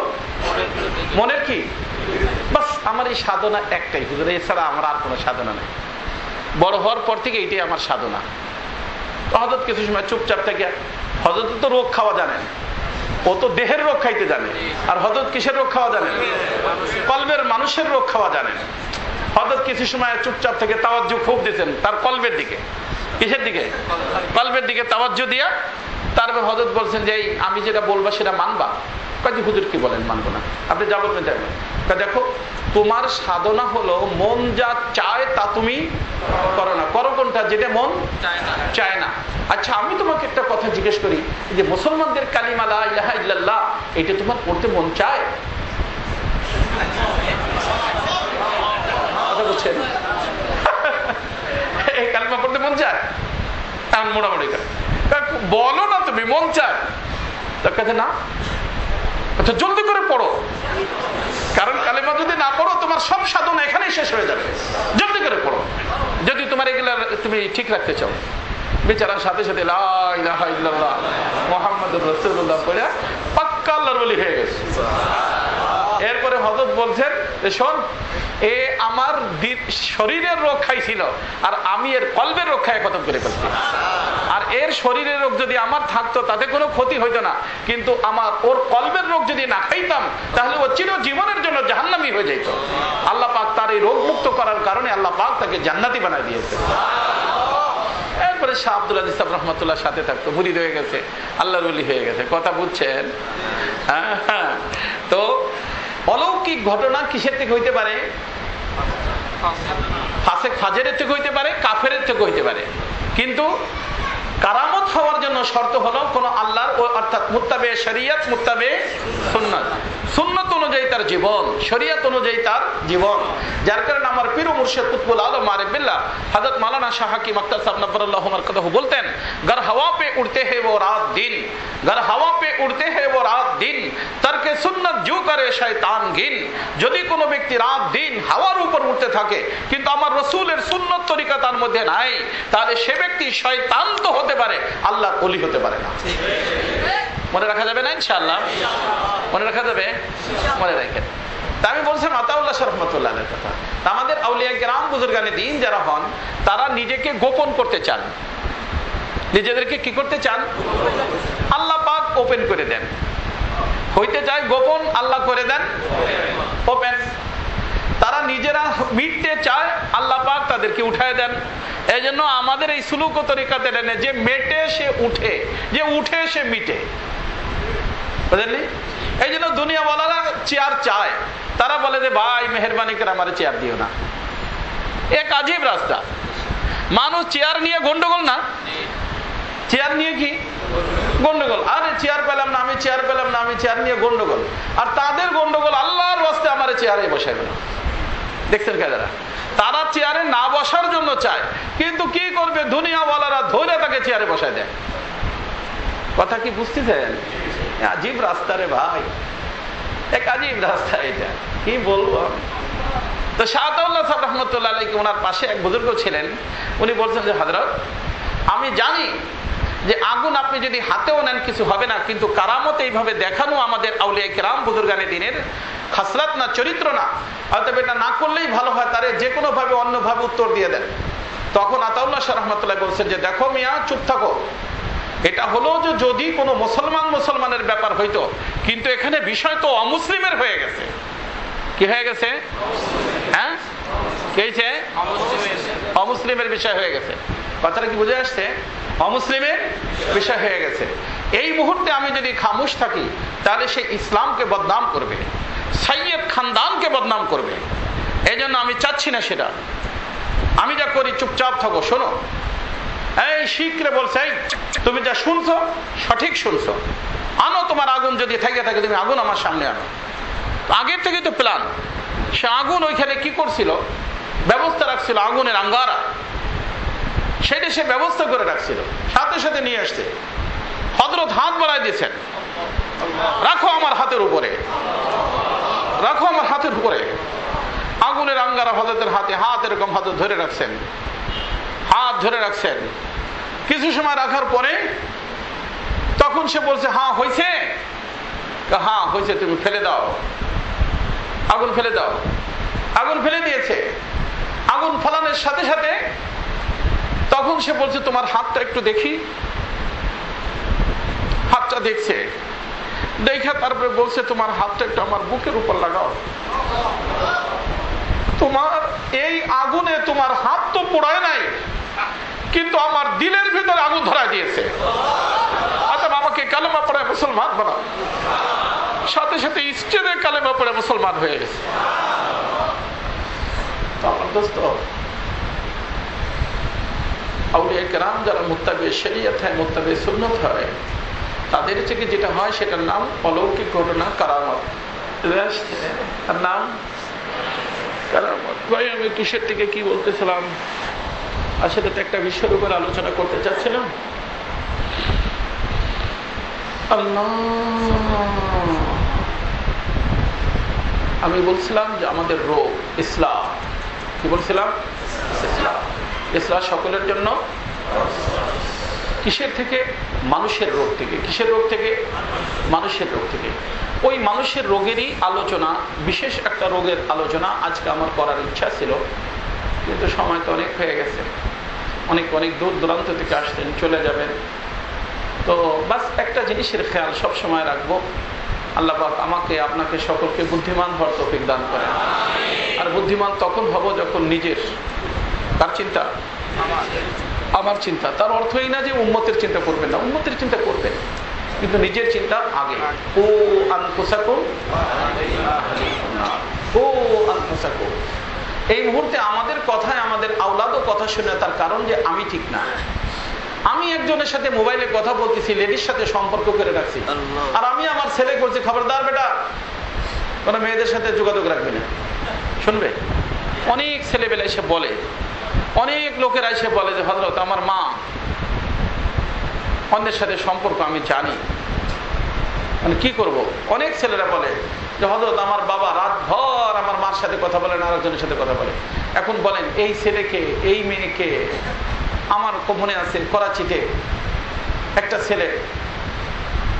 মনের কি? বাস আমার এই সাধনা একটাই হুজুর, এছাড়া আমার আর কোনো সাধনা নেই। বড় হওয়ার পর থেকে এইটাই আমার সাধনা। হযরত কিছু সময় চুপচাপ থেকে, হযরত তো রোগ খাওয়া জানেন, ও তো দেহের রোগ খাইতে জানে। আর হযরত কিসের রোগ খাওয়া জানেন? কলবের, মানুষের রোগ খাওয়া জানেন। হযরত কিছু সময় চুপচাপ থেকে তাওয়াজ্জু খুব দিতেন তার কলবের দিকে। কিসের দিকে? কলবের দিকে তাওয়াজ্জু দিয়া তারপর হযরত বলছেন যে আমি যেটা বলবো সেটা মানবা। কাজী হুজুর কি বলেন, মানবো না। আপনি যা বলবেন তাই বলেন। দেখো তোমার সাধনা হলো মন যা চায় তা তুমি করো না। করো কোনটা? যেটা মন চায় না। আচ্ছা আমি তোমাকে একটা কথা জিজ্ঞেস করি, যে মুসলমানদের কালিমা লা ইলাহা ইল্লাল্লাহ এটা তোমার পড়তে মন চায়? কথা বলছেন? এই কালিমা পড়তে মন চায়? এমন মোটামুটি বলো না তুমি মন চায়? তার কাছে না, আচ্ছা জলদি করে পড়ো, কারণ কালিমা যদি না পড়ো তোমার সব সাধনা এখানেই শেষ হয়ে যাবে। জলদি করে পড়ো যদি তোমার এগুলা তুমি ঠিক রাখতে চাও। বেচারার সাথে সাথে লা ইলাহা ইল্লাল্লাহ মুহাম্মাদুর রাসূলুল্লাহ পড়ে পাক্কা আল্লাহর ওলি হয়ে গেছে। এরপরে হযরত বলছেন যে শোন, এ আমার শরীরের রোগ খাইছিল আর আমি এর কলবের রক্ষায় খতম করে ফেলছি। আর এর শরীরের রোগ যদি আমার থাকতো তাতে কোনো ক্ষতি হইতো না, কিন্তু আমার ওর কলবের রোগ যদি না খাইতাম তাহলে ও চিরজীবনের জন্য জাহান্নামী হয়ে যেত। আল্লাহ পাক তার এই রোগ মুক্ত করার কারণে আল্লাহ পাক তাকে জান্নাতি বানায় দিয়েছে। এরপরে শাহ আব্দুল আজিজ সাহেব রহমতুল্লাহ সাথে থাকতো, মুরিদ হয়ে গেছে, আল্লাহর ওলি হয়ে গেছে। কথা বুঝছেন? হ্যাঁ। তো অলৌকিক ঘটনা কিসের থেকে হইতে পারে? ফাসেক ফাজেরের থেকে হইতে পারে, কাফেরের থেকে হইতে পারে। কিন্তু কারামত হওয়ার জন্য শর্ত হলো কোন আল্লাহর, অর্থাৎ মুত্তাবে শরিয়ত, মুত্তাবে সুন্নাত। সুন্নাত অনুযায়ী তার জীবন, শরিয়ত অনুযায়ী তার জীবন। যার কারণে আমার পীর ও মুর্শিদ কুতুবুল আলম মারিফ বিল্লাহ হযরত মাওলানা শাহ হাকিম আখতার সাহেব নব্বরুল্লাহু মারকাদাহু বলতেন, গর হাওয়া পে উড়তে হে वो रात दिन, গর হাওয়া পে উড়তে হে वो रात दिन, তরকে সুন্নাত জু করে শয়তান গিন। যদি কোনো ব্যক্তি রাত দিন হাওয়ার উপর উঠতে থাকে কিন্তু আমার রাসূলের সুন্নাত তরিকা তার মধ্যে নাই, তাহলে সে ব্যক্তি শয়তান তো হতে পারে, আল্লাহর ওলি হতে পারে না। মনে রাখা যাবে না ইনশাআল্লাহ? মনে রাখা যাবে? মনে রাখেন। তা আমি বলছিলাম আতাউল্লাহ শাহ রহমাতুল্লাহ আলাইহির কথা। আমাদের আউলিয়া কেরাম বুজুর্গানে দ্বীন যারা হন তারা নিজেকে গোপন করতে চান, নিজেদেরকে কি করতে চান? আল্লাহ পাক ওপেন করে দেন। হইতে চায় গোপন, আল্লাহ করে দেন ওপেন। তারা নিজেরা মিটতে চায়, আল্লাহ পাক তাদেরকে উঠায় দেন। এই জন্য আমাদের এই সুলুক ও তরিকাতে নেই যে মেটে সে উঠে, যে উঠে সে মিটে, বুঝলি? এই জন্য দুনিয়াওয়ালারা চেয়ার চায়, তারা বলে যে ভাই মেহরবানি করে আমার চেয়ার দিও না। এক আজীব রাস্তা। মানুষ চেয়ার নিয়ে গন্ডগোল না, চেয়ার নিয়ে কি গন্ডগোল। আরে চেয়ার পেলাম না, আমি চেয়ার পেলাম না, আমি চেয়ার নিয়ে গন্ডগোল। আর তাদের গন্ডগোল আল্লাহর রাস্তায় আমার চেয়ারে বসাবে না। দেখছেন কাজারা? তারা চেয়ারে না বসার জন্য চায়, কিন্তু কি করবে দুনিয়াওয়ালারা ধরে তাকে চেয়ারে বসায় দেয়। কথা কি বুঝতেছেন? আজীব রাস্তা রে ভাই, এক আজীব রাস্তা এটা, কি বলবো। তো শাহ আতাউল্লাহ সাহেব রহমতুল্লাহ আলাইহি ওনার পাশে এক বুজুর্গ ছিলেন, উনি বলছেন যে হযরত আমি জানি যে আগুন আপনি যদি হাতেও নেন কিছু হবে না, কিন্তু কারামত এইভাবে দেখানো আমাদের আউলিয়া কেরাম বুজুর্গানে দ্বীনের খাসলাত না, চরিত্র না, অতএব এটা না করলেই ভালো হয়। তারে যে কোনো ভাবে অন্যভাবে উত্তর দিয়ে দেন। তখন আতাউল্লাহ শাহ রহমতুল্লাহ বলছেন যে দেখো মিয়া, চুপ থাকো। এটা হলো যে যদি কোনো মুসলমানের ব্যাপার হইতো, কিন্তু এখানে বিষয় তো অমুসলিমের হয়ে গেছে। কি হয়ে গেছে? হ্যাঁ, কি হয়েছে? অমুসলিমের বিষয় হয়ে গেছে। কথাটা কি বুঝে আসছে? অমুসলিমের বিষয় হয়ে গেছে। এই মুহূর্তে আমি যদি খামোশ থাকি তাহলে সে ইসলামকে বদনাম করবে, সৈয়দ খানদানকে বদনাম করবে। এই জন্য আমি চাচ্ছি না সেটা। আমি যা করি চুপচাপ থাকো, শোনো। এই শিখরে বলছে, তুমি যা শুনছো সঠিক শুনছো, আনো তোমার আগুন যদি থেকে থাকে, তুমি আগুন আমার সামনে আনো। আগের থেকে তো প্ল্যান। সে আগুন ওইখানে কি করছিল? ব্যবস্থা রাখছিল, আগুনের আঙ্গারা, সেটা সে ব্যবস্থা করে রাখছিল, সাথে সাথে নিয়ে আসছে। হযরত হাত বাড়ায় দিয়েছেন, রাখো আমার হাতের উপরে, রাখো আমার হাতের উপরে। আগুনের আঙ্গারা হযরতের হাতে, হাত এরকম হযরত ধরে রাখছেন, হাত ধরে রাখছেন। কিছু সময় রাখার পরে তখন সে বলছে হ্যাঁ হয়েছে, হ্যাঁ হয়েছে, তুমি ফেলে দাও, আগুন ফেলে দাও। আগুন ফেলে দিয়েছে। আগুন ফেলানোর সাথে সাথে তখন সে বলছে তোমার হাতটা একটু দেখি। হাতটা দেখছে, দেখে তারপরে বলছে তোমার হাতটা একটু আমার বুকের উপর লাগাও। তোমার এই আগুনে তোমার হাত তো পোড়ায় নাই, কিন্তু আমার দিলের ভিতরে আগুন ধরায় দিয়েছে। আচ্ছা আমাকে কালেমা পড়ায় মুসলমান বানাও। সাথে সাথে স্টেজে কালেমা পড়ে মুসলমান হয়ে গেছে। আমার দোস্ত, আউলিয়া কেরাম যারা মুত্তাবে শরীয়ত হয়, মুত্তাবে সুন্নত হয়, তাদের থেকে যেটা হয় সেটার নাম অলৌকিক ঘটনা, কারামত। তার নাম কারামত। ভাই, আমি কিসের থেকে কি বলতেছিলাম? আসলে তো একটা বিষয়ের উপর আলোচনা করতে চাচ্ছিলাম। আমি বলছিলাম যে আমাদের রোগ ইসলাম। কি বলছিলাম? ইসলাম। ইসলাম সকলের জন্য। কিসের থেকে? মানুষের রোগ থেকে। কিসের রোগ থেকে? মানুষের রোগ থেকে। ওই মানুষের রোগেরই আলোচনা, বিশেষ একটা রোগের আলোচনা আজকে আমার করার ইচ্ছা ছিল, কিন্তু সময় তো অনেক হয়ে গেছে। অনেক অনেক দূর দূরান্ত থেকে আসছেন, চলে যাবেন। তো বাস একটা জিনিসের খেয়াল সব সময় রাখবো, আল্লাহ পাক আমাকে আপনাকে সকলকে বুদ্ধিমান হওয়ার তৌফিক দান করেন। আর বুদ্ধিমান তখন হব যখন নিজের, তার চিন্তা, আমার চিন্তা। তার অর্থ এই না যে উম্মতের চিন্তা করবেন না, উম্মতের চিন্তা করবেন, কিন্তু নিজের চিন্তা আগে। ও আনফুসাকুম, ও আনফুসাকুম। এই মুহূর্তে আমাদের কথায় আমাদের আওলাদও কথা শুনে, তার কারণ যে আমি ঠিক না। আমি একজনের সাথে মোবাইলে কথা বলতেছি, লেডির সাথে সম্পর্ক করে রাখছি, আর আমি আমার ছেলে করছি খবরদার বেটা কোনো মেয়েদের সাথে যোগাযোগ রাখবে না। শুনবে? অনেক ছেলেবেলা এসে বলে, অনেক লোকেরা এসে বলে যে হযরত আমার মা অন্যের সাথে সম্পর্ক আমি জানি, মানে কি করব? অনেক ছেলেরা বলে যে হযরত আমার বাবা রাত ভর আমার মার সাথে কথা বলে না, আরেকজনের সাথে কথা বলে। এখন বলেন এই ছেলেকে, এই মেয়েকে, আমার মনে আছে করাচিতে একটা ছেলে,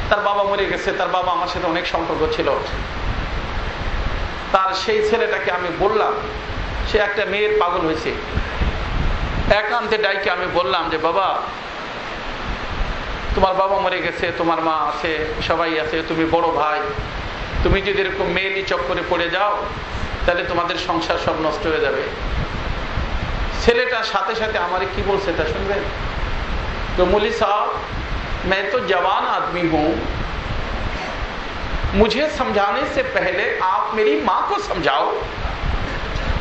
তার বাবা মরে গেছে, তার বাবা আমার সাথে অনেক সম্পর্ক ছিল। তার সেই ছেলেটাকে আমি বললাম, সে একটা মেয়ের পাগল হয়েছে, একান্তে ডাইকে আমি বললাম যে বাবা, তোমার বাবা মরে গেছে, তোমার মা আছে, সবাই আছে, তুমি বড় ভাই, তুমি যদি এরকম মেয়েলি চক্করে পড়ে যাও তাহলে তোমাদের সংসার সব নষ্ট হয়ে যাবে। ছেলেটা সাথে সাথে আমারে কি বলছে তা শুনবেন? তো মৌলী সাহেব, मैं तो जवान आदमी हूं, मुझे समझाने से पहले आप मेरी मां को समझाओ।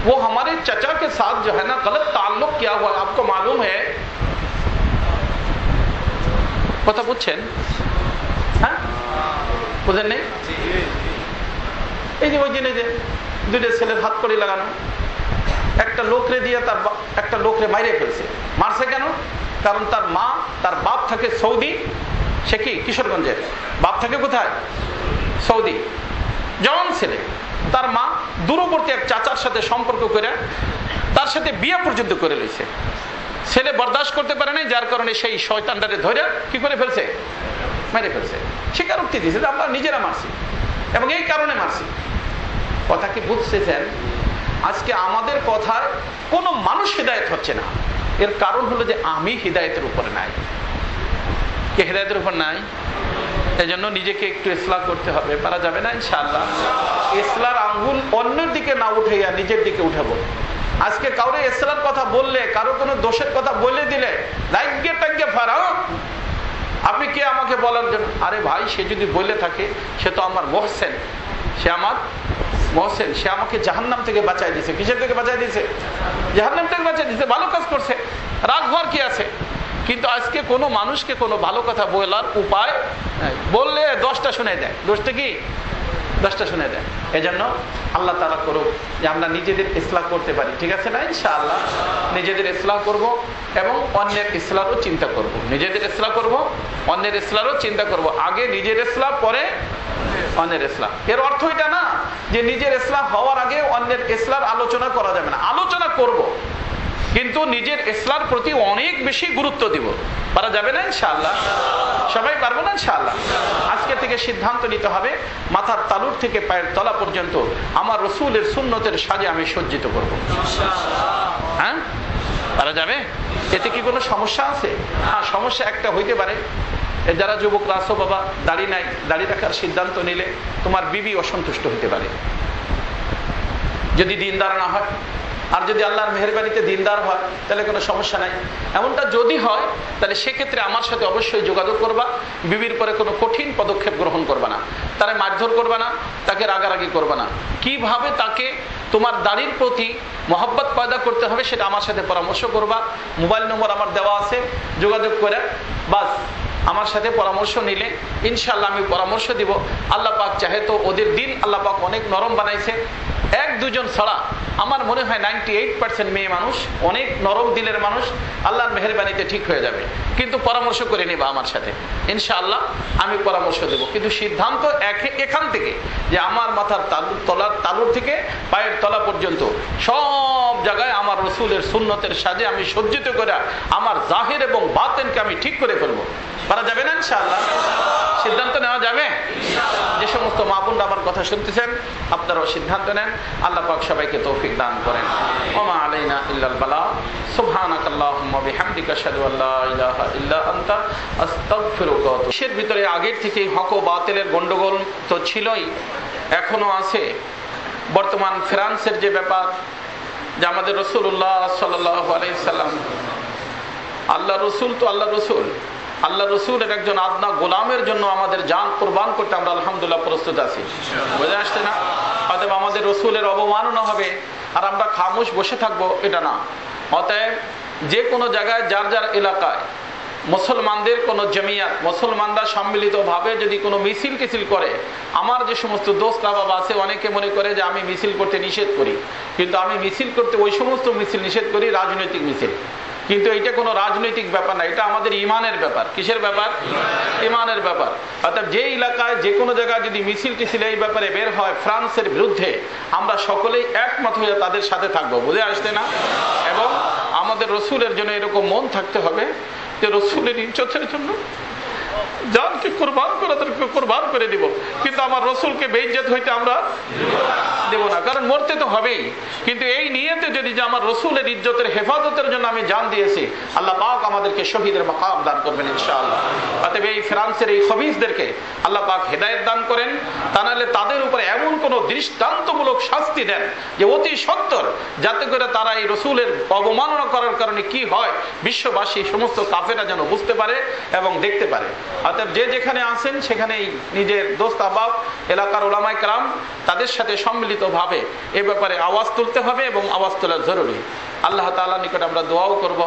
वो हमारे चचा के साथ जो है ना गलत ताल्लुक किया हुआ है, आपको मालूम है। কথা বুঝছেন? হ্যাঁ, বুঝেন নেই? এই যে ওই দিনে যে দুইটা ছেলের হাত কড়ি লাগানো, একটা লোকরে দিয়ে তার একটা লোকরে মাইরে ফেলছে। মারছে কেন? কারণ তার মা, তার বাপ থাকে সৌদি, সে কি কিশোরগঞ্জের, বাপ থাকে কোথায়? সৌদি। জওয়ান ছেলে, তার মা দূরবর্তী এক চাচার সাথে সম্পর্ক করে তার সাথে বিয়ে পর্যন্ত করে লইছে। ছেলে বরদাস্ত করতে পারে নাই, যার কারণে সেই শয়তানটারে ধরে কি করে ফেলছে? মেরে ফেলছে। স্বীকারোক্তি দিয়েছে যে আমরা নিজেরা মারছি এবং এই কারণে মারছি। কথা কি বুঝতেছেন? আজকে আমাদের কথায় কোনো মানুষ হিদায়ত হচ্ছে না, এর কারণ হলো যে আমি হিদায়তের উপরে নাই। কে হিদায়তের উপর নাই? এই জন্য নিজেকে একটু ইসলাহ করতে হবে। পারা যাবে না ইনশাআল্লাহ? ইসলার আঙ্গুল অন্যের দিকে না উঠাইয়া নিজের দিকে উঠাবো। আজকে কাউরে ইসলার কথা বললে, কারো কোনো দোষের কথা বলে দিলে লাইগে টাইগে ফারাও, আপনি কে আমাকে বলার জন্য? আরে ভাই, সে যদি বলে থাকে সে তো আমার মোহসেন, সে আমার মোহসেন, সে আমাকে জাহান্নাম থেকে বাঁচাই দিয়েছে। কিসের থেকে বাঁচাই দিয়েছে? জাহান্নাম থেকে বাঁচাই দিয়েছে। ভালো কাজ করছে, রাগ হওয়ার কি আছে? কিন্তু আজকে কোনো মানুষকে কোনো ভালো কথা বলার উপায় নাই, বললে 10টা শুনে দেয়। দোষটা কি? 10টা শুনে দেয়। এজন্য আল্লাহ তাআলা করুক যে আমরা নিজেদের ইসলাহ করতে পারি। ঠিক আছে না? ইনশাআল্লাহ নিজেদের ইসলাহ করব এবং অন্যের ইসলাহও চিন্তা করব। নিজেদের ইসলাহ করব, অন্যের ইসলাহও চিন্তা করব। আগে নিজের ইসলাহ, পরে অন্যের ইসলাহ। এর অর্থ এটা না যে নিজের ইসলাহ হওয়ার আগে অন্যের ইসলাহর আলোচনা করা যাবে না। আলোচনা করব, কিন্তু নিজের ইসলাহর প্রতি অনেক বেশি গুরুত্ব দিব। পারা যাবে না ইনশাআল্লাহ? সবাই পারবো না ইনশাআল্লাহ? আজকে থেকে সিদ্ধান্ত নিতে হবে, মাথার তালুর থেকে পায়ের তলা পর্যন্ত আমার রাসূলের সুন্নতের সাজে আমি সজ্জিত করব। হ্যাঁ, পারা যাবে? এতে কি কোনো সমস্যা আছে? হ্যাঁ, সমস্যা একটা হইতে পারে, যারা যুবকরা আছো বাবা, দাড়ি নাই, দাড়ি রাখার সিদ্ধান্ত নিলে তোমার বিবি অসন্তুষ্ট হতে পারে যদি দিনদার না হয়। আর যদি আল্লাহর মেহেরবানিতে দিনদার হয় তাহলে কোনো সমস্যা নাই। এমনটা যদি হয় তাহলে সেক্ষেত্রে আমার সাথে অবশ্যই যোগাযোগ করবা, বিবির পরে কোনো কঠিন পদক্ষেপ গ্রহণ করবা না। তারা মারধর করবে না, তাকে রাগারাগি করবে না। কিভাবে তাকে তোমার দাড়ির প্রতি মহব্বত পয়দা করতে হবে সেটা আমার সাথে পরামর্শ করবা। মোবাইল নম্বর আমার দেওয়া আছে, যোগাযোগ করে বাস আমার সাথে পরামর্শ নিলে ইনশাআল্লাহ আমি পরামর্শ দিব। আল্লাহ পাক চাহে তো ওদের দিন আল্লাহ পাক অনেক নরম বানাইছে। এক দুজন ছাড়া আমার মনে হয় 98% মেয়ে মানুষ, অনেক নরম দিলের মানুষ, আল্লাহর মেহেরবানিতে ঠিক হয়ে যাবে। কিন্তু পরামর্শ করে নেবা আমার সাথে, ইনশাআল্লাহ আমি পরামর্শ দেব। কিন্তু সিদ্ধান্ত এখান থেকে যে আমার মাথার তালুর থেকে পায়ের তলা পর্যন্ত সব জায়গায় আমার রসুলের সুন্নতের সাজে আমি সজ্জিত করে আমার জাহির এবং বাতেনকে আমি ঠিক করে ফেলবো। পারা যাবে না ইনশাআল্লাহ? সিদ্ধান্ত নেওয়া যাবে? যে সমস্ত মা বোনরা আমার কথা শুনতেছেন আপনারাও সিদ্ধান্ত নেন। আল্লাহ পাক সবাইকে তৌফিক দান করেন। ওমা আলাইনা ইল্লাল বালাগ। সুবহানাকাল্লাহুম্মা বিহামদিকা আশহাদু আল্লা ইলাহা ইল্লা আনতা আস্তাগফিরুকা ওয়া আতুবু ইলাইক। এর ভিতরে আগের থেকেই হক ও বাতিলের গন্ডগোল তো ছিলই, এখনো আছে। বর্তমান ফ্রান্সের যে ব্যাপার, যে আমাদের রাসূলুল্লাহ সাল্লাল্লাহু আলাইহি সাল্লাম, আল্লাহ রসুল তো আল্লাহ রসুল, আল্লাহ রসুলের একজন আদনা গোলামের জন্য আমাদের জান কোরবান করতে আমরা আলহামদুলিল্লাহ প্রস্তুত আছি। বুঝে আসছে না? অতএব আমাদের রসুলের অবমাননা হবে আর আমরা খামোশ বসে থাকবো, এটা না। অতএব যে কোনো জায়গায় যার যার এলাকায় মুসলমানদের কোনো জমিয়াত, মুসলমানরা সম্মিলিতভাবে যদি কোনো মিছিল টিছিল করে, আমার যে সমস্ত দোস্ত বাবা আছে অনেকে মনে করে যে আমি মিছিল করতে নিষেধ করি, কিন্তু আমি মিছিল করতে ওই সমস্ত মিছিল নিষেধ করি রাজনৈতিক মিছিল। কিন্তু এটা কোনো রাজনৈতিক ব্যাপার না, এটা আমাদের ইমানের ব্যাপার। কিসের ব্যাপার? ইমানের ব্যাপার। অর্থাৎ যে এলাকায় যে কোনো জায়গায় যদি মিছিল টিছিল এই ব্যাপারে বের হয় ফ্রান্সের বিরুদ্ধে, আমরা সকলেই একমত হয়ে তাদের সাথে থাকবো। বুঝে আসছে না? এবং আমাদের রসুলের জন্য এরকম মন থাকতে হবে যে রসুলের ইজ্জতের জন্য জানকে কোরবান করে তাদেরকে কোরবান করে দিব, কিন্তু আমার রসুলকে বেইজ্জত হইতে আমরা দেব না, কারণ মরতে তো হবেই। কিন্তু এই নিয়তে যদি যে আমার রসুলের ইজ্জতের হেফাজতের জন্য আমি জান দিয়েছি, আল্লাহ পাক আমাদেরকে শহীদের মাকাম দান করবেন ইনশাআল্লাহ। অতএব এই ফ্রান্সের এই খবিসদেরকে আল্লাহ পাক হেদায়েত দান করেন, তা নাহলে তাদের উপরে এমন কোন দৃষ্টান্তমূলক শাস্তি দেন যে অতি সত্বর, যাতে করে তারা এই রসুলের অবমাননা করার কারণে কি হয় বিশ্ববাসী সমস্ত কাফেরা যেন বুঝতে পারে এবং দেখতে পারে। অতএব যে যেখানে আছেন সেখানেই নিজের দোস্ত আহবাব, এলাকার ওলামায়ে কেরাম, তাদের সাথে সম্মিলিতভাবে এ ব্যাপারে আওয়াজ তুলতে হবে এবং আওয়াজ তোলা জরুরি। আল্লাহ তাআলার নিকট আমরা দোয়াও করব